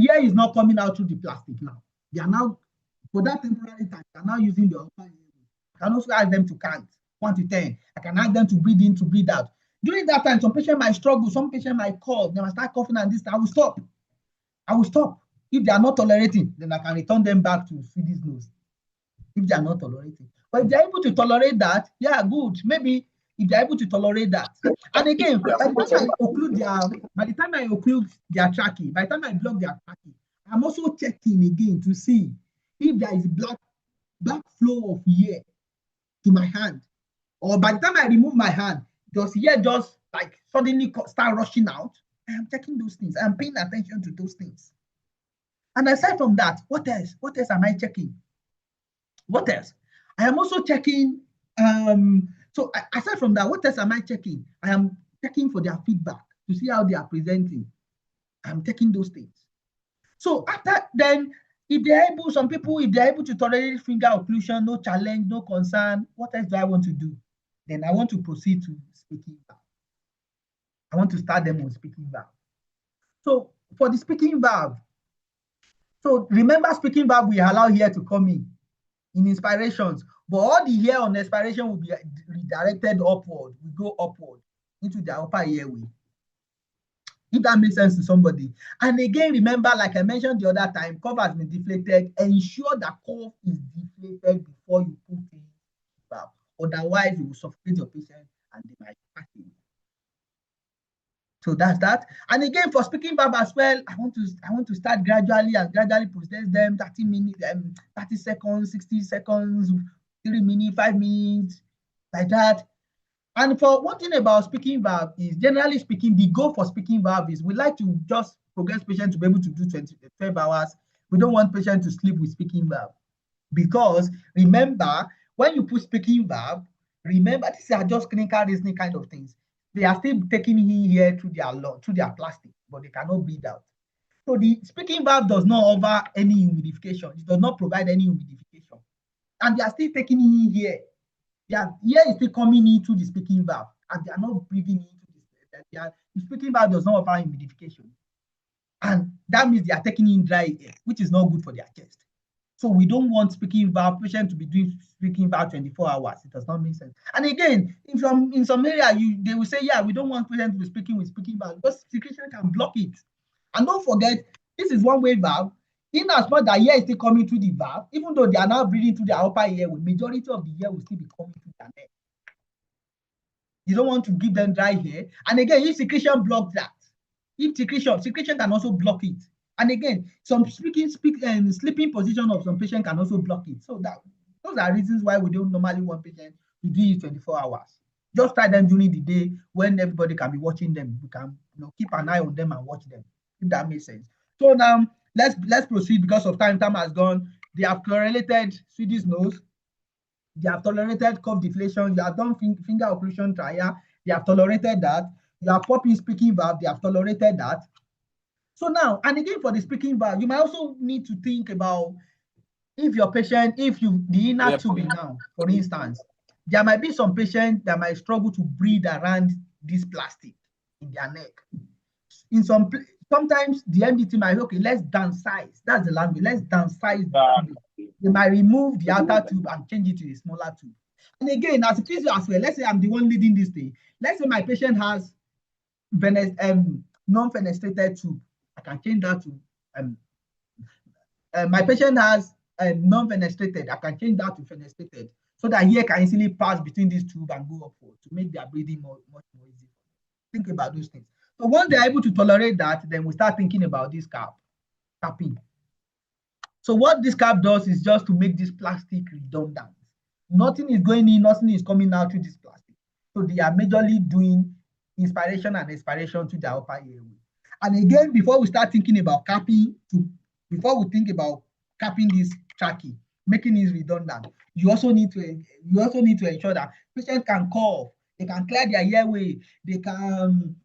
air is not coming out through the plastic now. They are now, for that temporary time, they are now using the upper airway. I can also ask them to count 1 to 10. I can ask them to breathe in, to breathe out. During that time, some patient might struggle, some patient might cough, they might start coughing and this, I will stop. If they are not tolerating, then I can return them back to Swedish nose. If they are not tolerating. But if they are able to tolerate that, yeah, good. Maybe if they are able to tolerate that. And again, by the time I occlude their trachea, by the time I block their trachea, I'm also checking again to see if there is black backflow of air to my hand. Or by the time I remove my hand, does air just like suddenly start rushing out? I am checking those things. I am paying attention to those things. And aside from that, what else? What else am I checking? What else? I am also checking. So aside from that, what else am I checking? I am checking for their feedback to see how they are presenting. I'm checking those things. So after then, if they're able, some people, if they're able to tolerate finger occlusion, no challenge, no concern, what else do I want to do? Then I want to proceed to speaking valve. I want to start them on speaking valve. So for the speaking valve, so remember speaking valve, we allow here to come in inspirations, but all the air on expiration will be redirected upward. We go upward into the upper airway. If that makes sense to somebody. And again, remember, like I mentioned the other time, curve has been deflated. Ensure that curve is deflated before you put in valve. Otherwise, you will suffocate your patient and they might pass away. So that's that. And again, for speaking valve as well, I want to start gradually and gradually process them 30 minutes, 30 seconds, 60 seconds, 3 minutes, 5 minutes, like that. And for one thing about speaking valve is, generally speaking, the goal for speaking valve is we like to just progress patient to be able to do 12 hours. We don't want patient to sleep with speaking valve. Because remember, when you put speaking valve, remember, these are just clinical reasoning kind of things. They are still taking in here through their plastic, but they cannot breathe out. So the speaking valve does not offer any humidification. It does not provide any humidification. And they are still taking in here. Their air is still coming in through the speaking valve, and they are not breathing into this. The speaking valve does not offer humidification. And that means they are taking in dry air, which is not good for their chest. So we don't want speaking valve patient to be doing speaking valve 24 hours. It does not make sense. And again, in some area, they will say, yeah, we don't want patient to be speaking with speaking valve because secretion can block it. And don't forget, this is one-way valve. In as much that air is still coming through the valve, even though they are now breathing through the upper airway, majority of the air will still be coming through their neck. You don't want to give them dry hair. And again, if secretion blocks that, if secretion can also block it. And again, some sleeping position of some patient can also block it. So those are reasons why we don't normally want patients to do it 24 hours. Just try them during the day when everybody can be watching them. We can keep an eye on them and watch them, if that makes sense. So now let's proceed because of time. Time has gone. They have correlated Swedish nose. They have tolerated cough deflation. You have done finger occlusion trial. They have tolerated that. You have popping speaking valve. They have tolerated that. So now, and again, for the speaking valve, you might also need to think about if your patient, the inner tubing now, for instance, there might be some patients that might struggle to breathe around this plastic in their neck. Sometimes the MDT might be, okay, let's downsize. That's the language. Let's downsize. They might remove the outer tube and change it to a smaller tube. And again, as a physio as well, let's say I'm the one leading this thing. Let's say my patient has non-fenestrated tube. I can change that to my patient has non-fenestrated. I can change that to fenestrated so that air can easily pass between these tubes and go upward to make their breathing much more easy. Think about those things. So once they're able to tolerate that, then we start thinking about this capping. So what this cap does is just to make this plastic redundant. Nothing is going in, nothing is coming out through this plastic. So they are majorly doing inspiration and expiration to the upper airway. And again, before we start thinking about capping, before we think about capping this trachea, making it redundant, you also need to ensure that patients can cough, they can clear their airway, they can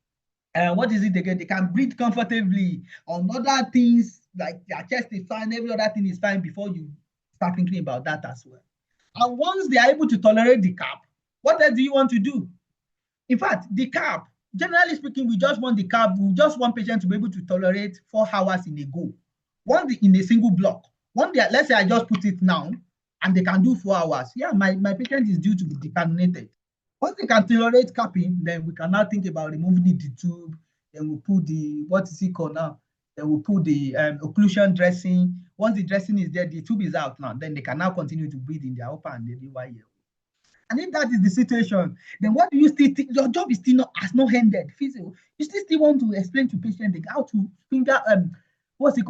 they can breathe comfortably on other things like their chest is fine, every other thing is fine before you start thinking about that as well. And once they are able to tolerate the cap, what else do you want to do? In fact, the cap, generally speaking, we just want patient to be able to tolerate 4 hours in a go. In a single block. Let's say I just put it now and they can do 4 hours. Yeah, my patient is due to be decannulated. Once they can tolerate capping, then we can now think about removing the tube. Then we'll put what is it called now? Then we'll put the occlusion dressing. Once the dressing is there, the tube is out now. Then they can now continue to breathe in their upper and the lower airway. And if that is the situation, then what do you still think? Your job is still not ended. Physio, you still want to explain to patients how to finger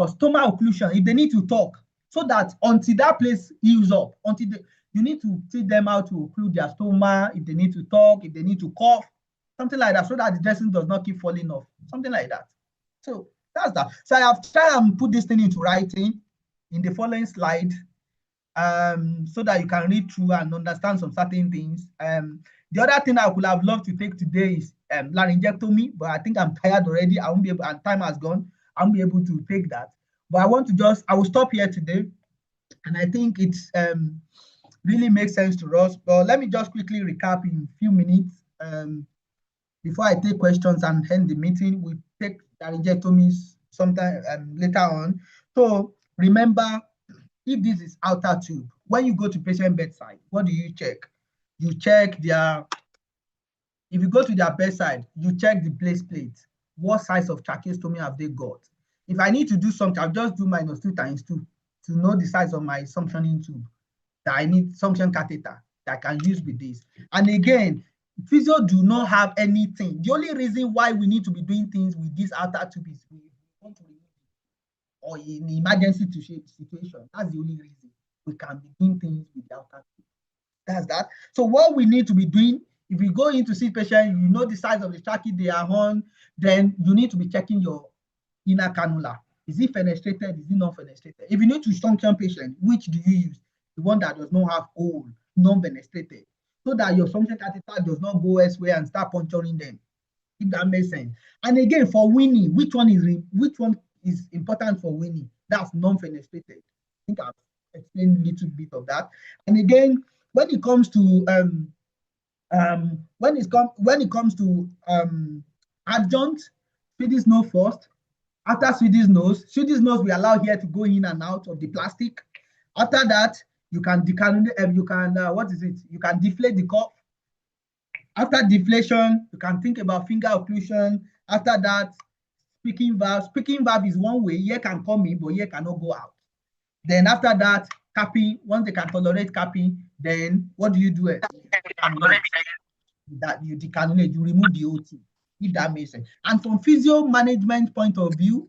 stomach occlusion. If they need to talk, so that until that place heals up, you need to teach them how to occlude their stomach, if they need to talk, if they need to cough, something like that, so that the dressing does not keep falling off, something like that. So that's that. So I have tried and put this thing into writing in the following slide, so that you can read through and understand some certain things. The other thing I could have loved to take today is laryngectomy, but I think I'm tired already. I won't be able, and time has gone. I won't be able to take that. But I will stop here today, and I think it's really makes sense to us. But let me just quickly recap in a few minutes before I take questions and end the meeting. We take laryngectomies sometime later on. So remember, if this is outer tube, when you go to patient bedside, what do you check? You check if you go to their bedside, you check the place plate. What size of tracheostomy have they got? If I need to do something, I'll just do -2 × 2 to know the size of my suctioning tube that I need, suction catheter that I can use with this. And again, physio do not have anything. The only reason why we need to be doing things with this outer tube is we want to remove it, or in emergency situation. That's the only reason we can be doing things with the outer tube. That's that. So what we need to be doing, if you go in to see patient, you know the size of the trachea they are on, then you need to be checking your inner cannula. Is it fenestrated? Is it not fenestrated? If you need to suction patient, which do you use? The one that does not have hole, non-fenestrated, so that your suction catheter does not go elsewhere and start puncturing them, if that makes sense. And again, for weaning, which one is important for weaning? That's non-fenestrated. I think I've explained a little bit of that. And again, when it comes to adjunct, Swedish nose first. After Swedish nose we allow here to go in and out of the plastic. After that, you can decannulate. You can deflate the cuff. After deflation, you can think about finger occlusion. After that, speaking valve. Speaking valve is one way. Air can come in, but air cannot go out. Then after that, capping. Once they can tolerate capping, then what do you do? That you decannulate, you remove the OT, if that makes sense. And from physio management point of view,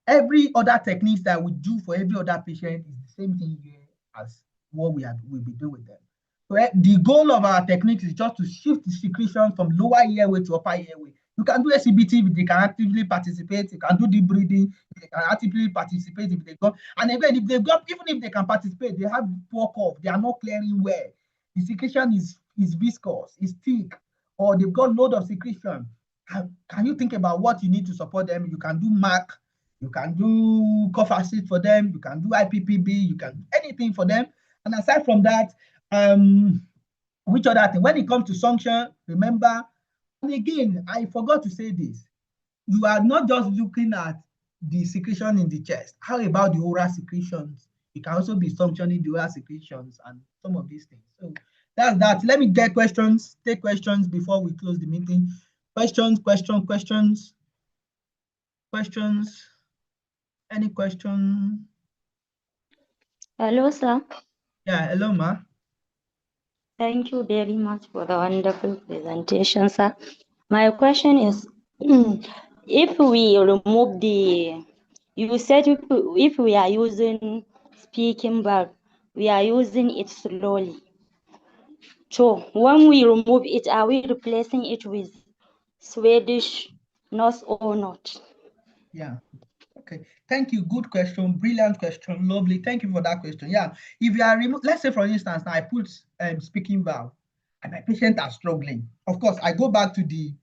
every other techniques that we do for every other patient is the same thing here as what we'll be doing with them. So the goal of our techniques is just to shift the secretion from lower airway to upper airway. You can do SCBT if they can actively participate. You can do deep breathing if they can actively participate. If they go, and again, if they go, even if they can participate, they have poor cough. They are not clearing well. The secretion is viscous, is thick, or they've got load of secretion. Can you think about what you need to support them? You can do MAC, you can do cough assist for them, you can do IPPB, you can do anything for them. And aside from that, which other thing? When it comes to suction, remember, and again, I forgot to say this, you are not just looking at the secretion in the chest. How about the oral secretions? You can also be suctioning the oral secretions and some of these things. So that's that. Let me get questions, take questions before we close the meeting. Questions. Any question? Hello, sir. Yeah, hello, ma. Thank you very much for the wonderful presentation, sir. My question is, if we remove you said if we are using speaking valve, we are using it slowly. So when we remove it, are we replacing it with Swedish nose or not? Yeah. Okay. Thank you. Good question. Brilliant question. Lovely. Thank you for that question. Yeah. If you are let's say for instance, now I put speaking valve and my patient are struggling. Of course, I go back to the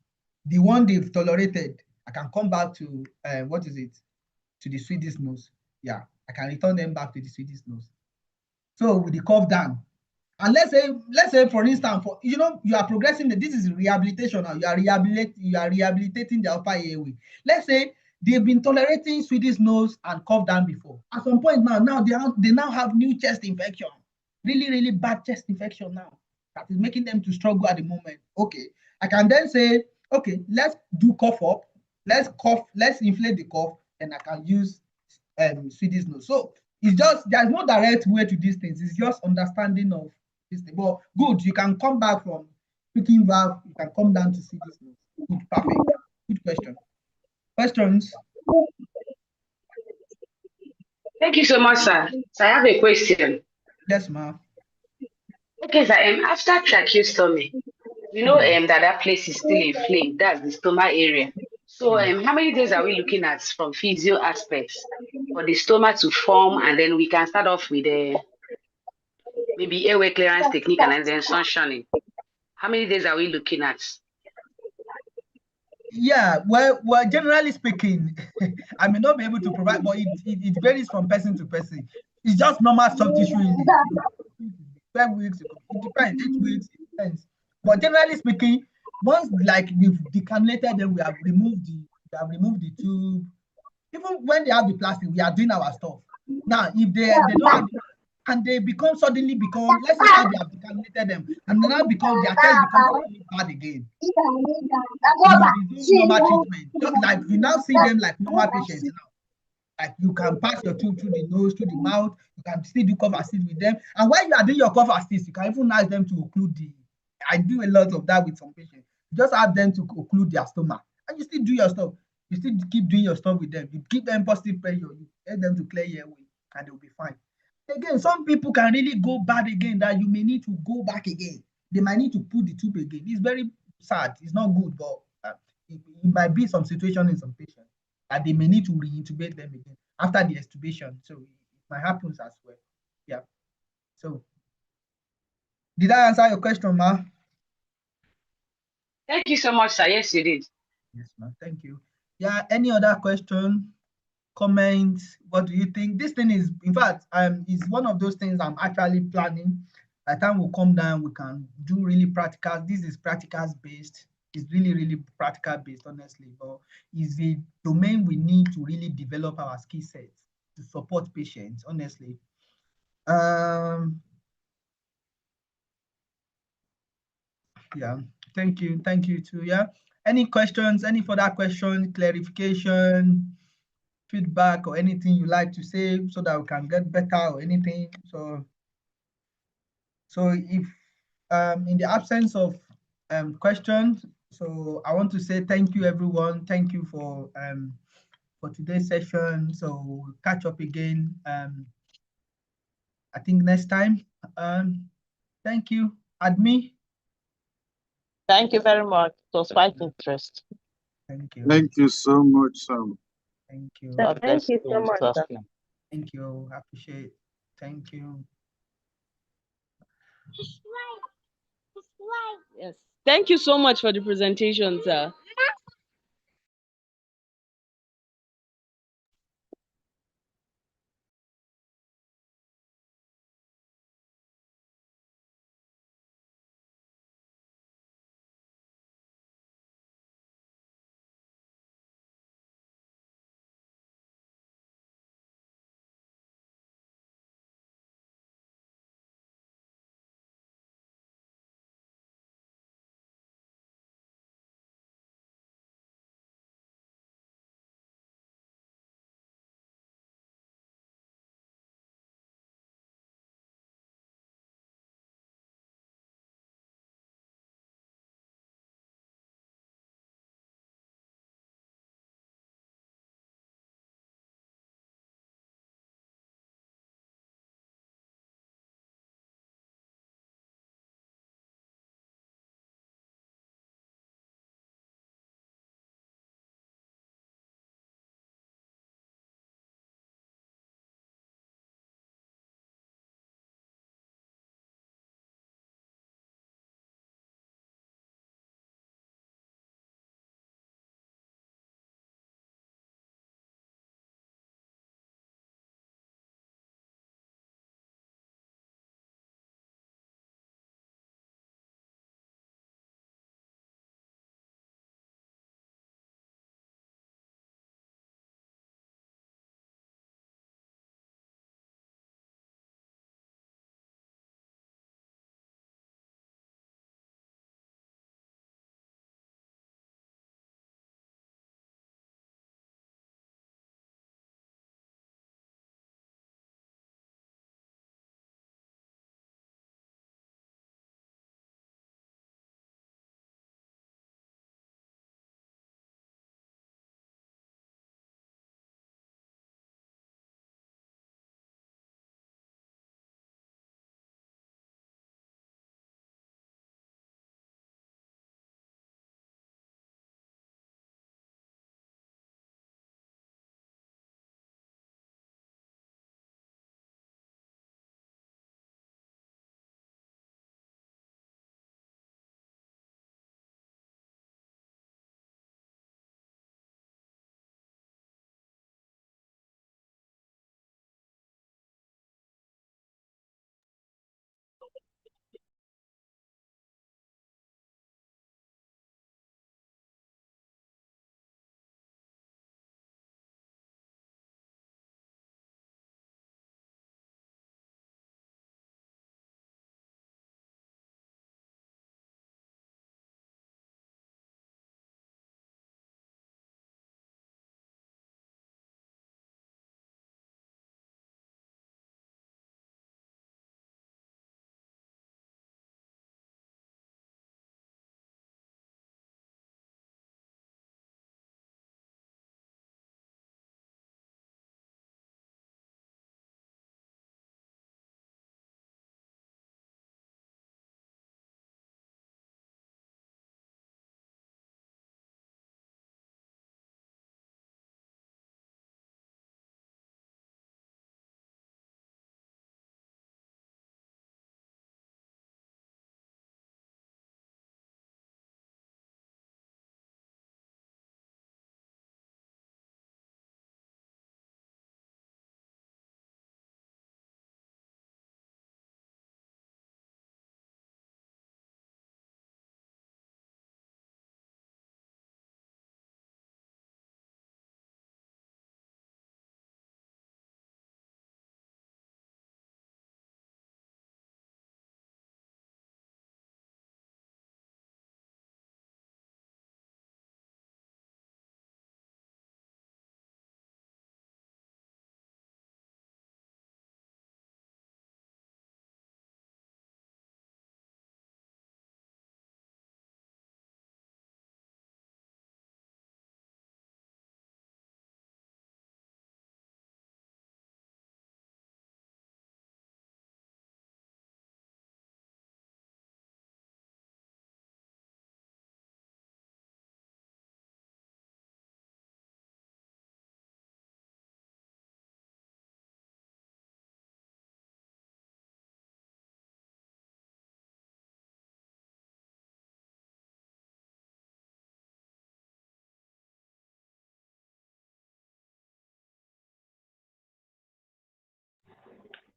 one they've tolerated. I can come back to to the Swedish nose. Yeah. I can return them back to the Swedish nose. So with the cough down. And let's say for instance, you are progressing. This is rehabilitation now. You are rehabilitating the upper airway. Let's say they've been tolerating Swedish nose and cough down before. At some point now they now have new chest infection, really bad chest infection now that is making them to struggle at the moment. Okay, I can then say, okay, let's do cough up. Let's inflate the cough, and I can use Swedish nose. So it's just there's no direct way to these things. It's just understanding of this thing. But good, you can come back from speaking valve, you can come down to Swedish nose. Good, perfect. Good question. Questions? Thank you so much, sir. So I have a question. Yes, ma'am. Okay, sir. After tracheostomy, that place is still inflamed. That's the stomach area. So how many days are we looking at from physio aspects for the stomach to form, and then we can start off with maybe airway clearance technique and then suctioning. How many days are we looking at? Yeah, well, generally speaking, I may not be able to provide, but it varies from person to person. It's just normal soft tissue healing. 12 weeks, it depends, 8 weeks, it depends. But generally speaking, once like we've decannulated them, we have removed the tube. Even when they have the plastic, we are doing our stuff. Now, if they don't have, and they suddenly become, let's say now they have decannulated them, and then now become their test becomes suddenly bad again. We resume normal treatment. Just like you now see them like normal patients now. Like you can pass your tube through the nose, through the mouth. You can still do cover assist with them. And while you are doing your cover assist, you can even ask them to occlude the. I do a lot of that with some patients. You just ask them to occlude their stomach, and you still do your stuff. You still keep doing your stuff with them. You give them positive pressure. You help them to clear your airway, and they'll be fine. Again, some people can really go bad again that you may need to go back again. They might need to put the tube again. It's very sad. It's not good, but it might be some situation in some patients that they may need to reintubate them again after the extubation. So it might happen as well. Yeah. So did I answer your question, ma? Thank you so much, sir. Yes, you did. Yes, ma'am. Thank you. Yeah. Any other question? Comments? What do you think? This thing is, in fact, is one of those things I'm actually planning. By the time we come down, we can do really practical. This is practicals based. It's really, really practical based, honestly. But it's a domain we need to really develop our skill sets to support patients, honestly. Yeah. Thank you. Thank you too. Yeah. Any questions? Any further questions? Clarification? Feedback or anything you like to say so that we can get better or anything. So if in the absence of questions, so I want to say thank you everyone. Thank you for today's session. So we'll catch up again I think next time. Thank you. Admi. Thank you very much. It was quite interesting. Thank you. Thank you so much, Sam. Thank you. God Thank bless you so much, Mr. sir. Slim. Thank you. I appreciate it. Thank you. Yes. Thank you so much for the presentation, sir.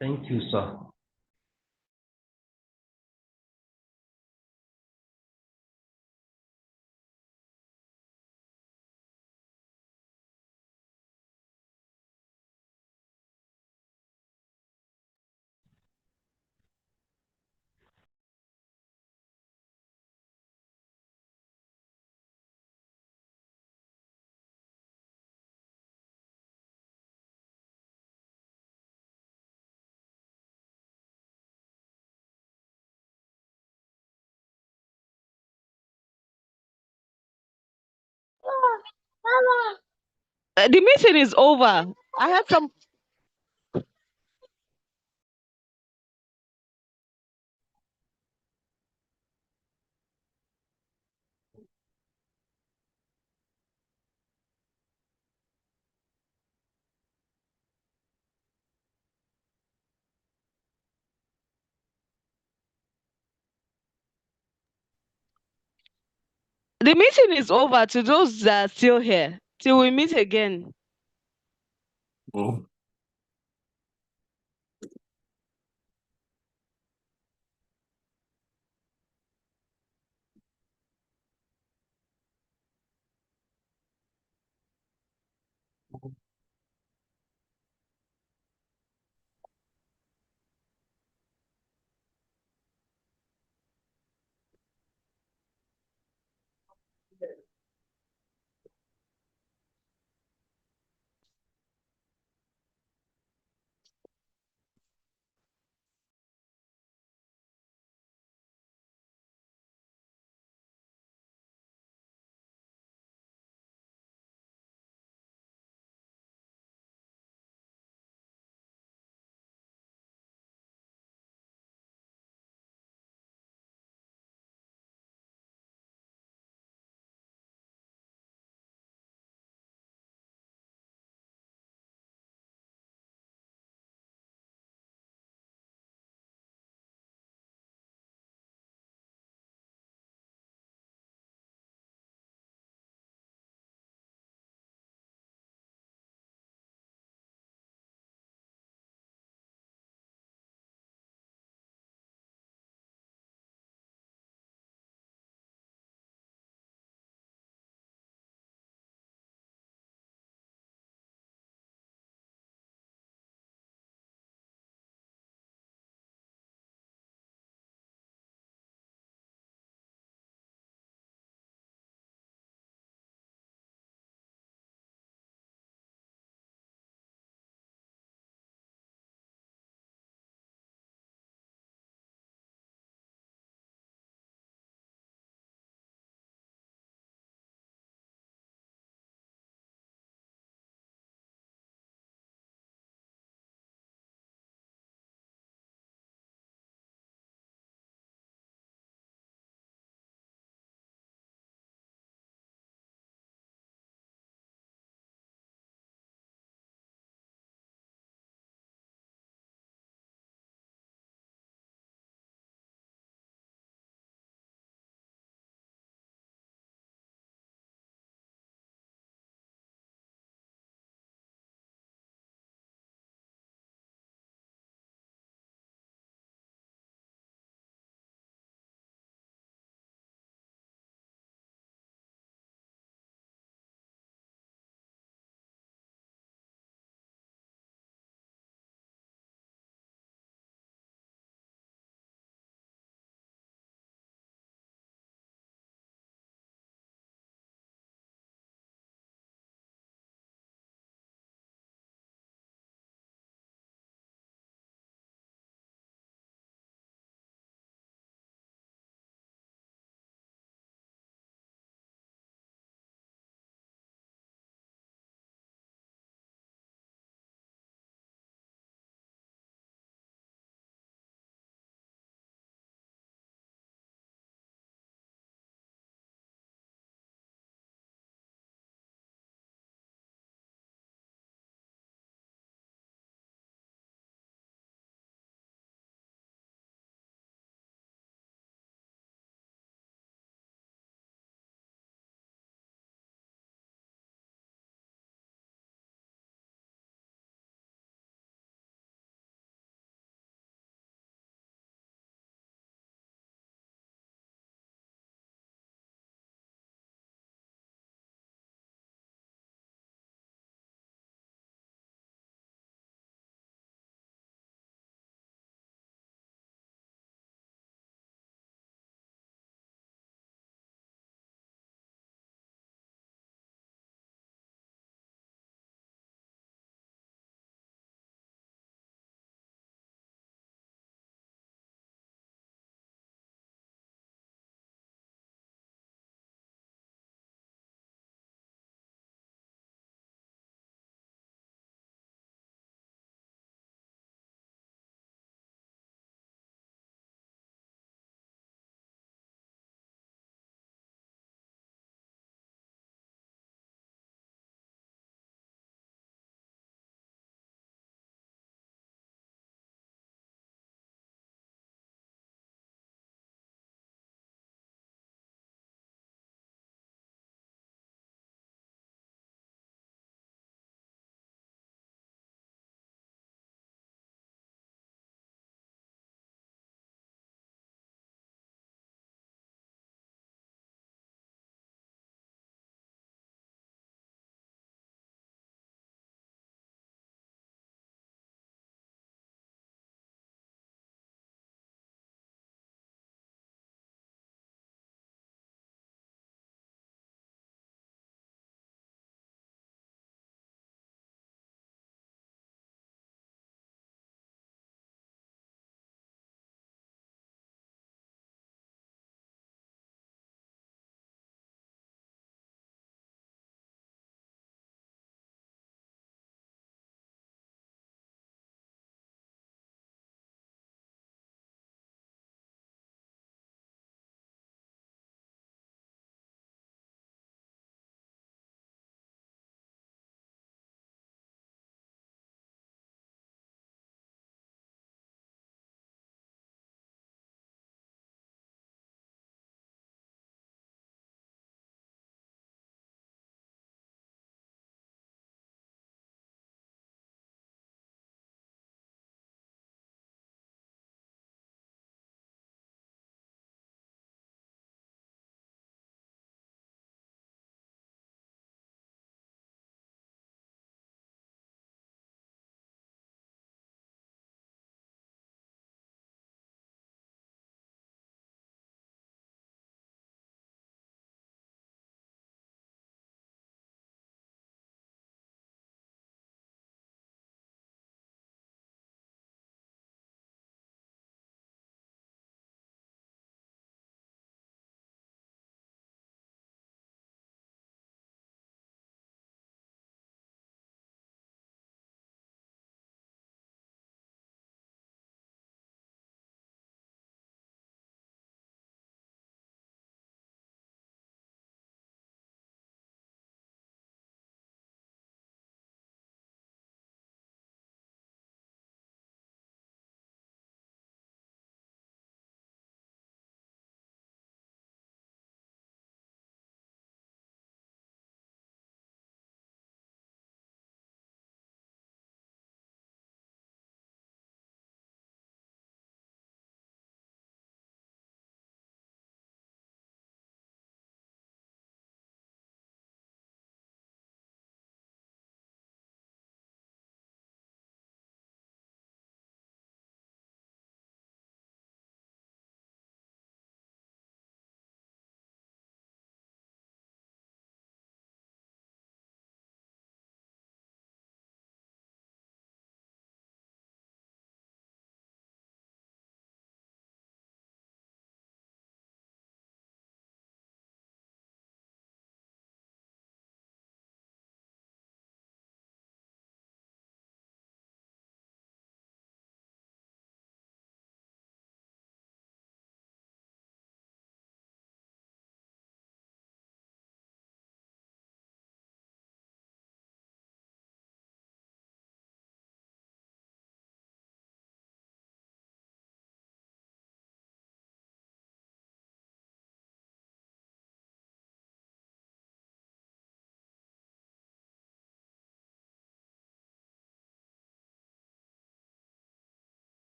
Thank you, sir. The meeting is over. I had some. The meeting is over to those that are still here. Till we meet again. Oh.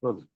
Good.